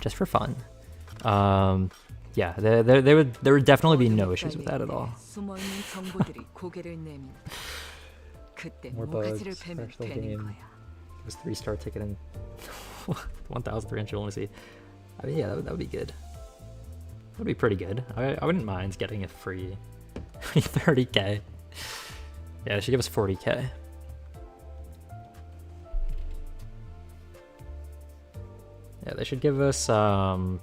Just for fun. Yeah, there would definitely be no issues with that at all. More bugs, special game. It was 3-star ticket and 1,300 lunacy. I mean, yeah, that would be good. That would be pretty good. I wouldn't mind getting a free 30k. Yeah, they should give us 40k. Yeah, they should give us, you know,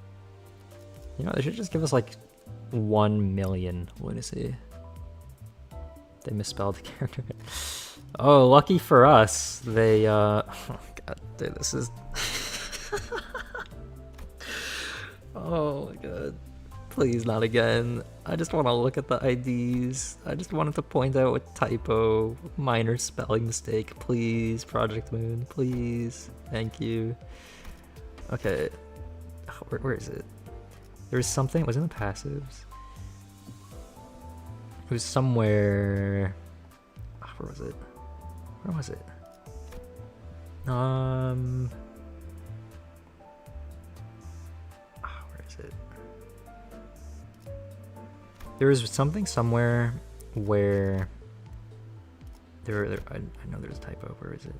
they should just give us like 1 million lunacy. They misspelled the character. Oh, lucky for us, they, oh god, dude, this is... Oh my god. Please, not again. I just want to look at the IDs. I just wanted to point out a typo, minor spelling mistake. Please, Project Moon, please. Thank you. Okay. Where is it? There was something, was it in the passives? It was somewhere... where was it? Where was it? Where is it? There was something somewhere where I know there's a typo. Where is it?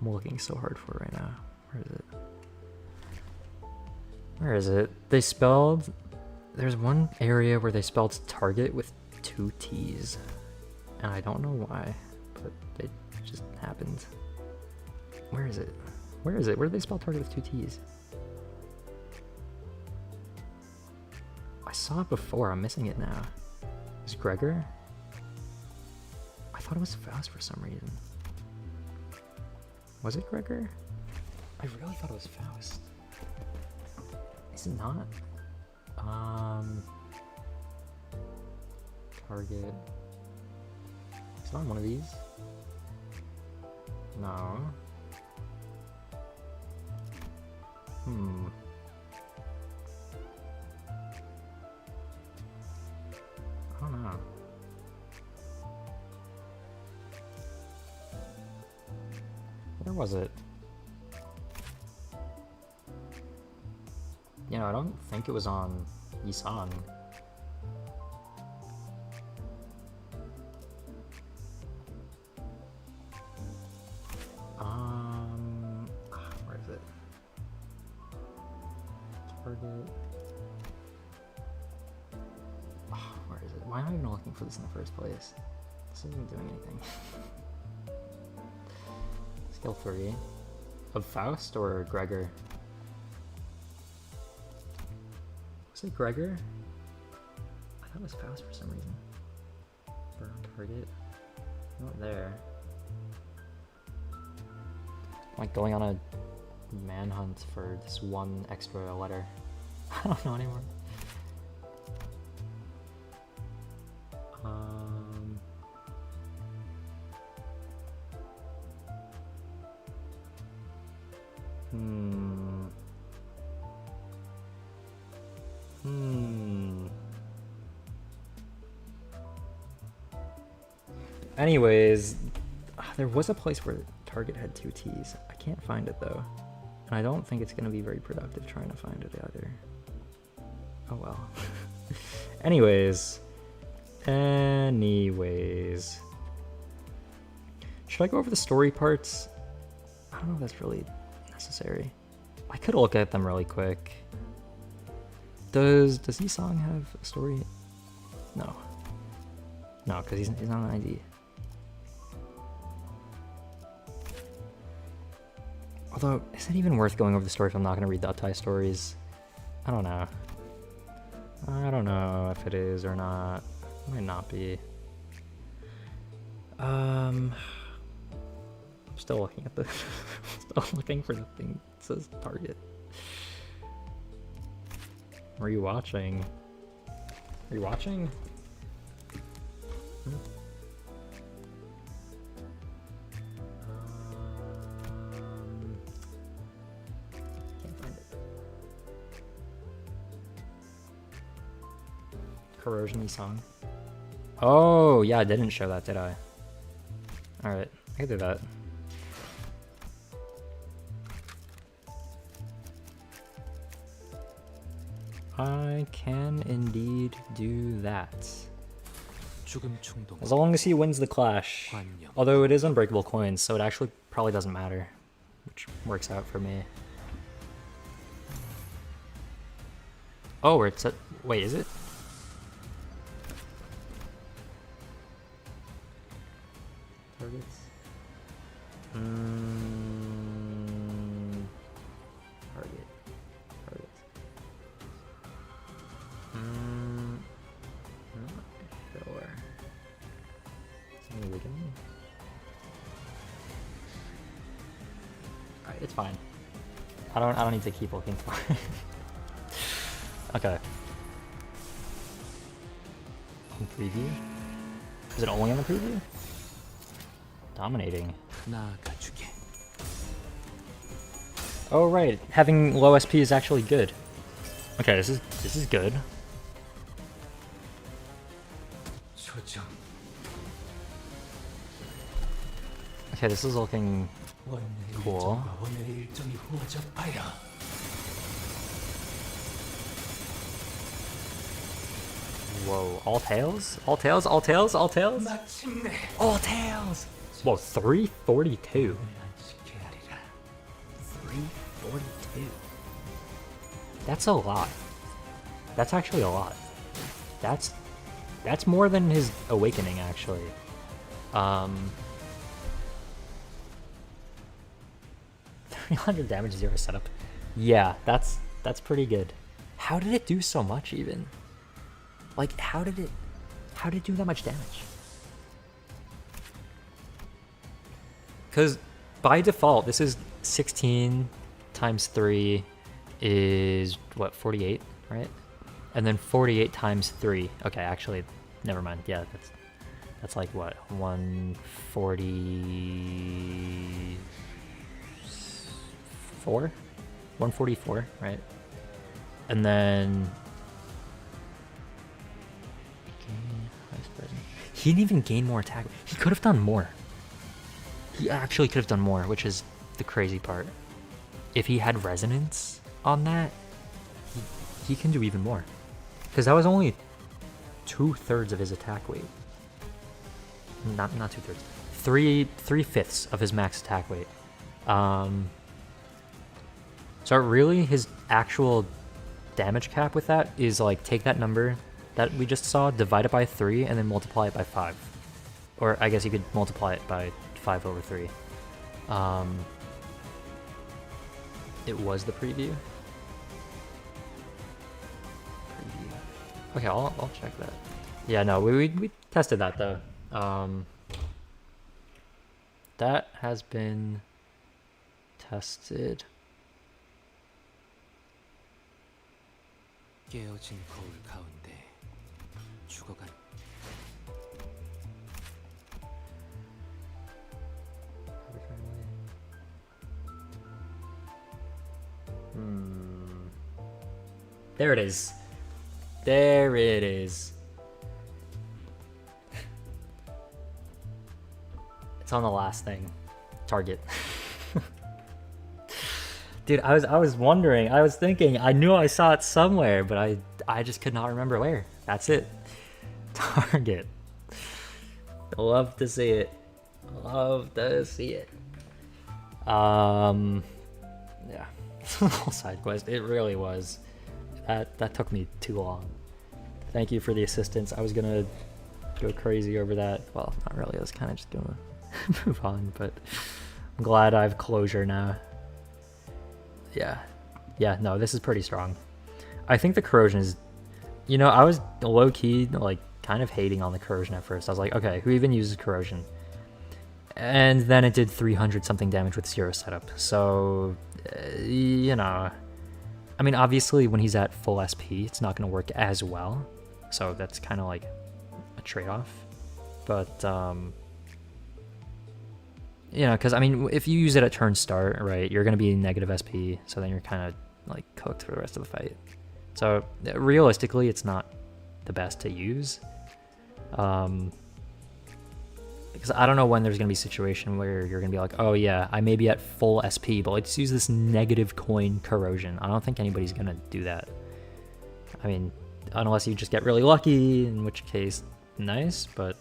I'm looking so hard for it right now. Where is it? Where is it? They spelled... There's one area where they spelled target with 2 T's. And I don't know why, but it just happened. Where is it? Where is it? Where did they spell target with 2 T's? I saw it before. I'm missing it now. Is Gregor? I thought it was Faust for some reason. Was it Gregor? I really thought it was Faust. Is it not? Target. It's not one of these. No. I don't know. Where was it? You know, I don't think it was on Isan. Where is it? Target. Where is it? Why am I even looking for this in the first place? This isn't doing anything. Skill 3. Of Faust or Gregor? Was it Gregor? I thought it was Faust for some reason. Burn target. Not there. I'm like going on a manhunt for this one extra letter. I don't know anymore. Anyways, there was a place where target had 2 T's. I can't find it though. And I don't think it's going to be very productive trying to find it either. Oh well. Anyways. Should I go over the story parts? I don't know if that's really necessary. I could look at them really quick. Does Song have a story? No. No, because he's not an ID. Although, is it even worth going over the story if I'm not going to read the Uptie stories? I don't know. I don't know if it is or not. It might not be. I'm still looking at the still looking for the thing that says target. Are you watching? Are you watching? Can't find it. Corrosion song. Oh yeah, I didn't show that, did I? All right, I can do that. I can indeed do that. As long as he wins the clash. Although it is unbreakable coins, so it actually probably doesn't matter. Which works out for me. Oh, it's at... Wait, is it? Targets? Target. Target. Not sure. Something weaken? Alright, it's fine. I don't need to keep looking for it. Okay. On preview? Is it only on the preview? Dominating. Oh right, having low SP is actually good. Okay, this is good. Okay, this is looking cool. Whoa, all tails? All tails, all tails, all tails? All tails! Whoa, 342. 342. That's a lot. That's actually a lot. That's more than his awakening, actually. 300 damage, 0 setup. Yeah, that's pretty good. How did it do so much, even? Like, how did it do that much damage? Because by default, this is 16 times 3 is, what, 48, right? And then 48 times 3. Okay, actually, never mind. Yeah, that's like, what, 144? 144, right? And then... He didn't even gain more attack. He could have done more. He actually could have done more, which is the crazy part. If he had resonance on that, he can do even more. Because that was only 2/3 of his attack weight. Not 2/3. 3/5 of his max attack weight. So really, his actual damage cap with that is like take that number that we just saw, divide it by 3, and then multiply it by 5. Or I guess you could multiply it by 5 over 3. It was the preview. Okay, I'll check that. Yeah, no, we tested that though. That has been tested. 깨어진 거울 가운데 죽어간 There it is. There it is. It's on the last thing. Target. Dude, I was wondering, I was thinking, I knew I saw it somewhere, but I just could not remember where. That's it. Target. Love to see it. Love to see it. Yeah. Whole side quest. It really was. That took me too long. Thank you for the assistance. I was gonna go crazy over that. Well, not really. I was kind of just gonna move on, but I'm glad I have closure now. Yeah. Yeah, no, this is pretty strong. I think the corrosion is... You know, I was low-key, like, kind of hating on the corrosion at first. I was like, okay, who even uses corrosion? And then it did 300-something damage with 0 setup. So, you know... I mean, obviously, when he's at full SP, it's not going to work as well. So that's kind of like a trade-off. But, you know, because, I mean, if you use it at turn start, right, you're going to be negative SP. So then you're kind of, like, cooked for the rest of the fight. So, realistically, it's not the best to use. Because I don't know when there's going to be a situation where you're going to be like, oh yeah, I may be at full SP, but let's use this negative coin corrosion. I don't think anybody's going to do that. I mean, unless you just get really lucky, in which case, nice, but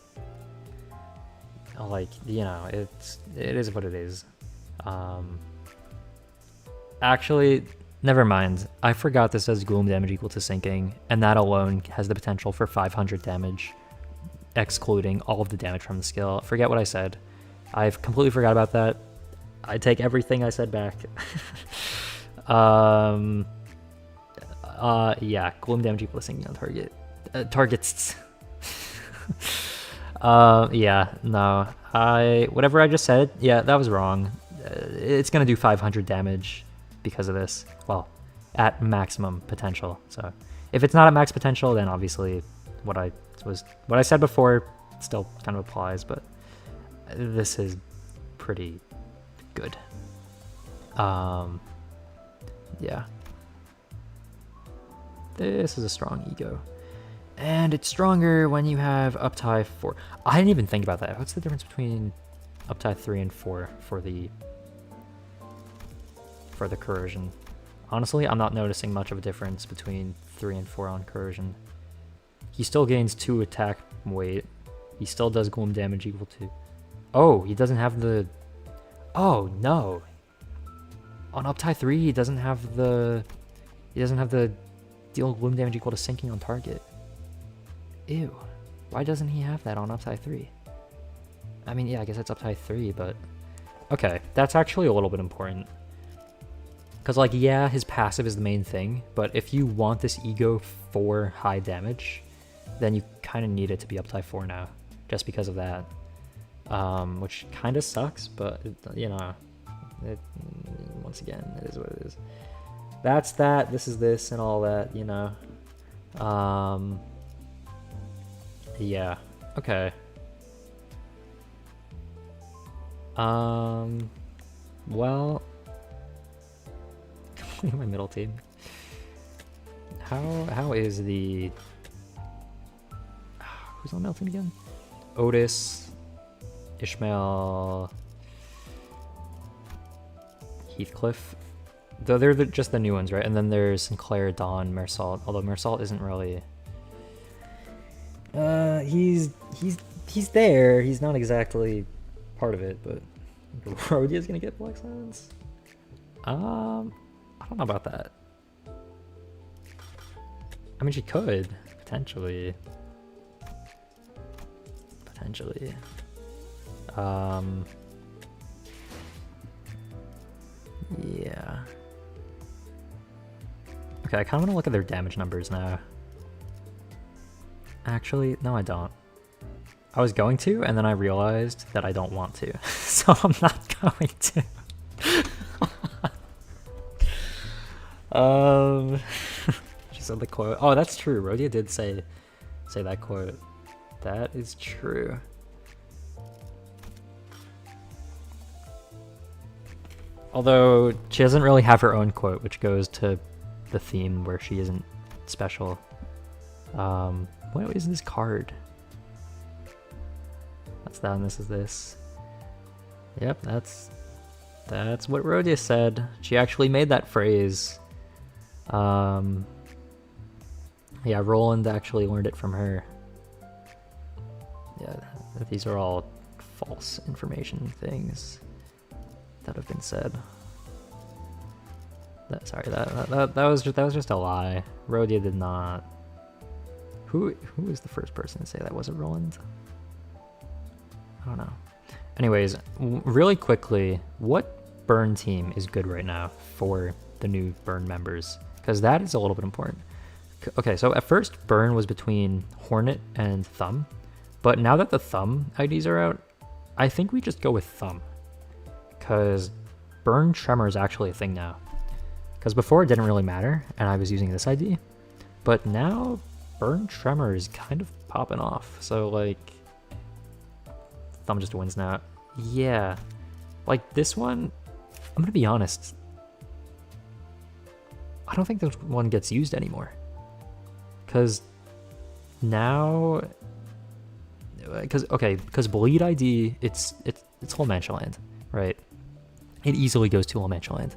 like, you know, it is what it is. Actually, never mind. I forgot this says gloom damage equal to sinking, and that alone has the potential for 500 damage. Excluding all of the damage from the skill. Forget what I said. I've completely forgot about that. I take everything I said back. Yeah, gloom damage equal to sinking on target. Targets. Yeah, no. Whatever I just said, yeah, that was wrong. It's gonna do 500 damage because of this. Well, at maximum potential. So, if it's not at max potential, then obviously what I said before still kind of applies, but this is pretty good. Yeah. This is a strong ego. And it's stronger when you have uptie 4. I didn't even think about that. What's the difference between uptie 3 and 4 for the corrosion? Honestly, I'm not noticing much of a difference between 3 and 4 on corrosion. He still gains 2 attack weight. He still does gloom damage equal to... Oh, he doesn't have the... Oh, no. On uptie 3, he doesn't have the... deal gloom damage equal to sinking on target. Ew. Why doesn't he have that on uptie 3? I mean, yeah, I guess it's uptie 3, but... Okay, that's actually a little bit important. Because, like, yeah, his passive is the main thing, but if you want this ego for high damage, then you kind of need it to be uptie 4 now, just because of that. Which kind of sucks, but, you know, once again, it is what it is. That's that, this is this, and all that, you know. Yeah, okay. Well, my middle team. How is the... Who's on middle team again? Otis, Ishmael, Heathcliff. Though they're just the new ones, right? And then there's Sinclair, Dawn, Mersault. Although Mersault isn't really... He's there. He's not exactly part of it, but Rhodia's gonna get Black Silence? I don't know about that. I mean, she could, potentially. Potentially. Yeah. Okay, I kind of want to look at their damage numbers now. Actually, no, I don't. I was going to, and then I realized that I don't want to, so I'm not going to. She said the quote. Oh, that's true. Rhodia did say that quote. That is true. Although she doesn't really have her own quote, which goes to the theme where she isn't special. What is this card? That's that, and this is this. Yep, that's what Rhodia said. She actually made that phrase. Yeah, Roland actually learned it from her. Yeah, these are all false information things that have been said. Sorry, that was just a lie. Rhodia did not. Who was the first person to say that? Was it Roland? I don't know. Anyways, really quickly, what burn team is good right now for the new burn members? Because that is a little bit important. Okay, so at first burn was between Hornet and Thumb, but now that the Thumb IDs are out, I think we just go with Thumb. Because burn Tremor is actually a thing now. Because before it didn't really matter, and I was using this ID, but now burn Tremor is kind of popping off. So like, Thumb just wins now. Yeah, like this one, I'm gonna be honest, I don't think this one gets used anymore. Because now, because Bleed ID, it's La Mancha Land, right? It easily goes to La Mancha Land.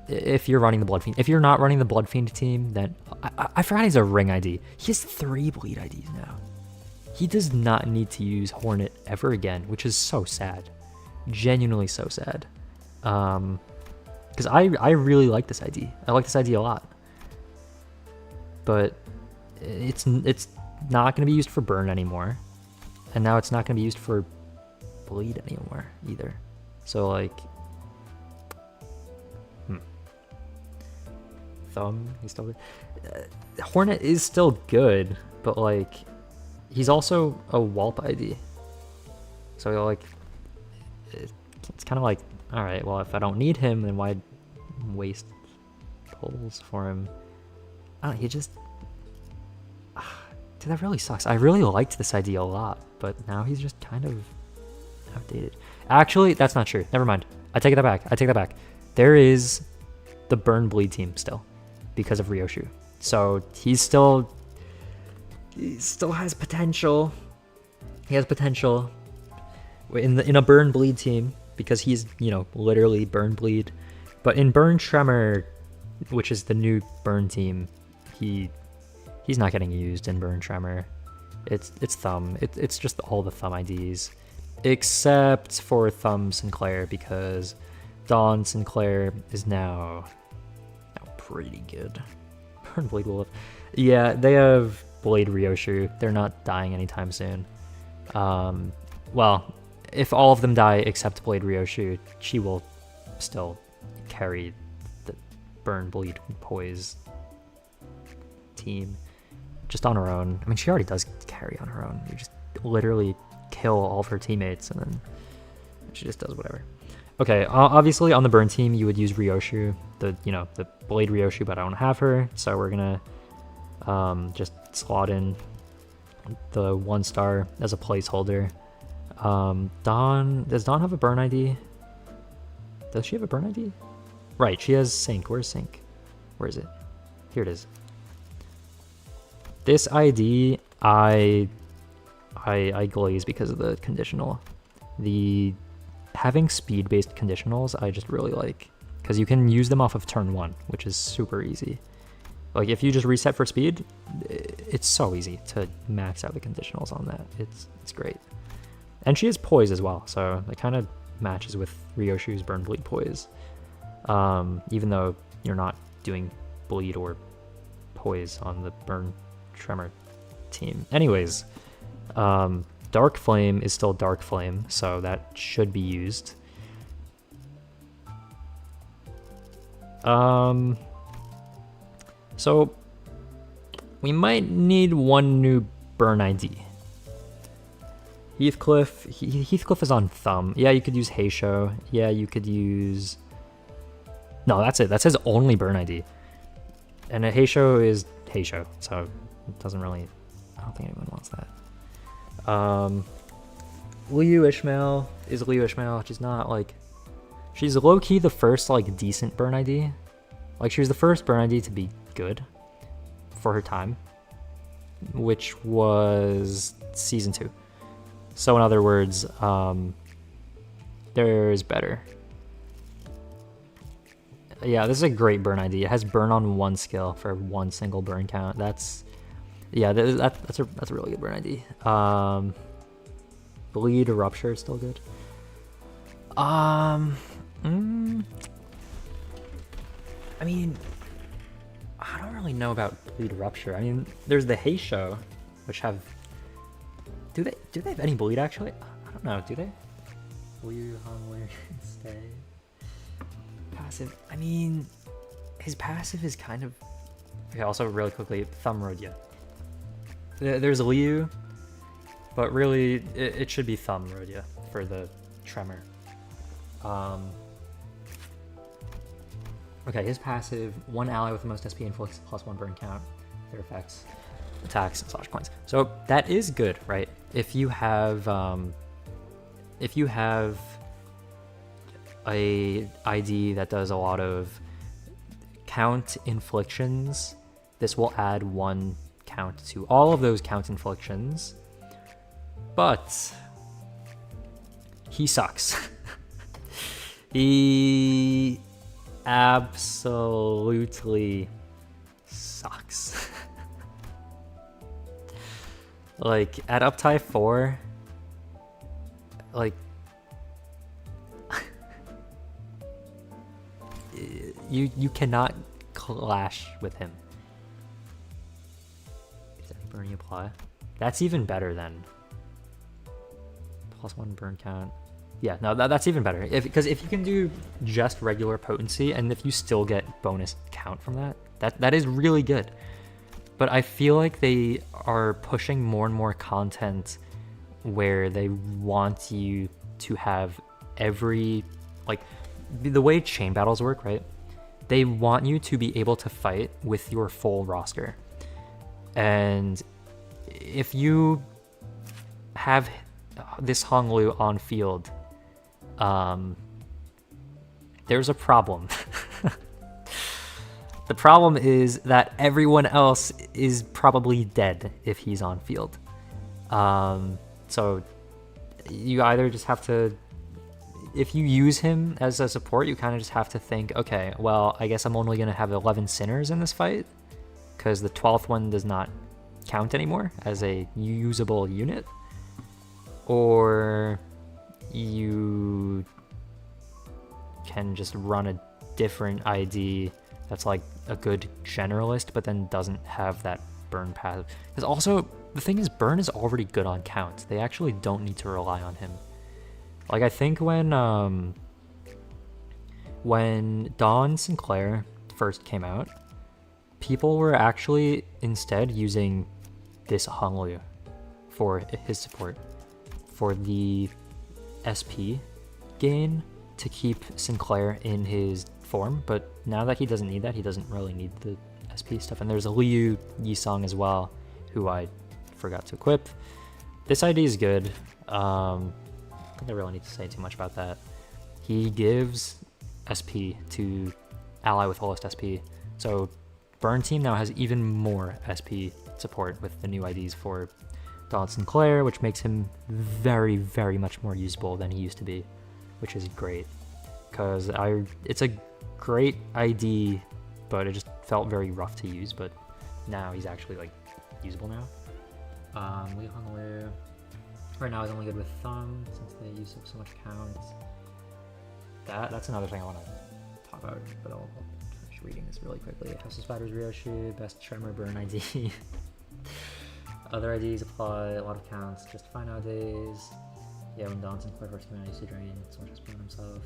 If you're running the Blood Fiend. If you're not running the Blood Fiend team, then I forgot he's a Ring ID. He has 3 Bleed IDs now. He does not need to use Hornet ever again, which is so sad. Genuinely so sad. Because I really like this ID. I like this ID a lot. But it's not going to be used for burn anymore. And now it's not going to be used for bleed anymore either. So like, Thumb, he's still good. Hornet is still good, but like, he's also a Walp ID. So like, it's kind of like, all right, well, if I don't need him, then why waste pulls for him? Oh, he just, dude, that really sucks. I really liked this idea a lot, but now he's just kind of outdated. Actually, that's not true. Never mind. I take that back. There is the burn bleed team still, because of Ryoshu. So he still has potential. He has potential in a burn bleed team because he's, you know, literally burn bleed. But in burn Tremor, which is the new burn team, he's not getting used in burn Tremor. It's Thumb. It's just all the Thumb IDs, except for Thumb Sinclair, because Dawn Sinclair is now pretty good. Burn Blade Wolf. Yeah, they have Blade Ryoshu. They're not dying anytime soon. Well, if all of them die except Blade Ryoshu, she will still carry the Burn Bleed Poise team just on her own. I mean, she already does carry on her own. You just literally kill all of her teammates and then she just does whatever. Okay, obviously on the burn team you would use Ryoshu, the Blade Ryoshu, but I don't have her, so we're gonna just slot in the 1-star as a placeholder. Does Dawn have a burn ID? Does she have a burn ID? Right, she has Sync. Where's Sync? Where is it? Here it is. This ID I glaze because of the conditional. Having speed-based conditionals, I just really like, because you can use them off of turn 1, which is super easy. Like, if you just reset for speed, it's so easy to max out the conditionals on that. It's great. And she has Poise as well, so it kind of matches with Ryoshu's Burn Bleed Poise. Even though you're not doing Bleed or Poise on the Burn Tremor team. Anyways, Dark Flame is still Dark Flame, so that should be used. So we might need one new burn ID. Heathcliff is on Thumb. Yeah, you could use Heisho. Yeah, you could use... No, that's it. That's his only burn ID. And a Heisho is Heisho, so it doesn't really... I don't think anyone wants that. Liu Ishmael is Liu Ishmael. She's not like... She's low-key the first like decent burn ID. Like, she was the first burn ID to be good for her time, which was season 2. So in other words, there's better. Yeah, this is a great burn ID. It has burn on 1 skill for 1 single burn count. That's a really good burn ID. Bleed or Rupture is still good. I mean, I don't really know about bleed rupture. I mean, there's the Heisho, which have. Do they have any bleed actually? I don't know. Do they? Will you stay? Passive. I mean, his passive is kind of. Okay. Also, really quickly, Thumb Rodya. There's Liu, but really, it should be Thumb Rodya for the Tremor. Okay, his passive, one ally with the most SP inflicts +1 burn count, their effects, attacks, and slash coins. So that is good, right? If you have a ID that does a lot of count inflictions, this will add 1 count to all of those count inflictions. But he sucks. He absolutely sucks. Like at uptie 4, like you cannot clash with him. Is any burn you apply? That's even better than +1 burn count. Yeah, no, that's even better. Because if you can do just regular potency, and if you still get bonus count from that is really good. But I feel like they are pushing more and more content where they want you to have every, like, the way chain battles work, right? They want you to be able to fight with your full roster. And if you have this Honglu on field, there's a problem. The problem is that everyone else is probably dead if he's on field. So you either just have to, if you use him as a support, you kind of just have to think, okay, well, I guess I'm only going to have 11 Sinners in this fight because the 12th one does not count anymore as a usable unit. Or you can just run a different ID that's like a good generalist, but then doesn't have that burn passive. Because also, the thing is, burn is already good on count. They actually don't need to rely on him. Like, I think when Dawn Sinclair first came out, people were actually instead using this Honglu for his support, for the SP gain to keep Sinclair in his form. But now that he doesn't need that, he doesn't really need the SP stuff. And there's a Liu Yisong as well, who I forgot to equip. This ID is good. I think I really need to say too much about that. He gives SP to ally with lowest SP. So Burn Team now has even more SP support with the new IDs for Dawn Sinclair, which makes him very, very much more usable than he used to be, which is great. Because it's a great ID, but it just felt very rough to use. But now he's actually like usable now. Li Honglu. Right now he's only good with Thumb since they use up so much count. That's another thing I want to talk about, but I'll finish reading this really quickly. House of Spiders Ryoshi, best Tremor Burn ID. Other IDs apply a lot of counts, justify nowadays. Yeah, when Dawn Sinclair first came out, I used to drain so much SP on himself.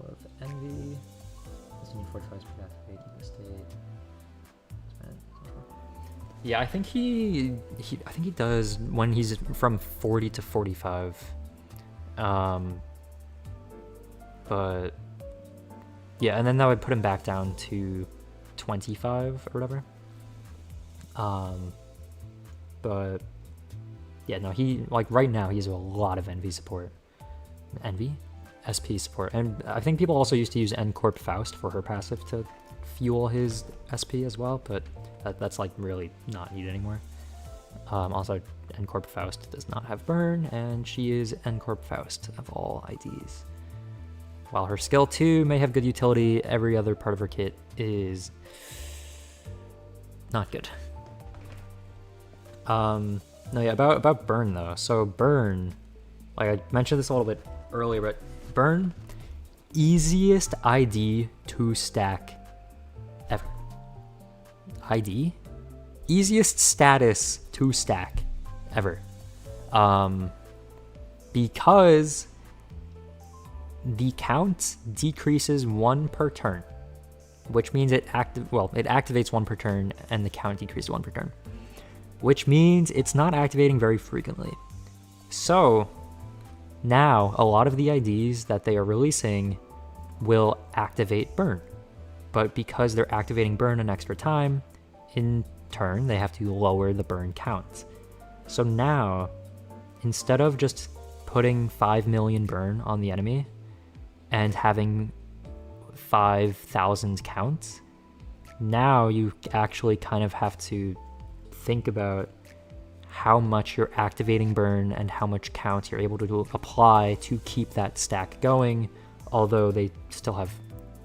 Love Envy. Continue fortifies pre-activate in the state. Yeah, I think he does when he's from 40 to 45. But yeah, and then that would put him back down to 25 or whatever. But yeah, no, he, like, right now he has a lot of Envy support. Envy? SP support. And I think people also used to use N-Corp Faust for her passive to fuel his SP as well, but that's like really not needed anymore. Also, N-Corp Faust does not have burn, and she is N-Corp Faust of all IDs. While her skill 2 may have good utility, every other part of her kit is not good. No, yeah, about burn though. So burn, like I mentioned this a little bit earlier, but burn, easiest ID to stack ID. Easiest status to stack ever. Because the count decreases 1 per turn, which means it activates 1 per turn and the count decreases 1 per turn, which means it's not activating very frequently. So now a lot of the IDs that they are releasing will activate burn, but because they're activating burn an extra time, in turn they have to lower the burn count. So now, instead of just putting 5 million burn on the enemy and having 5,000 count, now you actually kind of have to think about how much you're activating burn and how much count you're able to apply to keep that stack going, although they still have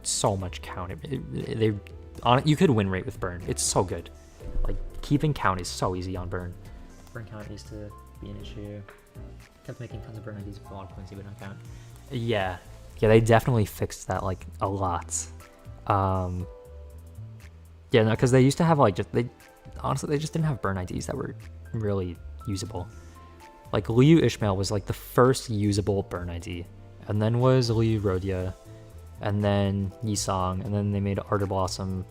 so much count. You could win rate with burn. It's so good. Like, keeping count is so easy on burn. Burn count used to be an issue. Kept making tons of burn IDs with a lot of points, even on count. Yeah, they definitely fixed that, like, a lot. Yeah, no, because they used to have, like, honestly, they just didn't have burn IDs that were really usable. Like, Liu Ishmael was, like, the first usable burn ID, and then was Liu Rodia, and then Yisong, and then they made Ardor Blossom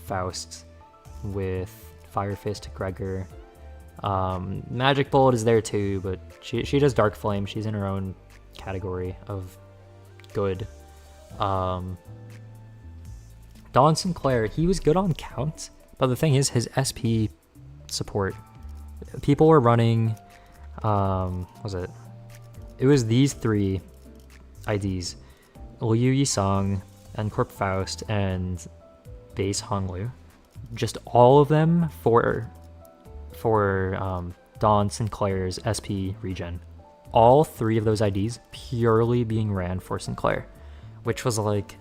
Faust with Fire Fist Gregor. Magic Bullet is there too, but she does Dark Flame. She's in her own category of good. Don Sinclair, he was good on count, but the thing is, his SP support, people were running, it was these 3 IDs, Liu Yisong, Ncorp Faust, and base Honglu. Just all of them for Don Sinclair's SP regen. All 3 of those IDs purely being ran for Sinclair, which was, like,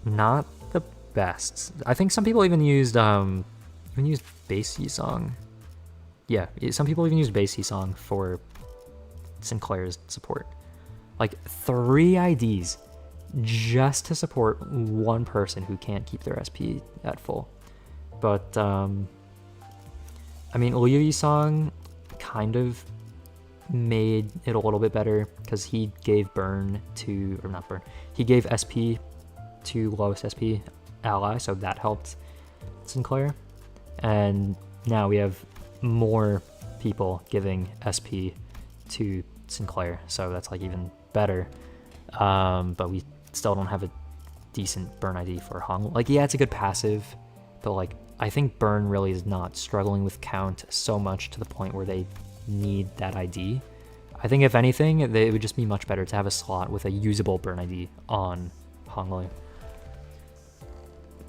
not the best. I think some people even used base Yisong. Yeah, some people even used base Yisong for Sinclair's support. Like, 3 IDs just to support one person who can't keep their SP at full. But I mean, Liu Yisong kind of made it a little bit better because he gave he gave SP to lowest SP ally, so that helped Sinclair. And now we have more people giving SP to Sinclair, so that's, like, even better. But we still don't have a decent burn ID for Hong. Like, yeah, it's a good passive, but, like, I think burn really is not struggling with count so much to the point where they need that ID. I think if anything, it would just be much better to have a slot with a usable burn ID on Honglu.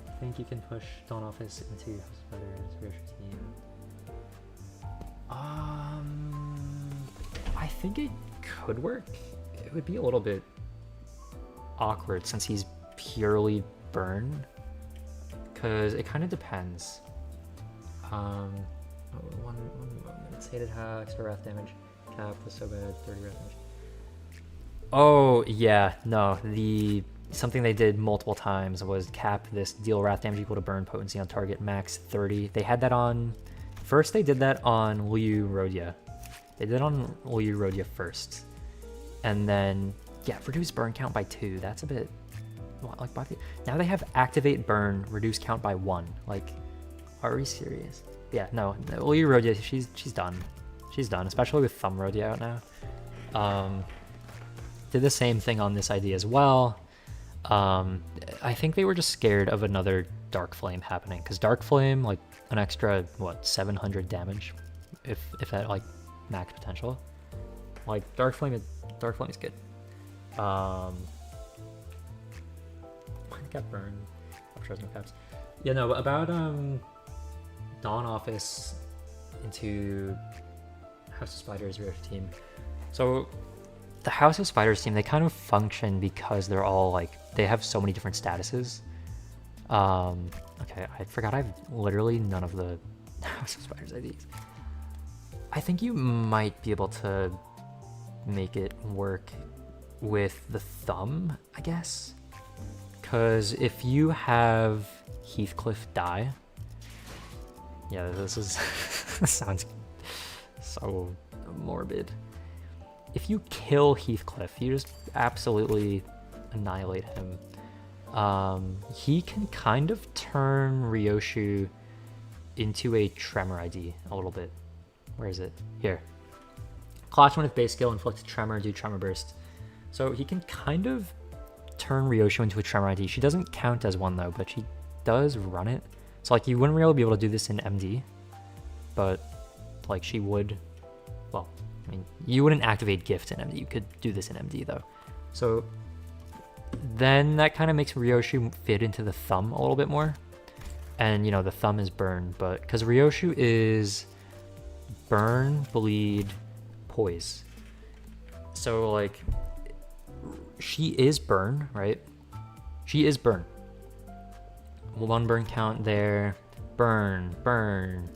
I think you can push Dawn Office into better spiritual team. I think it could work. It would be a little bit awkward since he's purely burn, because it kind of depends. One moment. Sated how extra wrath damage cap was so bad, 30 wrath damage. Oh yeah, no, something they did multiple times was cap this, deal wrath damage equal to burn potency on target, max 30. They had that on first. They did that on Liu Rodia. They did it on Liu Rodia first, and then yeah, reduce burn count by 2. That's a bit like now they have activate burn, reduce count by 1. Like, are we serious? Yeah, no, Liu Rodia, she's done. She's done, especially with Thumb Rodia out now. Did the same thing on this ID as well. I think they were just scared of another Dark Flame happening, because Dark Flame, like, an extra 700 damage, if that, like, max potential. Like, Dark Flame is good. I got burned. Yeah, no, but about Dawn Office into House of Spiders Rear team. So the House of Spiders team, they kind of function because they're all, like, they have so many different statuses. Okay, I forgot I've literally none of the House of Spiders IDs. I think you might be able to make it work with the thumb, I guess. Because if you have Heathcliff die, Yeah, this is this sounds so morbid. If you kill Heathcliff, you just absolutely annihilate him. He can kind of turn Ryoshu into a Tremor ID a little bit. Where is it? Here. Clutch one with base skill, inflict Tremor, do Tremor Burst. So he can kind of turn Ryoshu into a Tremor ID. She doesn't count as one though, but she does run it. So like you wouldn't really be able to do this in MD, but like she would. Well, I mean, you wouldn't activate Gift in MD. You could do this in MD though. So then that kind of makes Ryoshu fit into the thumb a little bit more. And you know, the thumb is burn, but because Ryoshu is burn, bleed, poise. So like she is burn, right? She is burn. One burn count there. Burn, burn.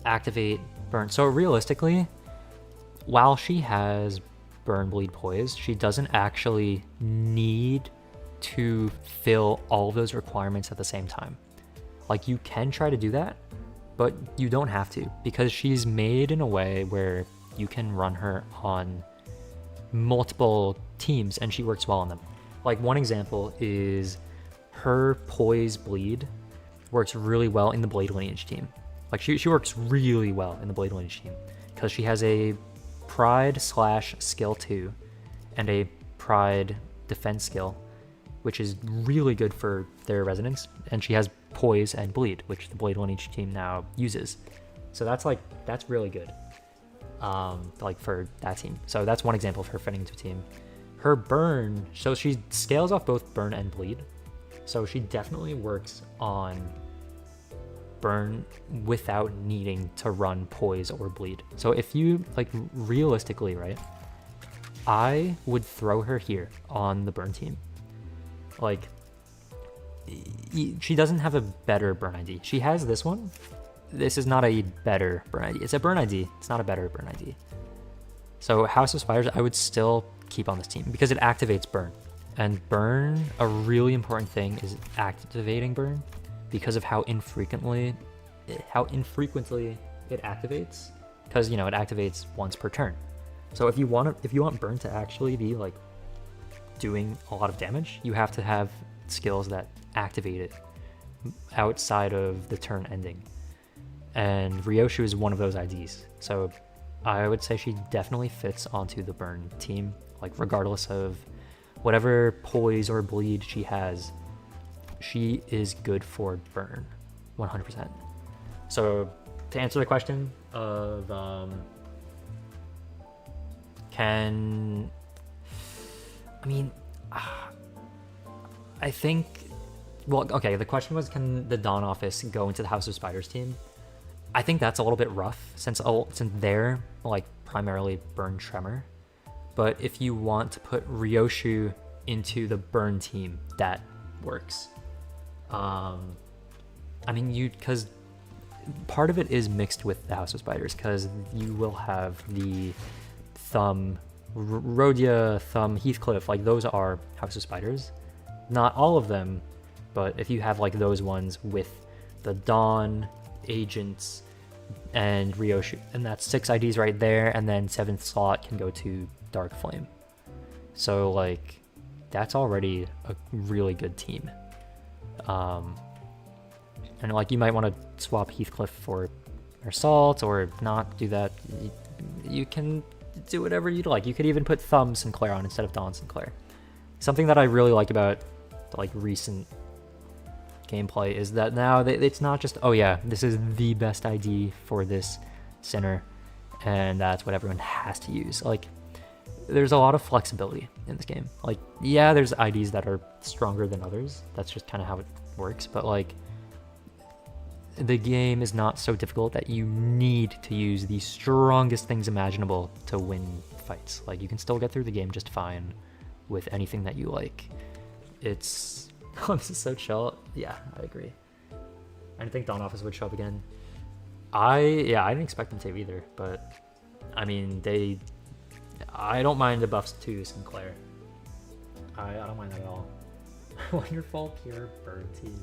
Activate, burn. So realistically, while she has burn, bleed, poise, she doesn't actually need to fill all of those requirements at the same time. Like you can try to do that, but you don't have to, because she's made in a way where you can run her on multiple teams and she works well on them. Like one example is her poise bleed works really well in the Blade Lineage team. Like she works really well in the Blade Lineage team because she has a pride / skill 2 and a pride defense skill, which is really good for their resonance, and she has poise and bleed, which the Blade Lineage team now uses. So that's really good, like for that team. So that's one example of her fitting into a team. Her burn, so she scales off both burn and bleed, so she definitely works on burn without needing to run poise or bleed. So if you like realistically, right, I would throw her here on the burn team. Like she doesn't have a better burn ID. She has this one. This is not a better burn ID. It's a burn ID. It's not a better burn ID. So House of Spiders, I would still keep on this team because it activates burn. And burn, a really important thing is activating burn because of how infrequently it activates. Because you know it activates once per turn. So if you want burn to actually be like doing a lot of damage, you have to have skills that activate it outside of the turn ending. And Ryoshu is one of those IDs. So I would say she definitely fits onto the burn team, like regardless of whatever poise or bleed she has, she is good for burn, 100%. So to answer the question of I think, well, okay, the question was, can the Dawn Office go into the House of Spiders team? I think that's a little bit rough since they're like primarily burn tremor. But if you want to put Ryoshu into the burn team, that works. I mean, because part of it is mixed with the House of Spiders, because you will have the Thumb, Rhodia, Thumb, Heathcliff, like those are House of Spiders. Not all of them, but if you have like those ones with the Dawn, Agents, and Ryoshu, and that's 6 IDs right there, and then 7th slot can go to Dark Flame. So like that's already a really good team. And like you might want to swap Heathcliff for Assault or not do that. You can do whatever you'd like. You could even put Thumb Sinclair on instead of Dawn Sinclair. Something that I really like about like recent gameplay is that now it's not just, oh yeah, this is the best ID for this Sinner and that's what everyone has to use. Like there's a lot of flexibility in this game. Like yeah, there's IDs that are stronger than others. That's just kind of how it works. But like the game is not so difficult that you need to use the strongest things imaginable to win fights. Like you can still get through the game just fine with anything that you like. It's oh, this is so chill. Yeah, I agree. I didn't think Dawn Office would show up again. I didn't expect them to either, but I mean I don't mind the buffs to Sinclair. I don't mind that at all. Wonderful pure bird team.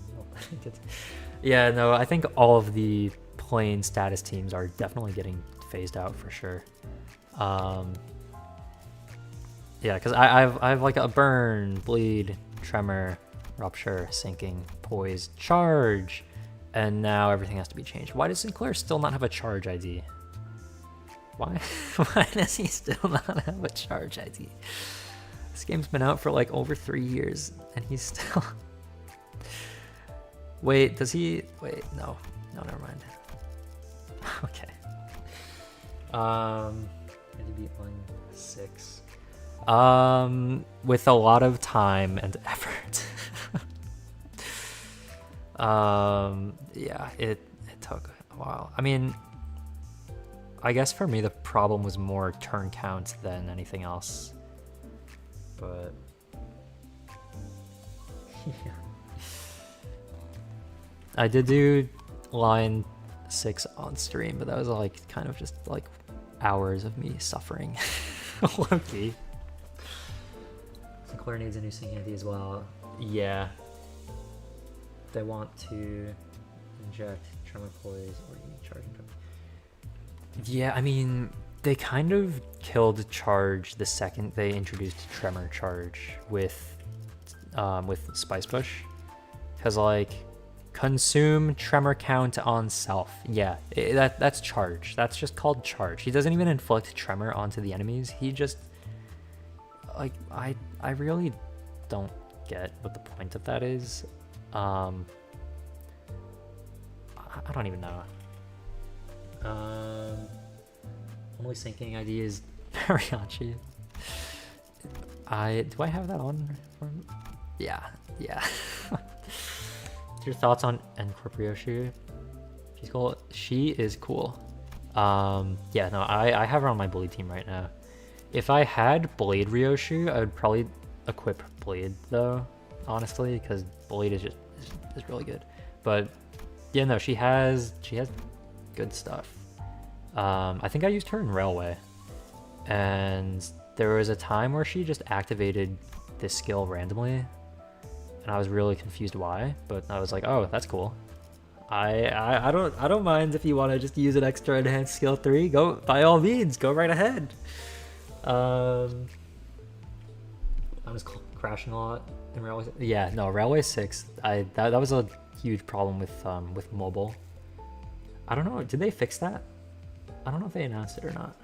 Yeah, no, I think all of the plain status teams are definitely getting phased out for sure. Yeah, because I've like a burn, bleed, tremor, rupture, sinking, poise, charge, and now everything has to be changed. Why does Sinclair still not have a charge ID? Why? Why does he still not have a charge ID? This game's been out for like over 3 years, and he's still... Wait, does he... Wait, no. No, never mind. Okay. Did he beat line 6? With a lot of time and effort. Yeah, it took a while. I mean, I guess for me the problem was more turn count than anything else. But yeah. I did do line 6 on stream, but that was like kind of just like hours of me suffering. Low-key. Sinclair needs a new singing ID as well. Yeah. They want to inject tremor poise or charge. Yeah, I mean, they kind of killed charge the second they introduced tremor charge with Spice Bush, because like consume tremor count on self. Yeah, that's charge. That's just called charge. He doesn't even inflict tremor onto the enemies. He just like I really don't get what the point of that is. I don't even know. Only sinking ID is Mariachi. Do I have that on? Yeah. Your thoughts on Encorprioshi? She's cool. She is cool. Yeah, no, I have her on my Blade team right now. If I had Blade Ryoshu, I would probably equip Blade though, honestly, because Blade is really good. But yeah, no, she has good stuff. I think I used her in Railway, and there was a time where she just activated this skill randomly, and I was really confused why, but I was like, oh, that's cool. I don't mind if you want to just use an extra enhanced skill 3. Go, by all means, go right ahead. I'm just crashing a lot in Railway. Yeah, no, Railway 6. That was a huge problem with mobile. I don't know. Did they fix that? I don't know if they announced it or not.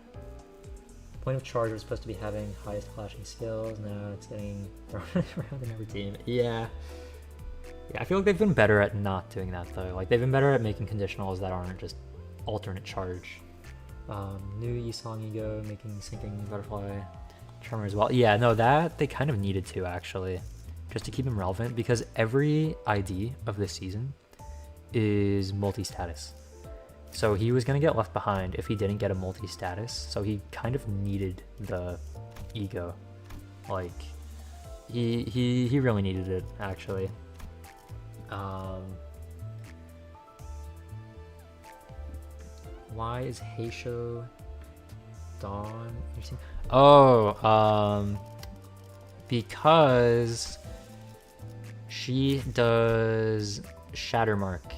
Point of charge was supposed to be having highest clashing skills. Now it's getting thrown around in every team. Yeah, I feel like they've been better at not doing that though. Like they've been better at making conditionals that aren't just alternate charge. New Yisong Ego making sinking butterfly tremor as well. Yeah, no, that they kind of needed to actually, just to keep him relevant, because every ID of this season is multi-status. So he was going to get left behind if he didn't get a multi-status, so he kind of needed the ego. Like, he really needed it, actually. Why is Heisho Dawn? Oh, because she does Shattermark,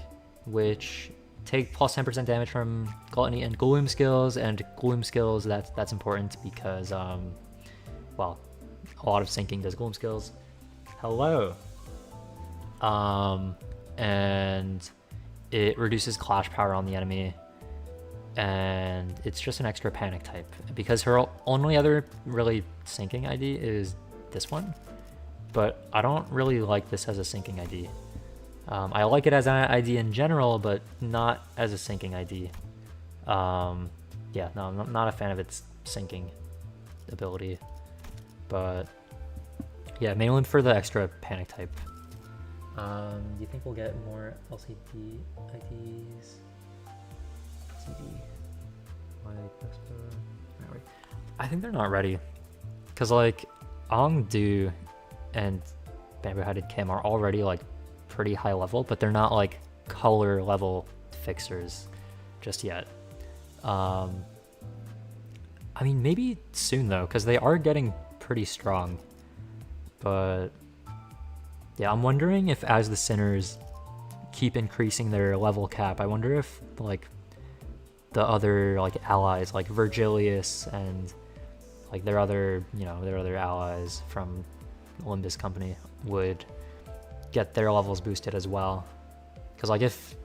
which take plus 10% damage from Gluttony and Gloom skills, and Gloom skills, that's important because, well, a lot of sinking does Gloom skills. Hello. And it reduces clash power on the enemy, and it's just an extra panic type, because her only other really sinking ID is this one, but I don't really like this as a sinking ID. I like it as an ID in general, but not as a sinking ID. Yeah, no, I'm not a fan of its sinking ability, but yeah, mainly for the extra panic type. Do you think we'll get more LCD IDs? LCD. I think they're not ready, because like Ongdu and Bamboo Headed Kim are already like pretty high level, but they're not like color level fixers just yet. I mean, maybe soon though, because they are getting pretty strong, but Yeah, I'm wondering if as the Sinners keep increasing their level cap, I wonder if like the other like allies like Virgilius and like their other allies from LIMBUS company would get their levels boosted as well. Because like if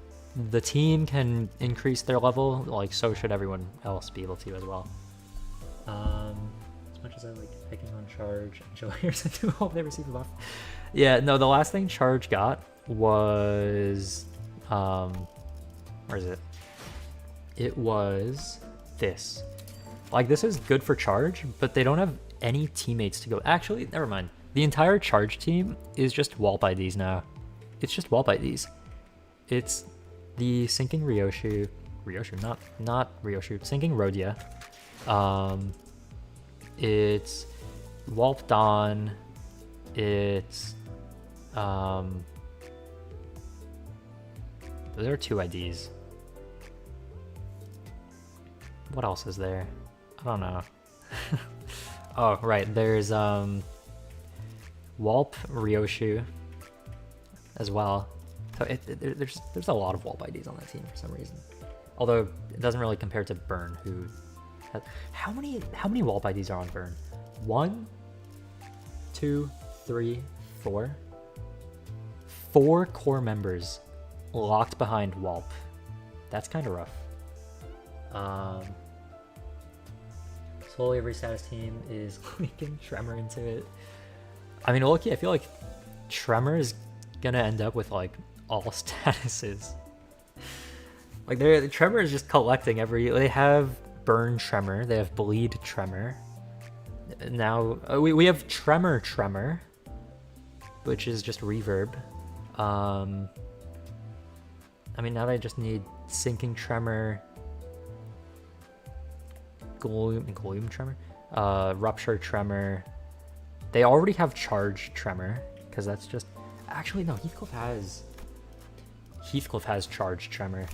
the team can increase their level, like so should everyone else be able to as well. As much as I like picking on Charge, Engineers, I do hope they receive a buff. Yeah, no, the last thing Charge got was where is it? It was this. Like this is good for Charge, but they don't have any teammates to go. Actually, never mind. The entire Charge team is just Walp IDs now. It's just Walp IDs. It's the Sinking Ryoshu, not Ryoshu, Sinking Rodia. It's Walp Dawn. It's there are 2 IDs. What else is there? I don't know. Oh, right. There's Walp Ryoshu as well. So there's a lot of Walp IDs on that team for some reason. Although it doesn't really compare to Burn, who has how many Walp IDs are on Burn? 1, 2, 3, 4. 4 core members locked behind Walp. That's kind of rough. Slowly every status team is leaking Tremor into it. I mean, look, I feel like Tremor is gonna end up with like all statuses. Like Tremor is just collecting they have Burn Tremor, they have Bleed Tremor. Now we have Tremor, which is just reverb. I mean, now they just need Sinking Tremor, Gloom Tremor, Rupture Tremor. They already have Charge Tremor, because that's just... Actually, no, Heathcliff has Charge Tremor.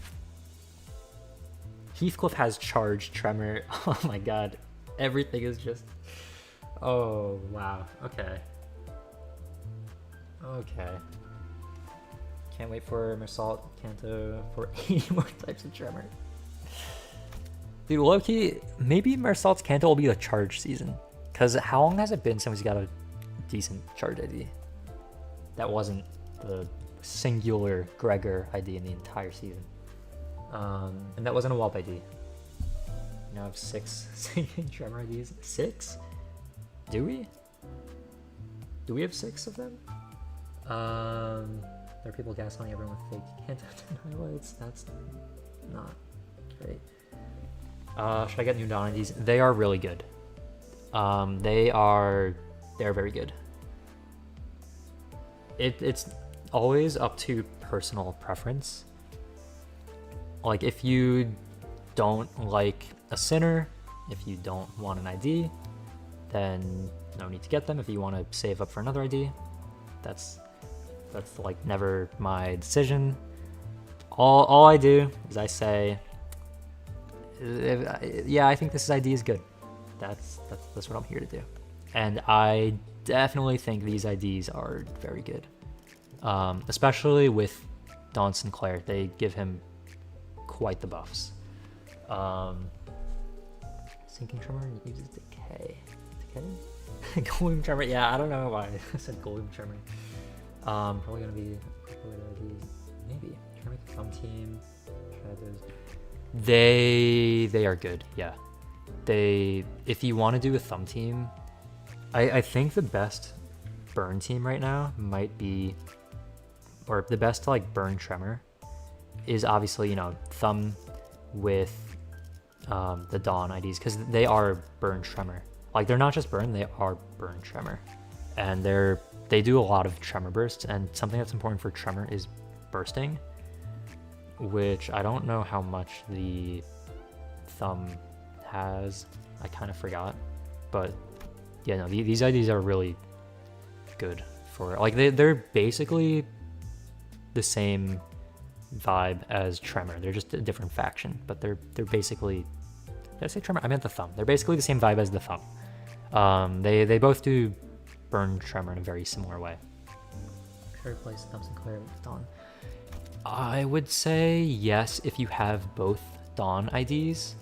Heathcliff has Charge Tremor. Oh my god. Everything is just... Oh, wow. Okay. Okay. Can't wait for Mersault Kanto for 80 more types of Tremor. Dude, low-key, maybe Mersault's Kanto will be a Charge season. Because how long has it been since we got a decent Charge ID? That wasn't the singular Gregor ID in the entire season. And that wasn't a Walp ID. Now I have 6 Sinking Tremor IDs. 6? Do we? Do we have 6 of them? There are people gaslighting everyone with fake Kanto highlights. That's not great. Should I get new Dawn IDs? They are really good. They're very good. It's always up to personal preference. Like if you don't like a Sinner, if you don't want an ID, then no need to get them. If you want to save up for another ID, that's like never my decision. All I do is I say, yeah, I think this ID is good. That's what I'm here to do. And I definitely think these IDs are very good. Especially with Don Sinclair. They give him quite the buffs. Sinking Tremor uses Decay. Decay? Gloom Tremor, yeah, I don't know why I said Gloom Tremor. Probably gonna be maybe. Try to make a thumb team. Try those. They are good, yeah. If you want to do a thumb team, I think the best burn team right now might be, or the best to like burn Tremor is obviously, you know, thumb with the Dawn IDs, because they are burn Tremor. Like they're not just burn, they are burn Tremor, and they do a lot of Tremor bursts. And something that's important for Tremor is bursting, which I don't know how much the thumb has. I kind of forgot, but yeah, no, these IDs are really good for, like, they're basically the same vibe as Tremor. They're just a different faction, but they're basically, did I say Tremor? I meant the thumb. They're basically the same vibe as the thumb. They both do burn Tremor in a very similar way. Should I replace Thumb Sinclair with Dawn? I would say yes if you have both Dawn IDs,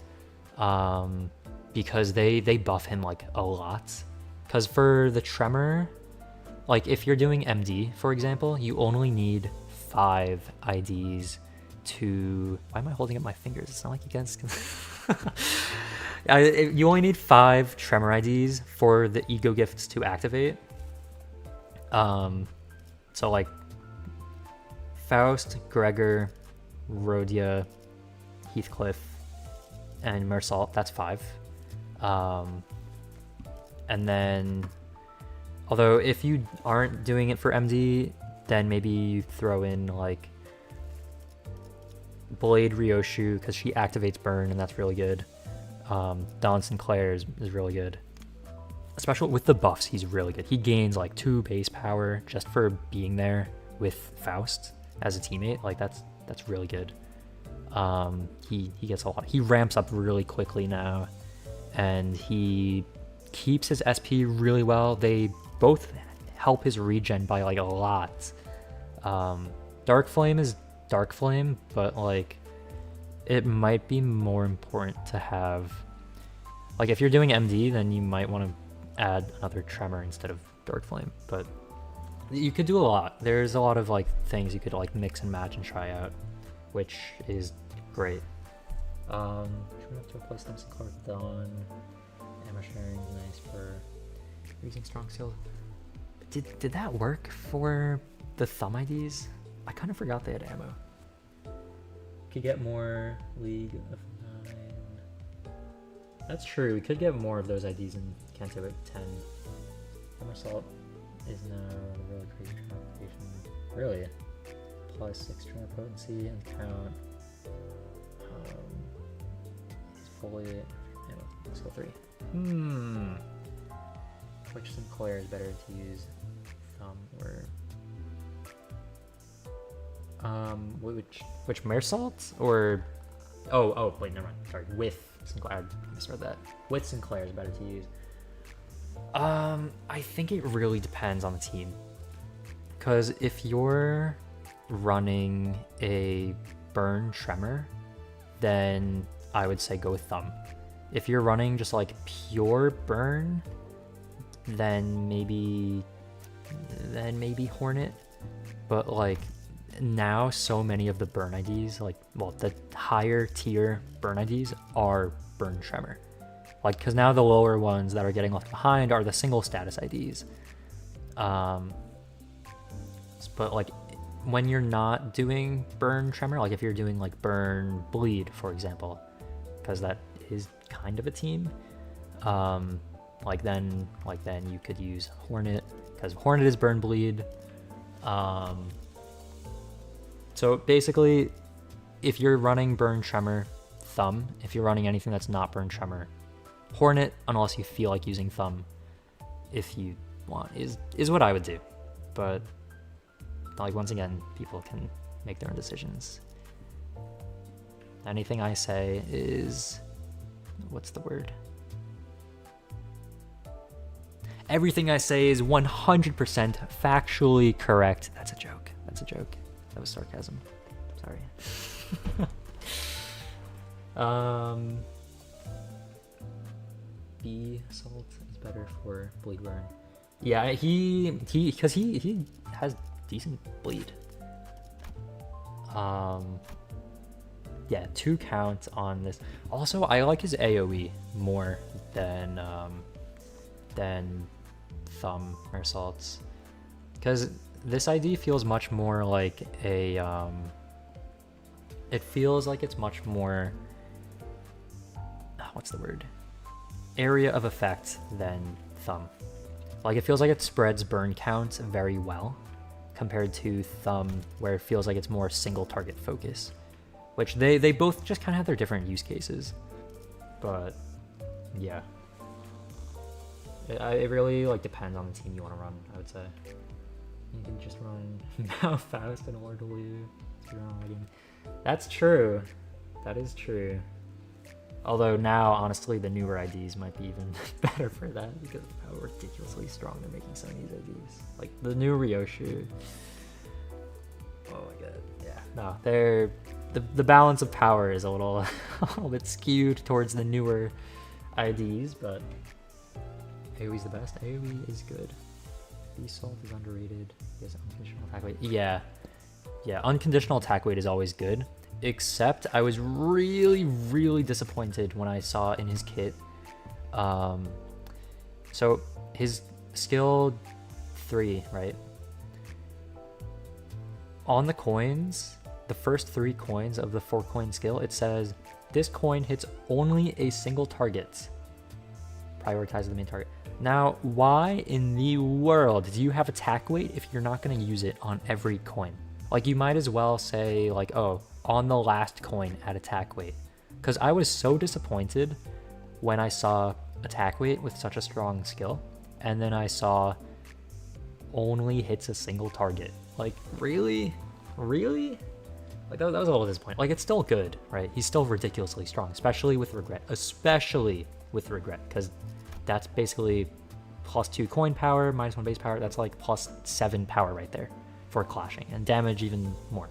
because they buff him like a lot. Because for the Tremor, like if you're doing MD, for example, you only need 5 IDs to... Why am I holding up my fingers? It's not like you guys can... You only need 5 Tremor IDs for the Ego Gifts to activate. So like Faust, Gregor, Rhodia, Heathcliff, and Mersault, that's 5. And then, although if you aren't doing it for MD, then maybe you throw in like Blade Ryoshu, because she activates Burn, and that's really good. Don Sinclair is really good. Especially with the buffs, he's really good. He gains like 2 base power just for being there with Faust as a teammate. Like that's really good. He gets a lot. He ramps up really quickly now, and he keeps his SP really well. They both help his regen by like a lot. Dark Flame is Dark Flame, but like it might be more important to have, like if you're doing MD, then you might want to add another Tremor instead of Dark Flame. But you could do a lot. There's a lot of like things you could like mix and match and try out, which is great. Should we have to replace them some cards with Dawn? Ammo sharing is nice for using Strong Seal. Did that work for the Thumb IDs? I kind of forgot they had ammo. Could get more League of 9. That's true. We could get more of those IDs in Kanto at 10. Hammer Salt is now a really crazy application. Really? Plus 6 tremor potency and count. He's fully skill 3. Which Sinclair is better to use? Thumb or which Mersault or oh wait, never mind. Sorry, with Sinclair. I misread that. With Sinclair is better to use. I think it really depends on the team. Because if you're running a Burn Tremor, then I would say go with Thumb. If you're running just like pure Burn, then maybe Hornet. But like now so many of the Burn IDs, like, well, the higher tier Burn IDs are Burn Tremor. Like, because now the lower ones that are getting left behind are the single status IDs. But like when you're not doing Burn Tremor, like if you're doing like Burn Bleed, for example, because that is kind of a team, like then you could use Hornet, because Hornet is Burn Bleed. So basically, if you're running Burn Tremor, Thumb. If you're running anything that's not Burn Tremor, Hornet, unless you feel like using Thumb, if you want, is what I would do. But like once again, people can make their own decisions. Anything I say is, what's the word? Everything I say is 100% factually correct. That's a joke. That's a joke. That was sarcasm. Sorry. B Salt is better for bleed burn. Yeah, because he has decent bleed. Yeah, 2 count on this. Also, I like his AoE more than Thumb or Salts, because this ID feels much more like a it feels like it's much more, what's the word, area of effect than Thumb. Like it feels like it spreads burn count very well compared to Thumb, where it feels like it's more single target focus, which they both just kind of have their different use cases. But yeah, it really like depends on the team you want to run, I would say. You can just run now Faust and Orderly. That's true. That is true. Although now, honestly, the newer IDs might be even better for that because of how ridiculously strong they're making some of these IDs. Like the new Ryoshu. Oh my god. Yeah. No, they're the balance of power is a little a little bit skewed towards the newer IDs, but AoE's the best. AoE is good. Beast Salt is underrated. He has unconditional attack weight. Yeah. Yeah, unconditional attack weight is always good. Except I was really, really disappointed when I saw in his kit. So his skill 3, right? On the coins, the first 3 coins of the 4-coin skill, it says this coin hits only a single target. Prioritize the main target. Now, why in the world do you have attack weight if you're not going to use it on every coin? Like, you might as well say, like, oh, on the last coin add attack weight. Because I was so disappointed when I saw attack weight with such a strong skill, and then I saw only hits a single target. Like, really? Really? Like, that was a little disappointing. Like, it's still good, right? He's still ridiculously strong, especially with regret. Especially with regret, because that's basically +2 coin power, -1 base power. That's like +7 power right there for clashing, and damage even more.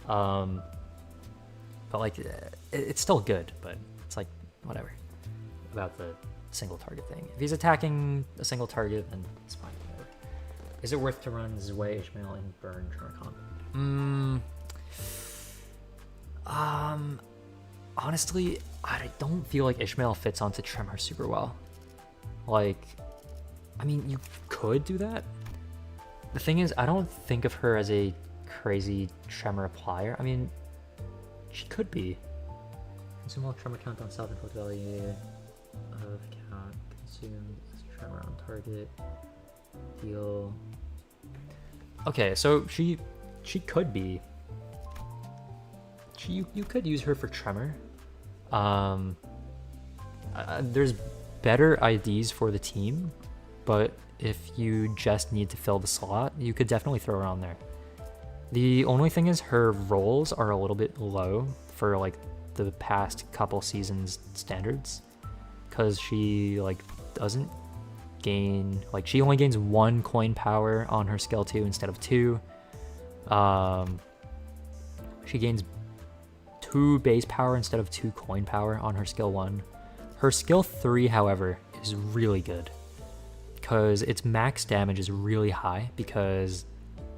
But like, it's still good, but it's like, whatever about the single target thing. If he's attacking a single target, then it's fine. Whatever. Is it worth to run Zwei, Ishmael, and Burn Tremor comp? Honestly, I don't feel like Ishmael fits onto Tremor super well. Like, I mean, you could do that. The thing is, I don't think of her as a crazy Tremor applier. I mean, she could be. Consume all Tremor count on self-inflicted value of count consumed as Tremor on target. Deal. Okay, so she could be. You could use her for Tremor. There's better IDs for the team, but if you just need to fill the slot, you could definitely throw her on there. The only thing is her rolls are a little bit low for like the past couple seasons standards, because she like doesn't gain, like, she only gains 1 coin power on her skill 2 instead of 2. She gains 2 base power instead of 2 coin power on her skill 1. Her skill 3, however, is really good because its max damage is really high, because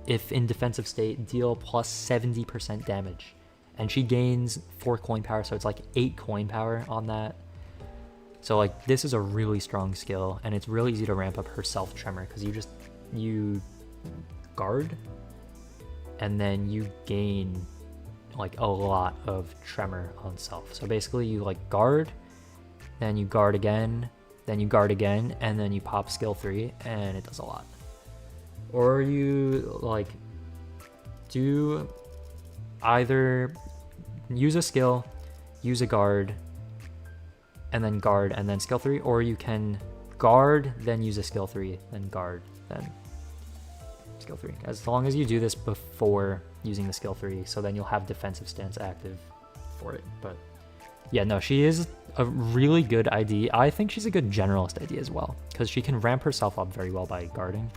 if in defensive state, deal plus 70% damage, and she gains 4 coin power, so it's like 8 coin power on that. So like, this is a really strong skill, and it's really easy to ramp up her self Tremor, because you guard and then you gain like a lot of Tremor on self. So basically you like guard, then you guard again, then you guard again, and then you pop skill 3, and it does a lot. Or you like do either use a skill, use a guard, and then skill 3, or you can guard, then use a skill 3, then guard, then skill 3. As long as you do this before using the skill 3, so then you'll have defensive stance active for it. But yeah, no, she is a really good ID. I think she's a good generalist ID as well, because she can ramp herself up very well by guarding,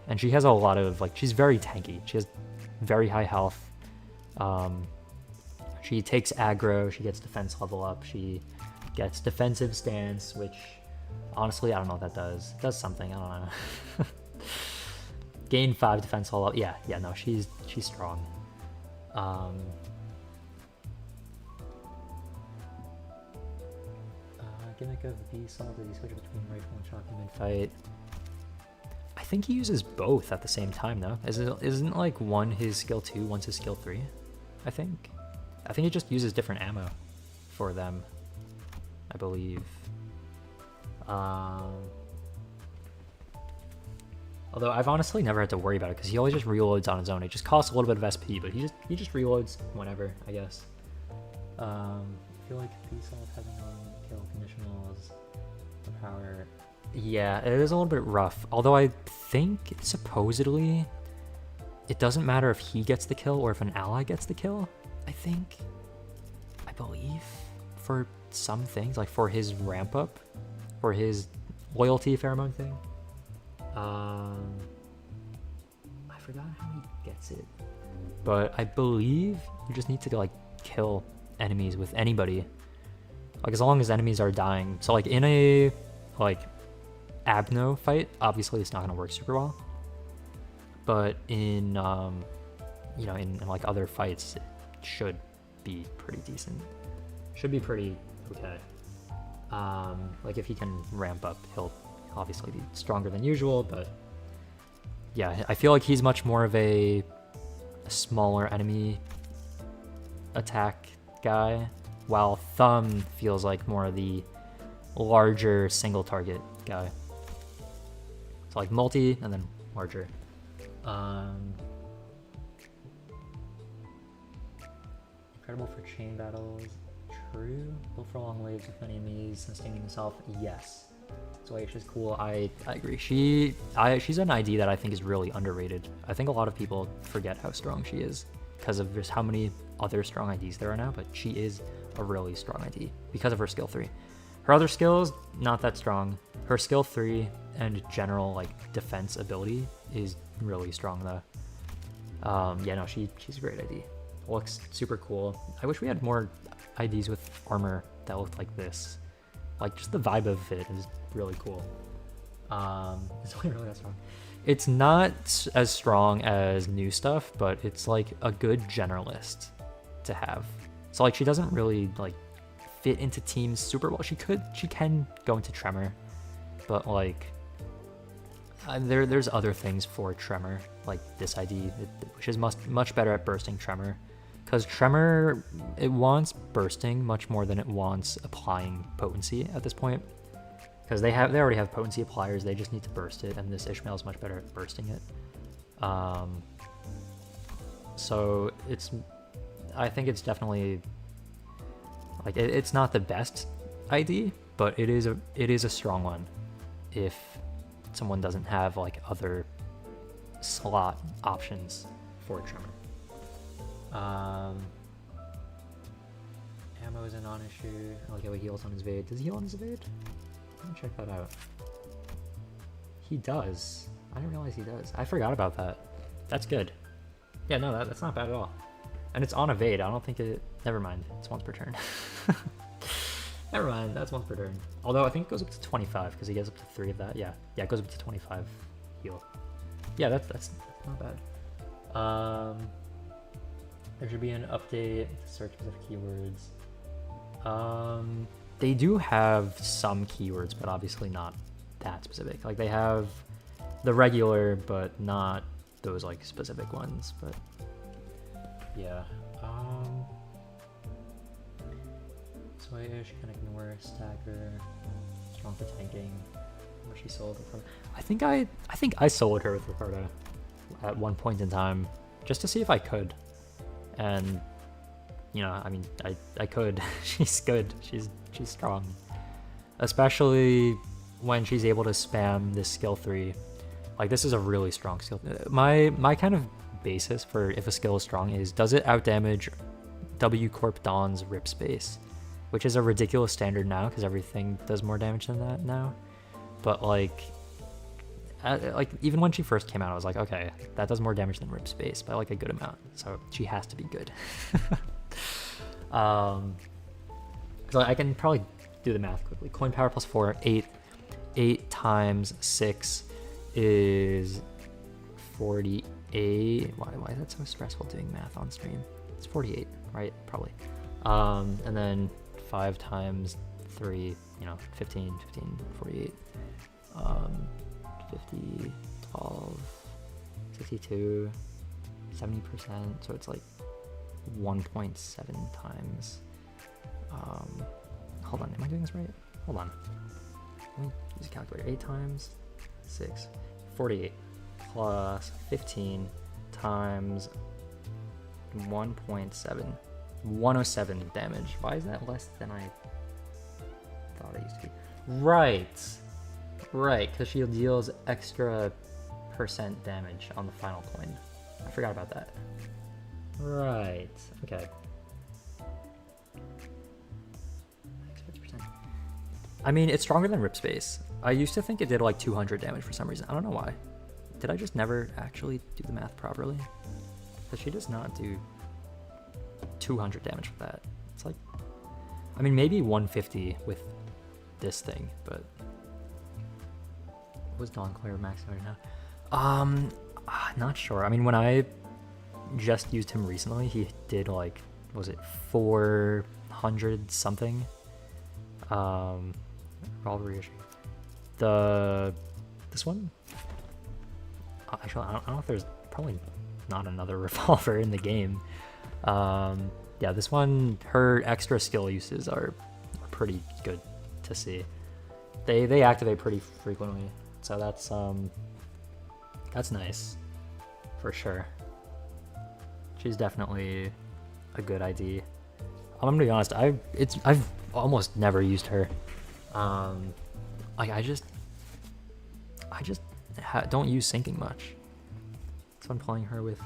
and she has a lot of, like, she's very tanky. She has very high health. She takes aggro, she gets defense level up, she gets defensive stance, which honestly I don't know what that does. It does something, I don't know. Gain 5 defense level up. Yeah, no, she's strong. Gimmick of Beast Salt, does he switch between rifle and shotgun mid-fight? I think he uses both at the same time, though. Isn't like one his skill 2, one's his skill 3? I think he just uses different ammo for them, I believe. Although I've honestly never had to worry about it, because he always just reloads on his own. It just costs a little bit of SP, but he just reloads whenever, I guess. I feel like Beast Salt having on kill conditionals, the power. Yeah, it is a little bit rough. Although I think supposedly it doesn't matter if he gets the kill or if an ally gets the kill. I believe for some things, like for his ramp up, for his loyalty pheromone thing. I forgot how he gets it. but I believe you just need to like kill enemies with anybody, like as long as enemies are dying. So like in a like Abno fight, obviously it's not going to work super well, but in you know, in like other fights it should be pretty decent, should be pretty okay. Like if he can ramp up, he'll obviously be stronger than usual, but yeah, I feel like he's much more of a smaller enemy attack guy, while Thumb feels like more of the larger single target guy. So like multi and then larger. Incredible for chain battles. True. Built for long waves with many enemies, sustaining himself. Yes. So H is cool. I agree. She's an ID that I think is really underrated. I think a lot of people forget how strong she is because of just how many other strong IDs there are now, but she is a really strong ID because of her skill 3. Her other skills, not that strong. Her skill 3 and general like defense ability is really strong though. Yeah, no, she's a great ID. Looks super cool. I wish we had more IDs with armor that looked like this. Like just the vibe of it is really cool. It's only really that strong. It's not as strong as new stuff, but it's like a good generalist to have. So like she doesn't really like fit into teams super well. She can go into Tremor, but like there's other things for Tremor, like this ID, which is much better at bursting Tremor. Because Tremor, it wants bursting much more than it wants applying potency at this point. Because they already have potency appliers, they just need to burst it, and this Ishmael is much better at bursting it. So I think it's definitely like it's not the best ID, but it is a strong one if someone doesn't have like other slot options for Tremor. Ammo is a non-issue. I like how he heals on his evade. Does he heal on his evade? Let me check that out. He does. I didn't realize he does. I forgot about that. That's good. Yeah, no, that's not bad at all. And it's on evade. I don't think it... Never mind. It's once per turn. Never mind. That's once per turn. Although I think it goes up to 25 because he gets up to 3 of that. Yeah, it goes up to 25 heal. Yeah, that's not bad. There should be an update to search specific keywords. They do have some keywords, but obviously not that specific. Like they have the regular, but not those like specific ones. But yeah. Swayish, can ignore Stacker. Strong for tanking. Where she sold Ricardo. I think I soloed her with Ricardo at one point in time, just to see if I could. And you know, I mean, I could. She's good. She's strong, especially when she's able to spam this skill 3. Like this is a really strong skill. My kind of basis for if a skill is strong is, does it outdamage W Corp Dawn's rip space, which is a ridiculous standard now because everything does more damage than that now. But like even when she first came out, I was like, okay, that does more damage than rip space by like a good amount, so she has to be good. So I can probably do the math quickly. Coin power plus 4, 8 times 6 is 48. Why is that so stressful doing math on stream? It's 48, right? Probably. And then 5 times 3, 15, 48. 50, 12, 62, 70%, so it's like 1.7 times. Hold on, am I doing this right? Hold on. Let me use a calculator. 8 times 6, 48 plus 15 times 1.7, 107 damage. Why is that less than I thought it used to be? Right, because she deals extra % damage on the final coin. I forgot about that. Right, okay. I mean, it's stronger than Rip Space. I used to think it did like 200 damage for some reason. I don't know why. Did I just never actually do the math properly? Because she does not do 200 damage with that. It's like, I mean, maybe 150 with this thing, but what was Dawn Claire maxed out now? Not sure. I mean, when I just used him recently, he did like, was it 400 something? Revolver. This one? Actually, I don't know if there's probably not another revolver in the game. Yeah, this one, her extra skill uses are pretty good to see. They activate pretty frequently, so that's nice for sure. She's definitely a good ID. I'm gonna be honest, I've almost never used her. Like I just don't use syncing much. So I'm playing her with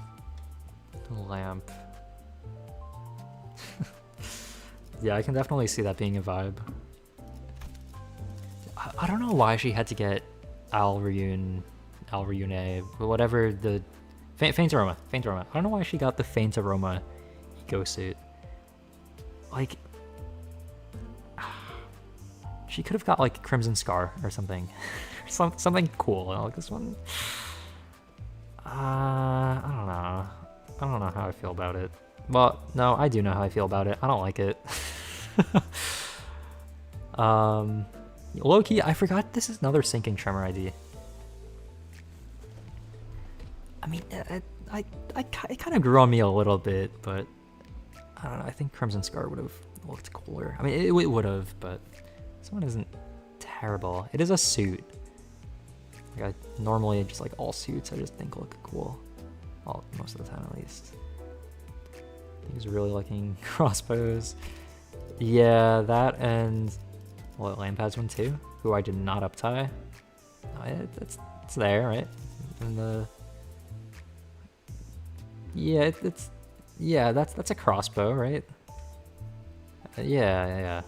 the lamp. Yeah, I can definitely see that being a vibe. I don't know why she had to get Al Ryune, whatever the Faint Aroma. I don't know why she got the Faint Aroma eco suit. Like, she could have got like Crimson Scar or something, something cool. Like this one, I don't know. I don't know how I feel about it. Well, no, I do know how I feel about it. I don't like it. Low-key, I forgot this is another Sinking Tremor ID. I mean, it kind of grew on me a little bit, but I don't know. I think Crimson Scar would have looked cooler. I mean, it would have, but this one isn't terrible. It is a suit. Like normally, just like all suits, I just think look cool. Well, most of the time at least. He's really liking crossbows. Yeah, that and well, Lampad's one too, who I did not up tie. It's there, right? And the yeah, that's a crossbow, right? Yeah.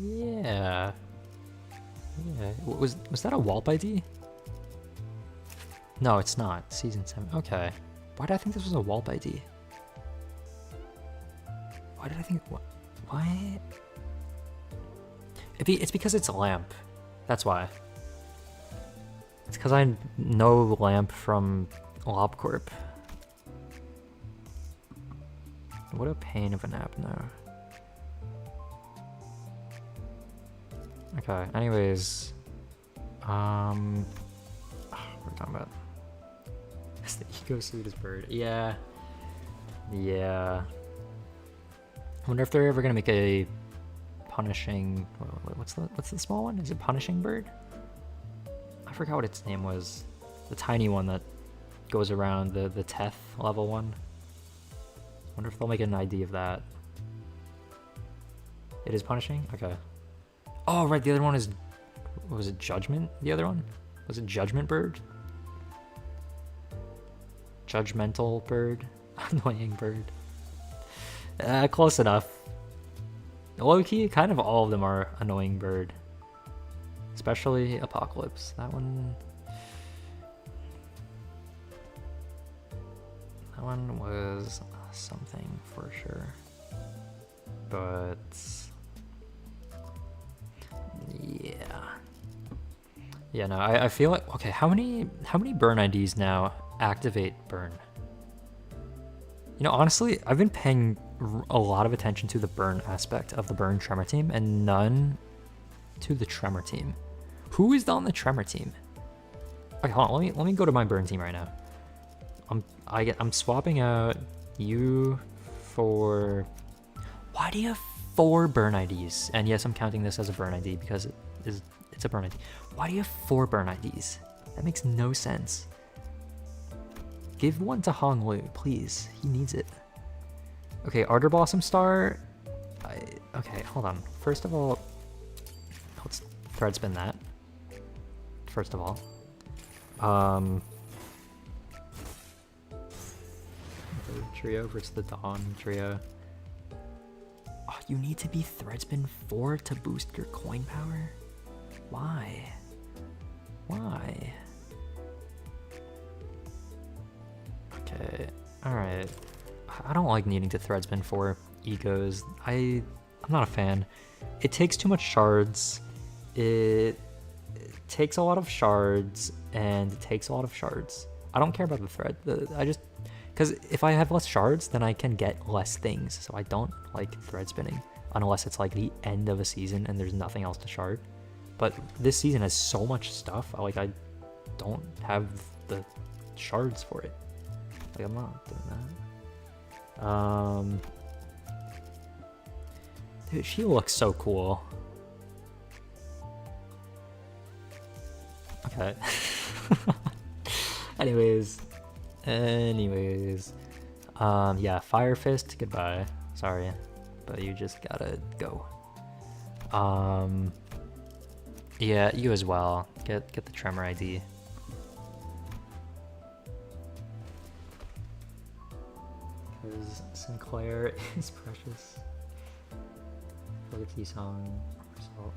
Yeah. Was that a Walp ID? No, it's not. Season 7. Okay. Why did I think this was a Walp ID? Why did I think... Why? It's because it's a lamp. That's why. It's because I know lamp from LobCorp. What a pain of an app now. Okay, anyways. What are we talking about? Is the eco suit is bird? Yeah. I wonder if they're ever gonna make a punishing. What's the small one? Is it punishing bird? I forgot what its name was. The tiny one that goes around the Teth level one. Wonder if they'll make an ID of that. It is punishing? Okay. Oh right, the other one is, what was it, Judgment? The other one? Was it Judgment Bird? Judgmental Bird? Annoying Bird. Close enough. Low-key, kind of all of them are Annoying Bird. Especially Apocalypse. That one was something for sure. But yeah, no, I feel like, okay, how many burn IDs now activate burn? You know, honestly, I've been paying a lot of attention to the burn aspect of the burn tremor team and none to the tremor team. Who is on the tremor team? Okay, hold on, let me go to my burn team right now. I'm swapping out you for... Why do you have 4 burn IDs? And yes, I'm counting this as a burn ID because it's a burn ID. Why do you have 4 burn IDs? That makes no sense. Give one to Hong Lu, please. He needs it. Okay, Ardor Blossom Star. Okay, hold on. First of all, let's thread spin that. First of all. The trio versus the Dawn trio. Oh, you need to be thread spin 4 to boost your coin power? Why? Okay, alright. I don't like needing to thread spin for egos. I'm not a fan. It takes too much shards. It takes a lot of shards, and it takes a lot of shards. I don't care about the thread. Because if I have less shards, then I can get less things. So I don't like thread spinning unless it's like the end of a season and there's nothing else to shard. But this season has so much stuff. I don't have the shards for it. Like, I'm not doing that. Dude, she looks so cool. Okay. Anyways, yeah, Fire Fist, goodbye. Sorry, but you just gotta go. Yeah, you as well. Get the Tremor ID. Because Sinclair is precious. For the T song, result.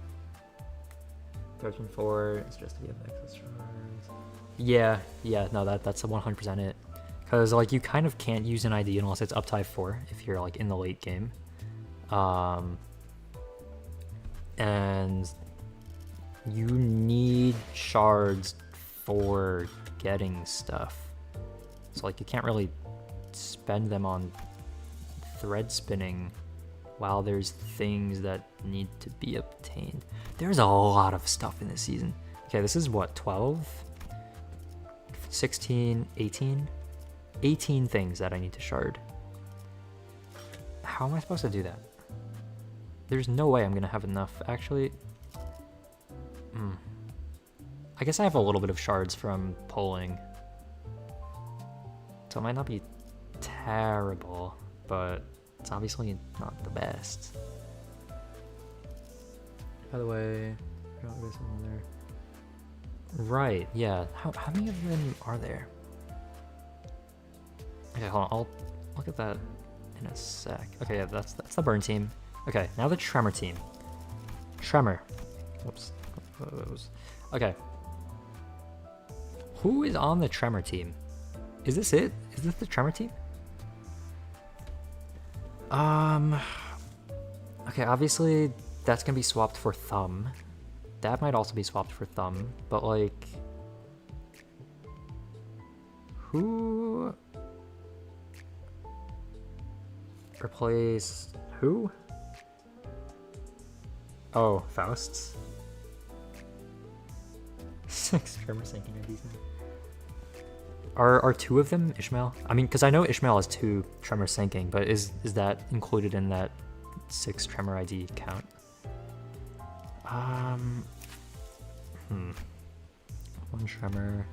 13-4 is just to get excess shards. Yeah, no, that's 100% it. Because like you kind of can't use an ID unless it's up to 4 if you're like in the late game. And you need shards for getting stuff. So like you can't really spend them on thread spinning while there's things that need to be obtained. There's a lot of stuff in this season. Okay, this is what, 12? 16, 18? 18 things that I need to shard. How am I supposed to do that? There's no way I'm gonna have enough, actually. I guess I have a little bit of shards from pulling. So it might not be terrible, but it's obviously not the best. By the way, I got this one there. Right, yeah. How many of them are there? Okay, hold on. I'll look at that in a sec. Okay, yeah, that's the burn team. Okay, now the Tremor team. Tremor. Whoops. Okay. Who is on the Tremor team? Is this it? Is this the Tremor team? Okay, obviously that's gonna be swapped for Thumb. That might also be swapped for Thumb, but like, who replace who? Oh, Faust's. 6 Tremor sinking IDs now. Are 2 of them Ishmael? I mean, because I know Ishmael has 2 Tremor sinking, but is that included in that 6 Tremor ID count? One Tremor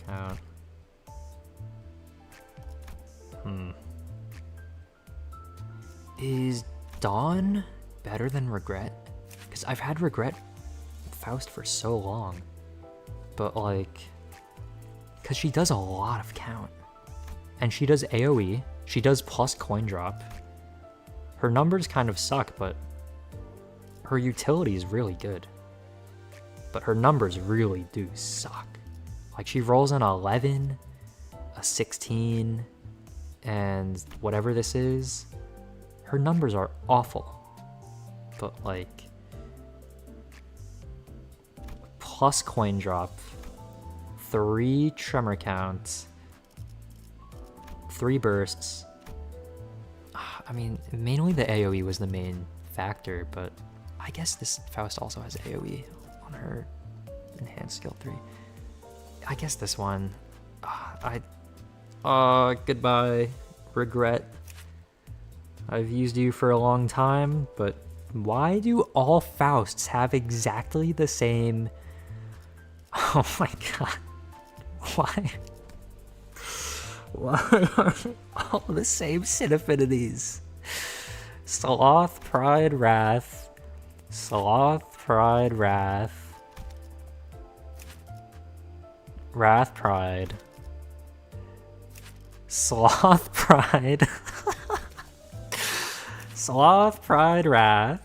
count. Is Dawn better than Regret? Because I've had Regret Faust for so long, but like, because she does a lot of count, and she does AoE, she does plus coin drop. Her numbers kind of suck, but her utility is really good. But her numbers really do suck. Like, she rolls an 11, a 16, and whatever this is, her numbers are awful. But like, plus coin drop, 3 Tremor counts, 3 bursts. I mean, mainly the AoE was the main factor, but I guess this Faust also has AoE on her enhanced skill 3. I guess this one, goodbye, Regret. I've used you for a long time, but why do all Fausts have exactly the same? Oh my god. Why? Why are all the same sin affinities? Sloth, Pride, Wrath. Sloth, Pride, Wrath. Wrath, Pride. Sloth, Pride. Sloth, Pride, Wrath.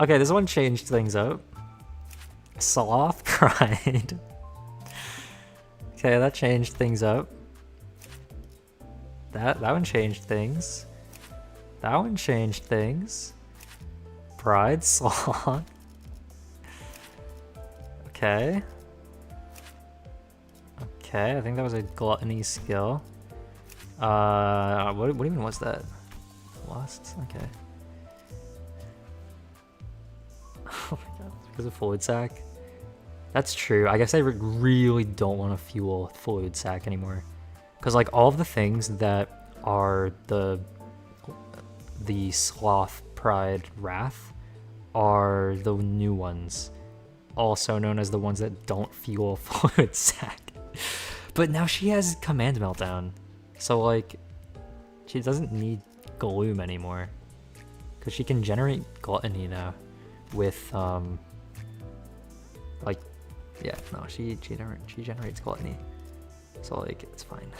Okay, this one changed things up. Sloth, Pride. Okay, that changed things up. That one changed things. That one changed things. Pride Sloth. Okay. Okay, I think that was a gluttony skill. What even was that? Lust? Okay. Oh my god, because of fluid sac? That's true. I guess I really don't want to fuel fluid sac anymore. Because like all of the things that are the Sloth, Pride, Wrath are the new ones. Also known as the ones that don't fuel fluid sac. But now she has Command Meltdown. So like, she doesn't need Gloom anymore. Because she can generate Gluttony now. With, like, yeah, no, she generates Gluttony. So like, it's fine.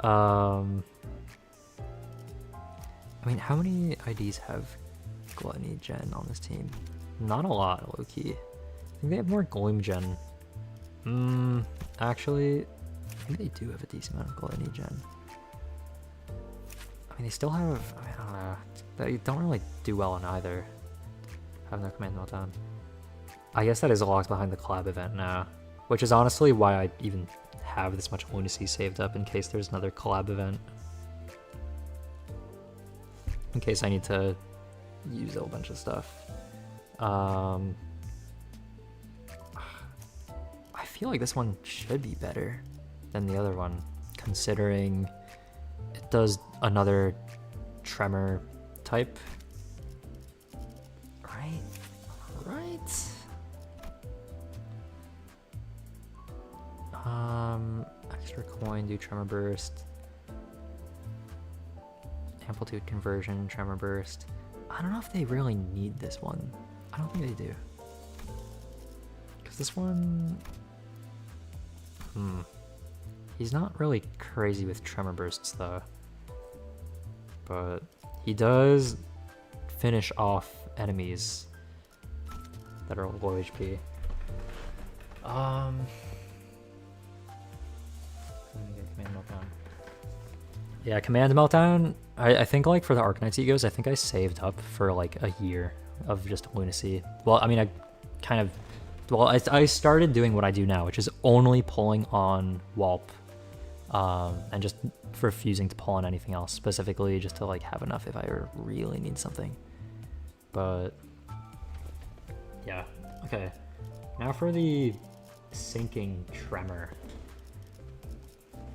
I mean, how many IDs have Gluttony gen on this team? Not a lot, low-key. I think they have more Gloom gen. Actually, maybe they do have a decent amount of Gluttony gen. I mean, they still have, I don't know, they don't really do well on either. Have no Command Meltdown. I guess that is locked behind the collab event now, which is honestly why I even have this much lunacy saved up in case there's another collab event. In case I need to use a whole bunch of stuff. I feel like this one should be better than the other one, considering it does another tremor type. Right? Extra coin, do tremor burst. Amplitude conversion, tremor burst. I don't know if they really need this one. I don't think they do. Because this one... He's not really crazy with tremor bursts though. But he does finish off enemies that are low HP. Let me get Command Meltdown. Yeah, Command Meltdown, I think like for the Arcanite's Egos, I think I saved up for like a year of just lunacy. Well, I mean, I started doing what I do now, which is only pulling on Walp, and just refusing to pull on anything else, specifically just to like have enough if I really need something. But yeah, okay. Now for the Sinking Tremor.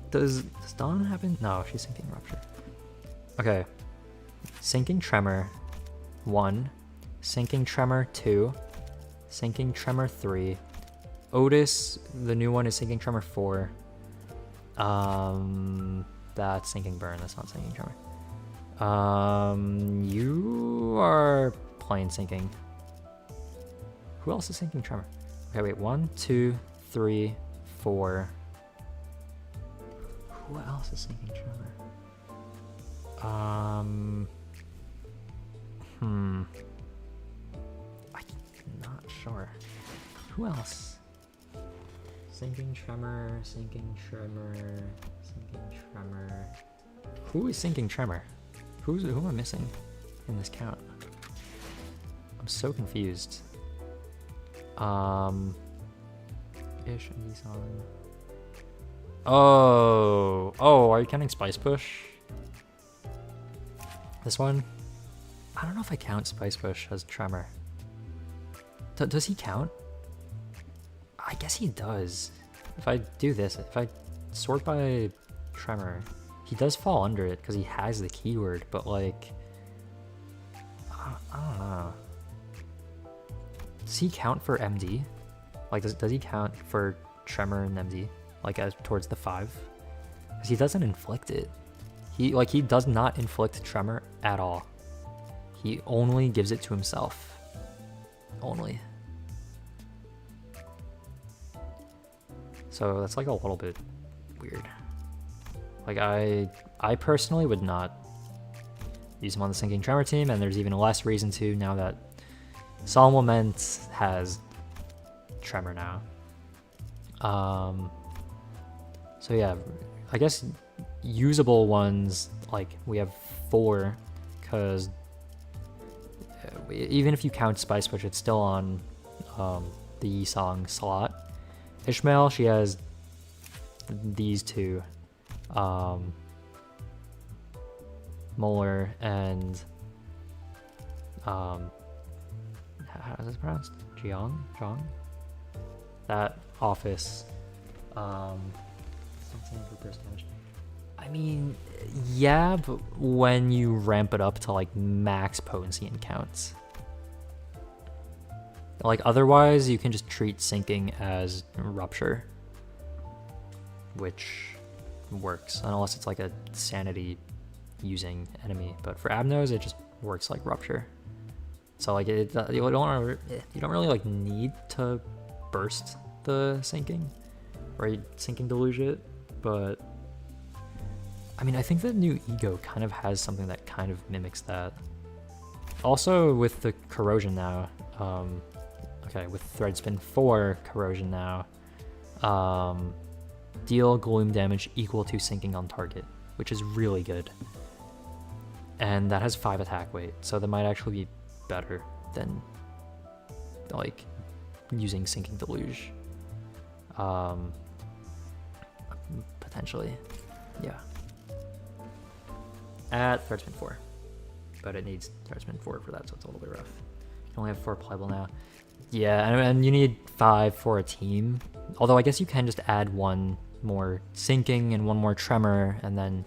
Does Dawn happen? No, she's Sinking Rupture. Okay. Sinking Tremor 1, Sinking Tremor 2, Sinking Tremor 3. Otis, the new one, is Sinking Tremor 4. That's Sinking Burn, that's not Sinking Tremor. You are plain Sinking. Who else is Sinking Tremor? Okay, wait, 1, 2, 3, 4. Who else is Sinking Tremor? I'm not sure. Who else? Sinking Tremor, Sinking Tremor, Sinking Tremor. Who is Sinking Tremor? Who am I missing in this count? I'm so confused. Ish and Isan. Oh, are you counting Spice Push? This one? I don't know if I count Spice Push as Tremor. Does he count? I guess he does. If I do this, if I sort by Tremor, he does fall under it because he has the keyword, but like, I don't know. Does he count for MD? Like, does he count for Tremor and MD? Like, as towards the 5? Because he doesn't inflict it. He does not inflict Tremor at all. He only gives it to himself. Only. So that's like a little bit weird. Like, I personally would not use him on the Sinking Tremor team, and there's even less reason to now that Solemn Lament has Tremor now. So yeah, I guess usable ones, like we have 4, because even if you count Spice Witch, it's still on the song slot. Ishmael, she has these 2, Molar and how is this pronounced? Jiang? That office. Something for burst damage. I mean, yeah, but when you ramp it up to like max potency and counts. Like otherwise, you can just treat sinking as rupture, which works unless it's like a sanity using enemy. But for Abnos, it just works like rupture. So like you don't really like need to burst the sinking, right? Sinking deluge it, but I mean, I think the new ego kind of has something that kind of mimics that. Also with the corrosion now, okay, with Threadspin 4 corrosion now, deal gloom damage equal to sinking on target, which is really good. And that has 5 attack weight, so that might actually be better than like using sinking deluge. Potentially, yeah. At Threadspin 4, but it needs Threadspin 4 for that, so it's a little bit rough. You can only have 4 playable now. Yeah, and you need 5 for a team. Although I guess you can just add 1 more sinking and 1 more tremor, and then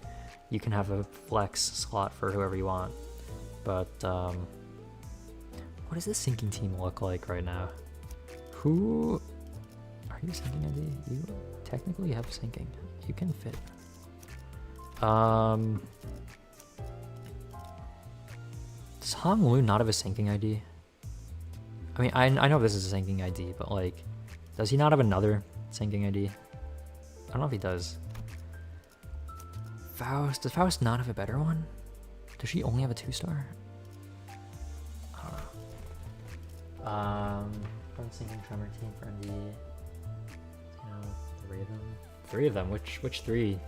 you can have a flex slot for whoever you want. But what does the sinking team look like right now? Who are you sinking, Andy? You technically have sinking. You can fit. Does Hong Lu not have a sinking ID? I mean, I know this is a sinking ID, but like, does he not have another sinking ID? I don't know if he does. Faust, does Faust not have a better one? Does she only have a 2-star? I don't know. From sinking tremor team for MD. You know, 3 of them. 3 of them. Which 3?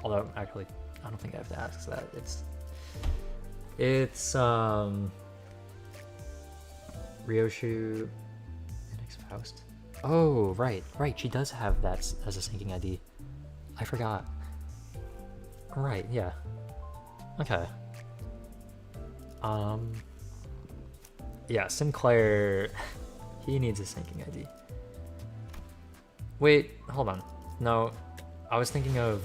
Although actually, I don't think I have to ask that. It's Ryoshu and Faust. Oh, right. She does have that as a sinking ID. I forgot. Right, yeah. Okay. Yeah, Sinclair, he needs a sinking ID. Wait, hold on. No, I was thinking of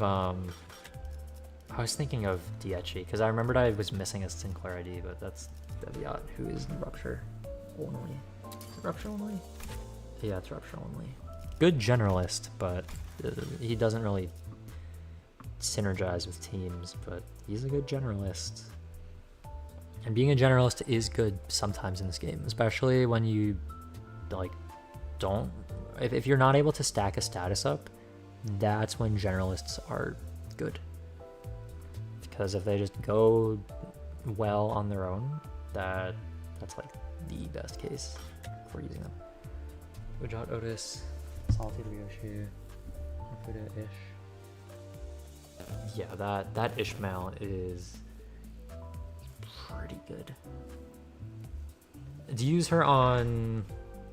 Dietchi, because I remembered I was missing a Sinclair ID, but that's Deviat, who is Rupture only. Is it Rupture only? Yeah, it's Rupture only. Good generalist, but he doesn't really synergize with teams, but he's a good generalist. And being a generalist is good sometimes in this game, especially when you like don't, if you're not able to stack a status up, that's when generalists are good. Because if they just go well on their own, that's like the best case for using them. Ujat Otis, Salty Ryoshu, Fuda Ish. Yeah, that Ishmael is pretty good. Do you use her on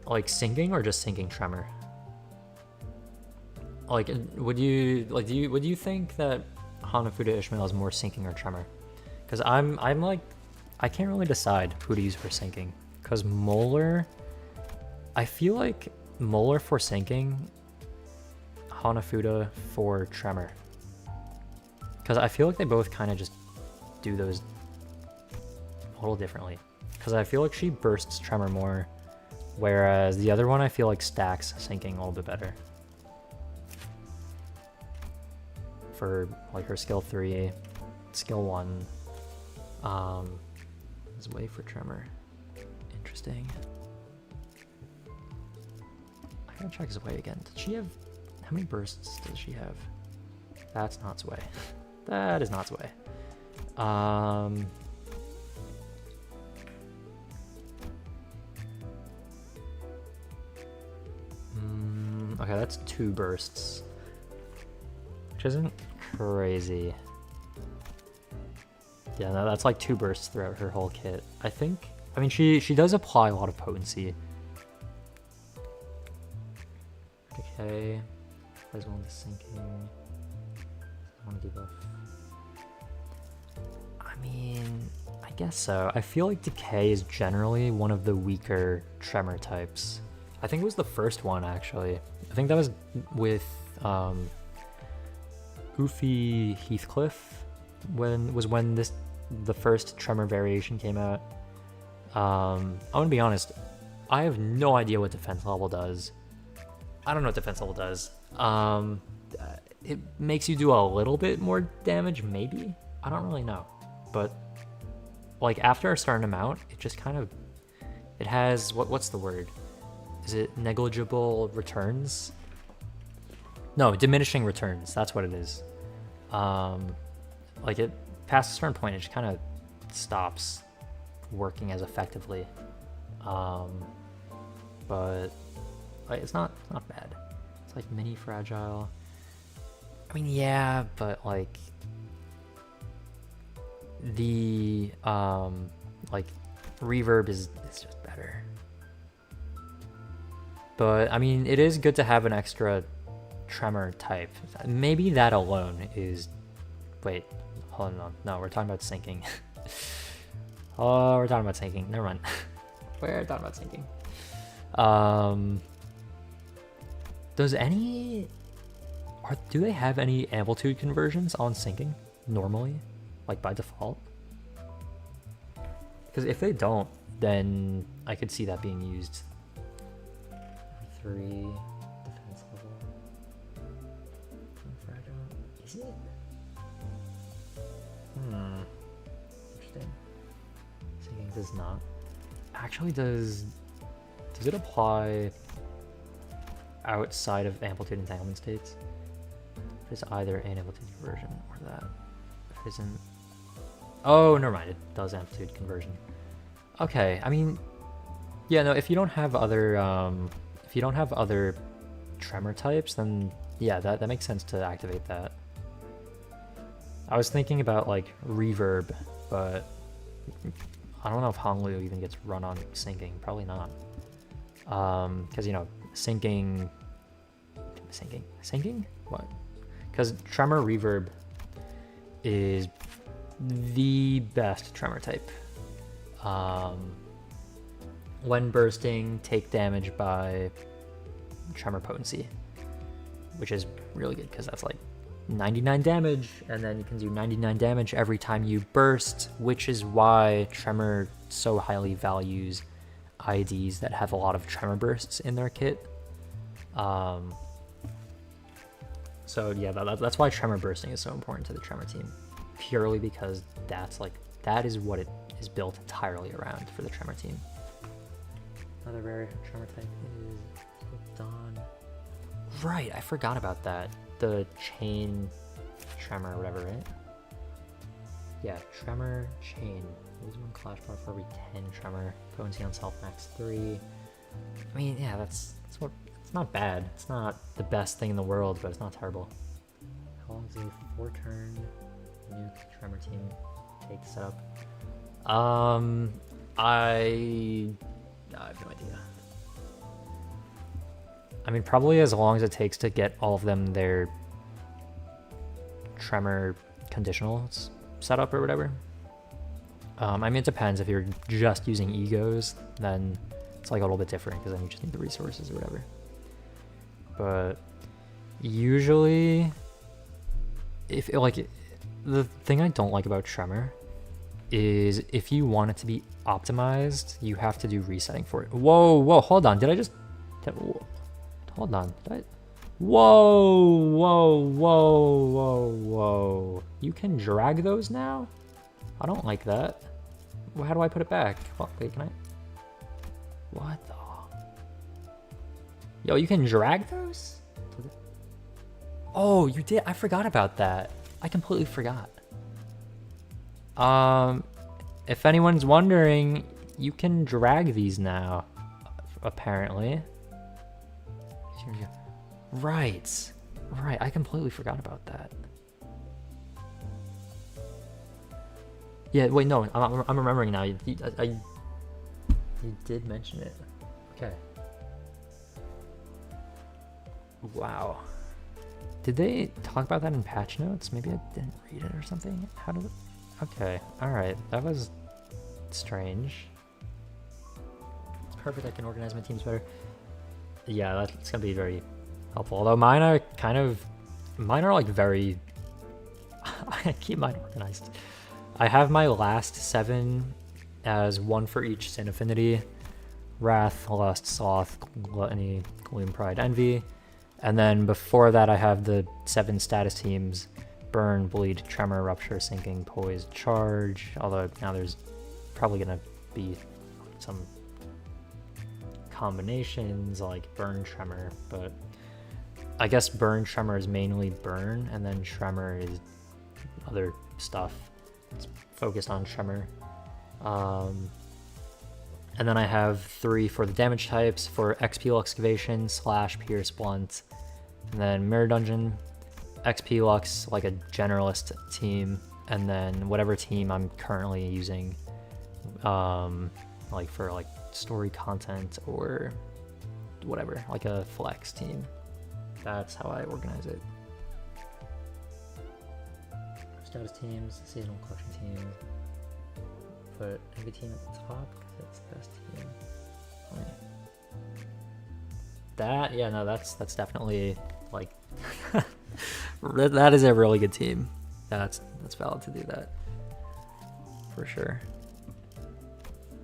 like sinking or just sinking tremor? Like, would you think that Hanafuda Ishmael is more sinking or tremor? Because I'm like, I can't really decide who to use for sinking. Because Molar, I feel like Molar for sinking, Hanafuda for tremor. Because I feel like they both kind of just do those a little differently. Because I feel like she bursts tremor more, whereas the other one I feel like stacks sinking a little bit better. For like her skill 3, skill 1 is way for tremor. Interesting. I gotta check Zwei again. Did she have, how many bursts does she have? That's not Zwei. That is not Zwei. Okay, that's 2 bursts, which isn't crazy. Yeah, no, that's like 2 bursts throughout her whole kit. I mean, she does apply a lot of potency. Okay, plays well into sinking. I want to debuff. I mean, I guess so. I feel like Decay is generally one of the weaker tremor types. I think it was the first one, actually. I think that was with Goofy Heathcliff when the first tremor variation came out. I'm gonna be honest, I have no idea what defense level does. I don't know what defense level does. It makes you do a little bit more damage, maybe? I don't really know. But like after a certain amount, it just kind of, it has, what's the word? Is it negligible returns? No, diminishing returns, that's what it is. Like it past a certain point, it just kind of stops working as effectively. But like, it's not bad. It's like mini fragile. I mean, yeah, but like the like reverb is just better. But I mean, it is good to have an extra tremor type. Maybe that alone is. Wait, hold on. No, we're talking about sinking. Oh, we're talking about sinking. Never mind. We're talking about sinking. Does any, or do they have any amplitude conversions on sinking normally, like by default? Because if they don't, then I could see that being used. 3 defense level. Is it? Interesting. Sinking does not. Actually, does it apply outside of amplitude entanglement states? If it's either an amplitude conversion or that. If it isn't. Oh, never mind. It does amplitude conversion. Okay. I mean, yeah. No. If you don't have other tremor types, then yeah, that makes sense to activate that. I was thinking about like reverb, but I don't know if Honglu even gets run on sinking. Probably not. Because you know, sinking. What? Because tremor reverb is the best tremor type. When bursting, take damage by tremor potency, which is really good because that's like 99 damage, and then you can do 99 damage every time you burst, which is why tremor so highly values IDs that have a lot of tremor bursts in their kit. So yeah, that's why tremor bursting is so important to the tremor team, purely because that is what it is built entirely around for the tremor team. Another rare tremor type is Dawn. Right, I forgot about that. The chain tremor or whatever, right? Yeah, tremor chain. Lose 1 clash bar for every 10 tremor. Potency on self max 3. I mean, yeah, that's what. It's not bad. It's not the best thing in the world, but it's not terrible. How long does a 4-turn nuke tremor team take to set up? I have no idea. I mean, probably as long as it takes to get all of them their tremor conditionals set up or whatever. I mean, it depends. If you're just using egos, then it's like a little bit different because then you just need the resources or whatever. But usually, if like the thing I don't like about tremor is if you want it to be optimized, you have to do resetting for it. Whoa, hold on. Did I just? Hold on. Whoa. You can drag those now? I don't like that. Well, how do I put it back? Well, wait, can I? What the? Yo, you can drag those? Oh, you did? I forgot about that. I completely forgot. If anyone's wondering, you can drag these now, apparently. Right. Right. I completely forgot about that. Yeah, wait, no, I'm remembering now. You did mention it. Okay. Wow. Did they talk about that in patch notes? Maybe I didn't read it or something? How did it... Okay, alright. That was strange. It's perfect, I can organize my teams better. Yeah, that's gonna be very helpful. Although mine are like very... I keep mine organized. I have my last 7 as 1 for each sin affinity: Wrath, Lust, Sloth, Gluttony, Gloom, Pride, Envy. And then before that I have the 7 status teams: Burn, Bleed, Tremor, Rupture, Sinking, Poise, Charge. Although now there's probably gonna be some combinations like Burn, Tremor, but I guess Burn, Tremor is mainly Burn, and then Tremor is other stuff. It's focused on Tremor. And then I have 3 for the damage types for XP Excavation, Slash, Pierce, Blunt, and then Mirror Dungeon, XP Lux, like a generalist team, and then whatever team I'm currently using, like for like story content or whatever, like a flex team. That's how I organize it. Status teams, seasonal collection teams. Put every team at the top because it's the best team. That, yeah, no, that's definitely like that is a really good team. That's valid to do that for sure.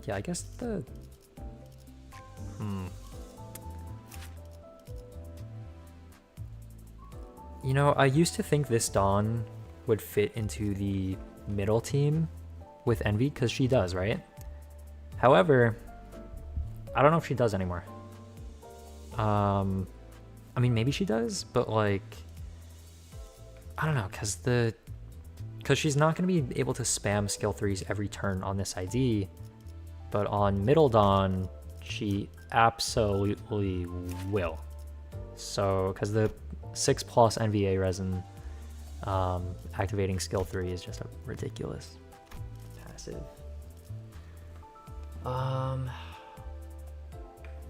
Yeah, I guess the you know, I used to think this Dawn would fit into the middle team with Envy, because she does, right? However, I don't know if she does anymore. I mean, maybe she does, but like, I don't know, because she's not going to be able to spam skill 3s every turn on this ID, but on Middle Dawn, she absolutely will. So, because the 6+ NVA resin activating skill 3 is just a ridiculous passive.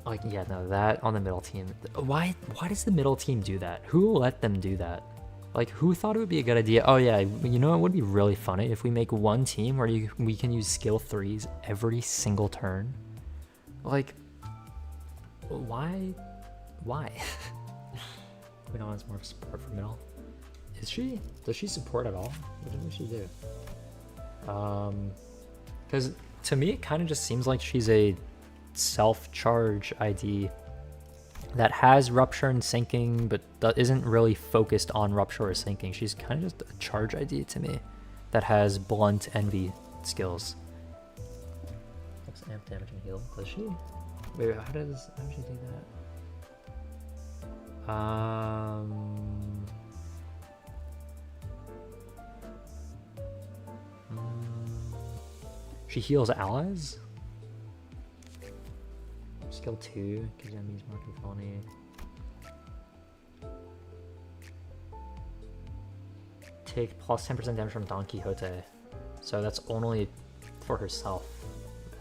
Like, yeah, no, that on the middle team. Why does the middle team do that? Who let them do that? Like, who thought it would be a good idea? Oh yeah, you know, it would be really funny if we make one team where we can use skill 3s every single turn. Like, why? We know it's more support for middle. Is she? Does she support at all? What does she do? Because to me, it kind of just seems like she's a self-charge ID that has Rupture and Sinking, but that isn't really focused on Rupture or Sinking. She's kind of just a charge ID to me that has Blunt, Envy skills. Looks amp damage and heal. Does she? Wait, how does she do that? She heals allies? Skill 2 gives enemies more felony. Take plus 10% damage from Don Quixote. So that's only for herself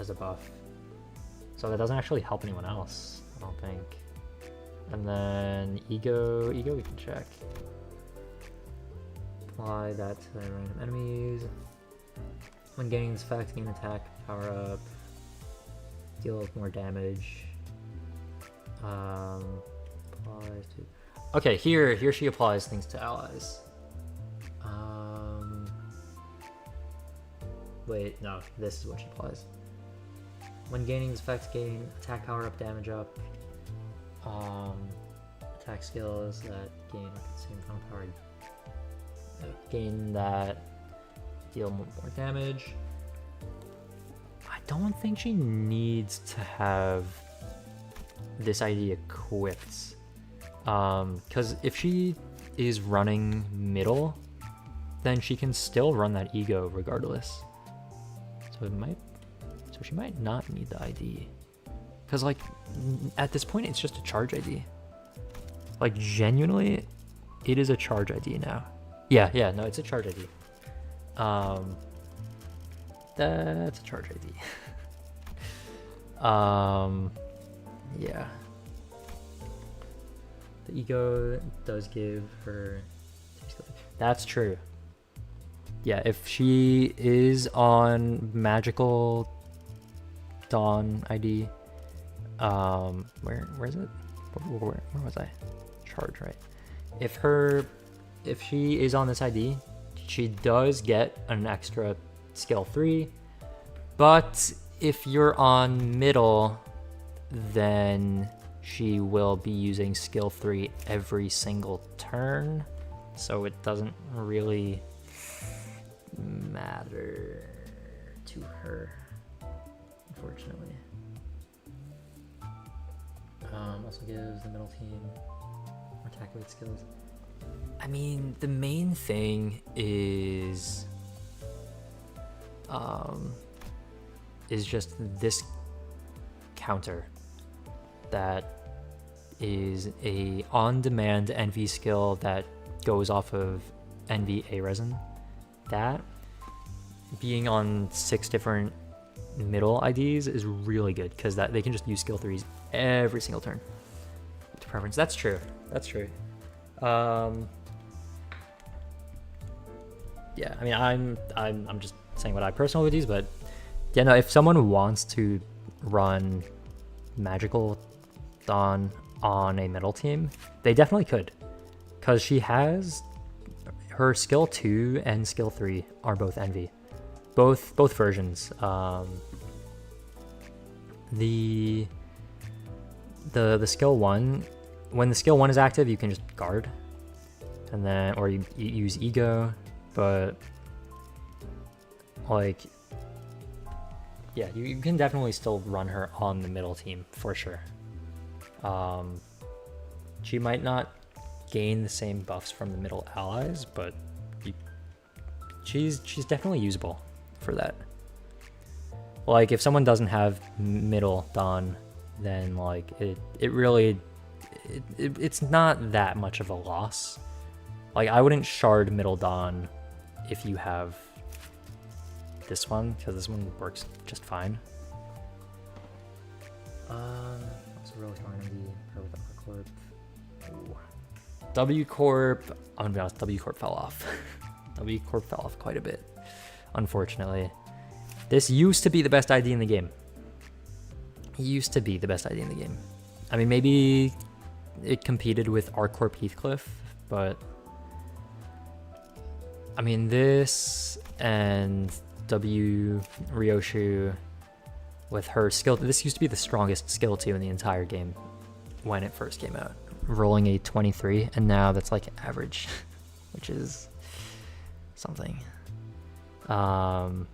as a buff. So that doesn't actually help anyone else, I don't think. And then Ego we can check. Apply that to the random enemies. When gaining this effect, gain attack, power up, deal more damage. Applies to... Okay, here she applies things to allies. Wait, no, this is what she applies. When gaining this effect, gain attack, power up, damage up. Attack skills that gain the same amount of power. Gain that, deal more damage. I don't think she needs to have this ID equipped. Because if she is running middle, then she can still run that Ego regardless. So she might not need the ID. Because like, at this point, it's just a charge ID. Like, genuinely, it is a charge ID now. Yeah, no, it's a charge ID. That's a charge ID. Yeah. The ego does give her... That's true. Yeah, if she is on magical Dawn ID, where is it? Where was I? Charge, right? If she is on this ID, she does get an extra skill 3, but if you're on middle, then she will be using skill 3 every single turn, so it doesn't really matter to her, unfortunately. Also gives the middle team more attack weight skills. I mean, the main thing is just this counter that is a on-demand NV skill that goes off of NV A resin. That being on 6 different middle IDs is really good because that they can just use skill 3s every single turn to preference. That's true. Yeah, I mean, I'm just saying what I personally would use, but yeah, no, if someone wants to run magical Dawn on a middle team, they definitely could, because she has her skill 2 and skill 3 are both NV, both versions. The skill 1, when the skill 1 is active, you can just guard, and then or you use ego, but like, yeah, you can definitely still run her on the middle team for sure. She might not gain the same buffs from the middle allies, but she's definitely usable for that. Like, if someone doesn't have middle Dawn, then like it's not that much of a loss. Like, I wouldn't shard middle Dawn if you have this one, because this one works just fine. Also really strong in the with Corp. W Corp, I'm gonna be honest, W Corp fell off. W Corp fell off quite a bit, unfortunately. This used to be the best ID in the game. I mean, maybe it competed with R Corp Heathcliff, but I mean, this and W Ryoshu with her skill, this used to be the strongest skill 2 in the entire game when it first came out, rolling a 23, and now that's like average, which is something. Was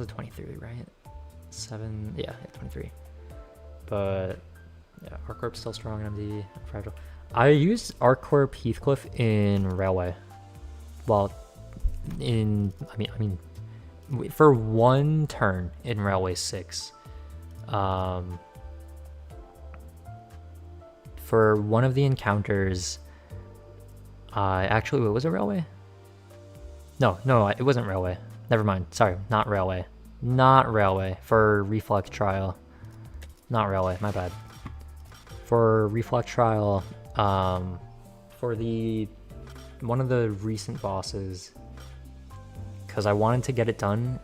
it 23, right? 7, yeah, 23. But yeah, R-Corp's still strong in MD, fragile. I used R-Corp Heathcliff in Railway. Well, I mean, for one turn in Railway 6. For one of the encounters, actually, wait, was it Railway? No, it wasn't Railway. Never mind. Sorry, not Railway. For Reflux Trial. Not Railway, my bad. For Reflux Trial, for one of the recent bosses, because I wanted to get it done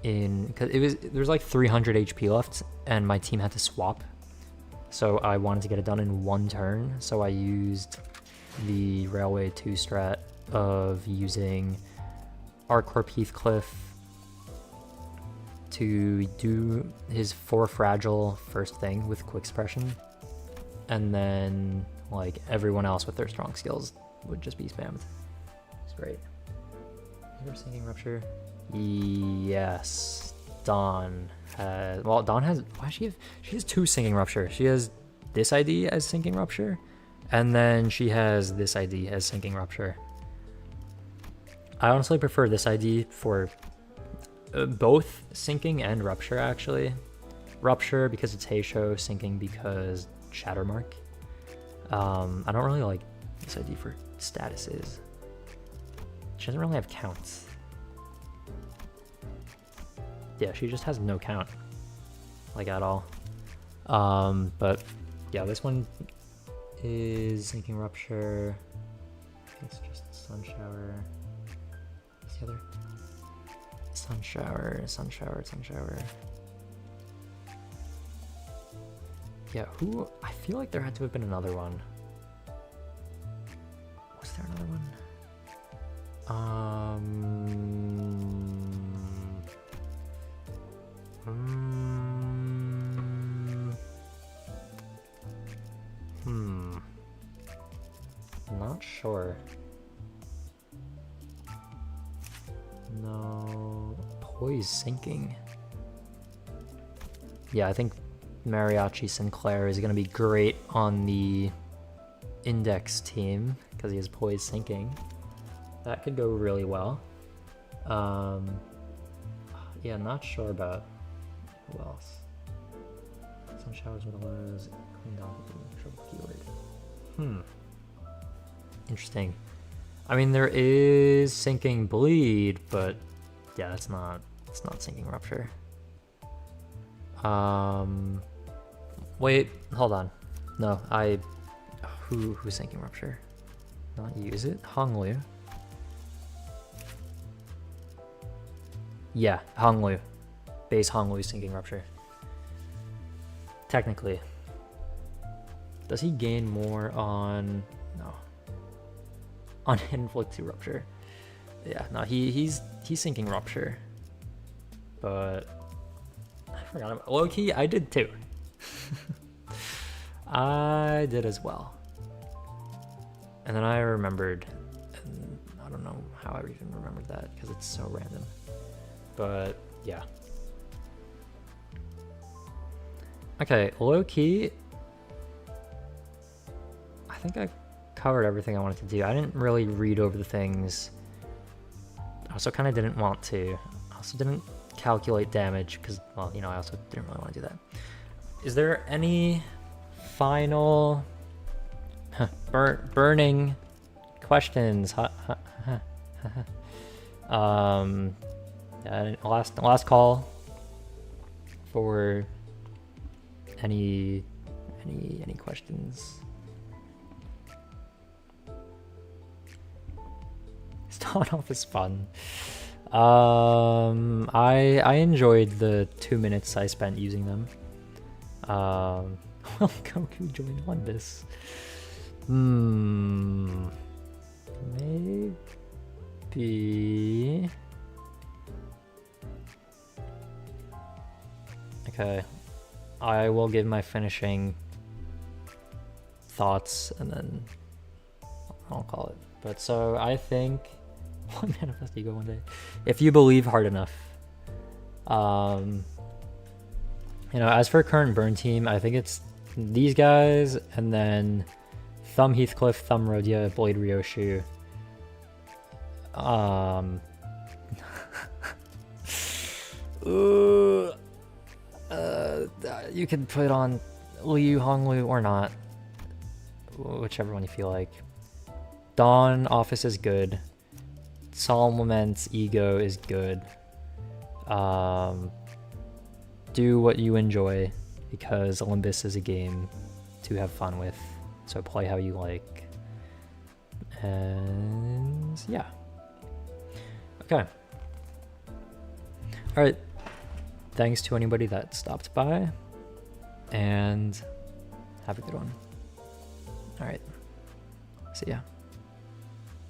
because there was like 300 HP left, and my team had to swap. So I wanted to get it done in one turn, so I used the Railway 2 strat of using R-Corp Heathcliff to do his 4 fragile first thing with quick suppression, and then like everyone else with their strong skills would just be spammed. It's great. Your Sinking Rupture? Yes. Dawn has... Well, Dawn has... Why does she have... She has 2 Sinking Rupture. She has this ID as Sinking Rupture, and then she has this ID as Sinking Rupture. I honestly prefer this ID for both Sinking and Rupture, actually. Rupture because it's Heisho, Sinking because Shattermark. I don't really like this ID for statuses. She doesn't really have counts. Yeah, she just has no count, like at all. But yeah, this one is Sinking Rupture. It's just Sun Shower. What's the other? Sun Shower, Sun Shower, Sun Shower. Yeah, who? I feel like there had to have been another one. Was there another one? Not sure. No. Poise Sinking. Yeah, I think Mariachi Sinclair is going to be great on the Index team because he has Poise Sinking. That could go really well. Yeah, not sure about who else. Some showers with lows, clean down trouble keyword. Interesting. I mean, there is Sinking Bleed, but yeah, it's not Sinking Rupture. Wait, hold on. No, who's Sinking Rupture? Not use it? Honglu. Yeah, Honglu. Base Honglu Sinking Rupture. Technically. Does he gain more on... No. On Inflict 2 Rupture. Yeah, no, he's Sinking Rupture. But... I forgot about... Low-key, I did too. I did as well. And then I remembered... And I don't know how I even remembered that, because it's so random. But, yeah. Okay, low-key... I think I covered everything I wanted to do. I didn't really read over the things. I also kind of didn't want to. I also didn't calculate damage because, well, you know, I also didn't really want to do that. Is there any final burning questions? Last call for any questions. Start off is fun. I enjoyed the 2 minutes I spent using them. Well, Goku joined LIMBUS. Maybe. Okay, I will give my finishing thoughts and then I'll call it. But so I think one manifest ego one day. If you believe hard enough. You know, as for current burn team, I think it's these guys and then Thumb Heathcliff, Thumb Rodia, Blade Ryoshu. You can put on Liu, Honglu, or not. Whichever one you feel like. Dawn Office is good. Solemn Lament's Ego is good. Do what you enjoy because Olympus is a game to have fun with. So play how you like. And yeah. Okay. Alright. Thanks to anybody that stopped by. And have a good one. Alright. See ya.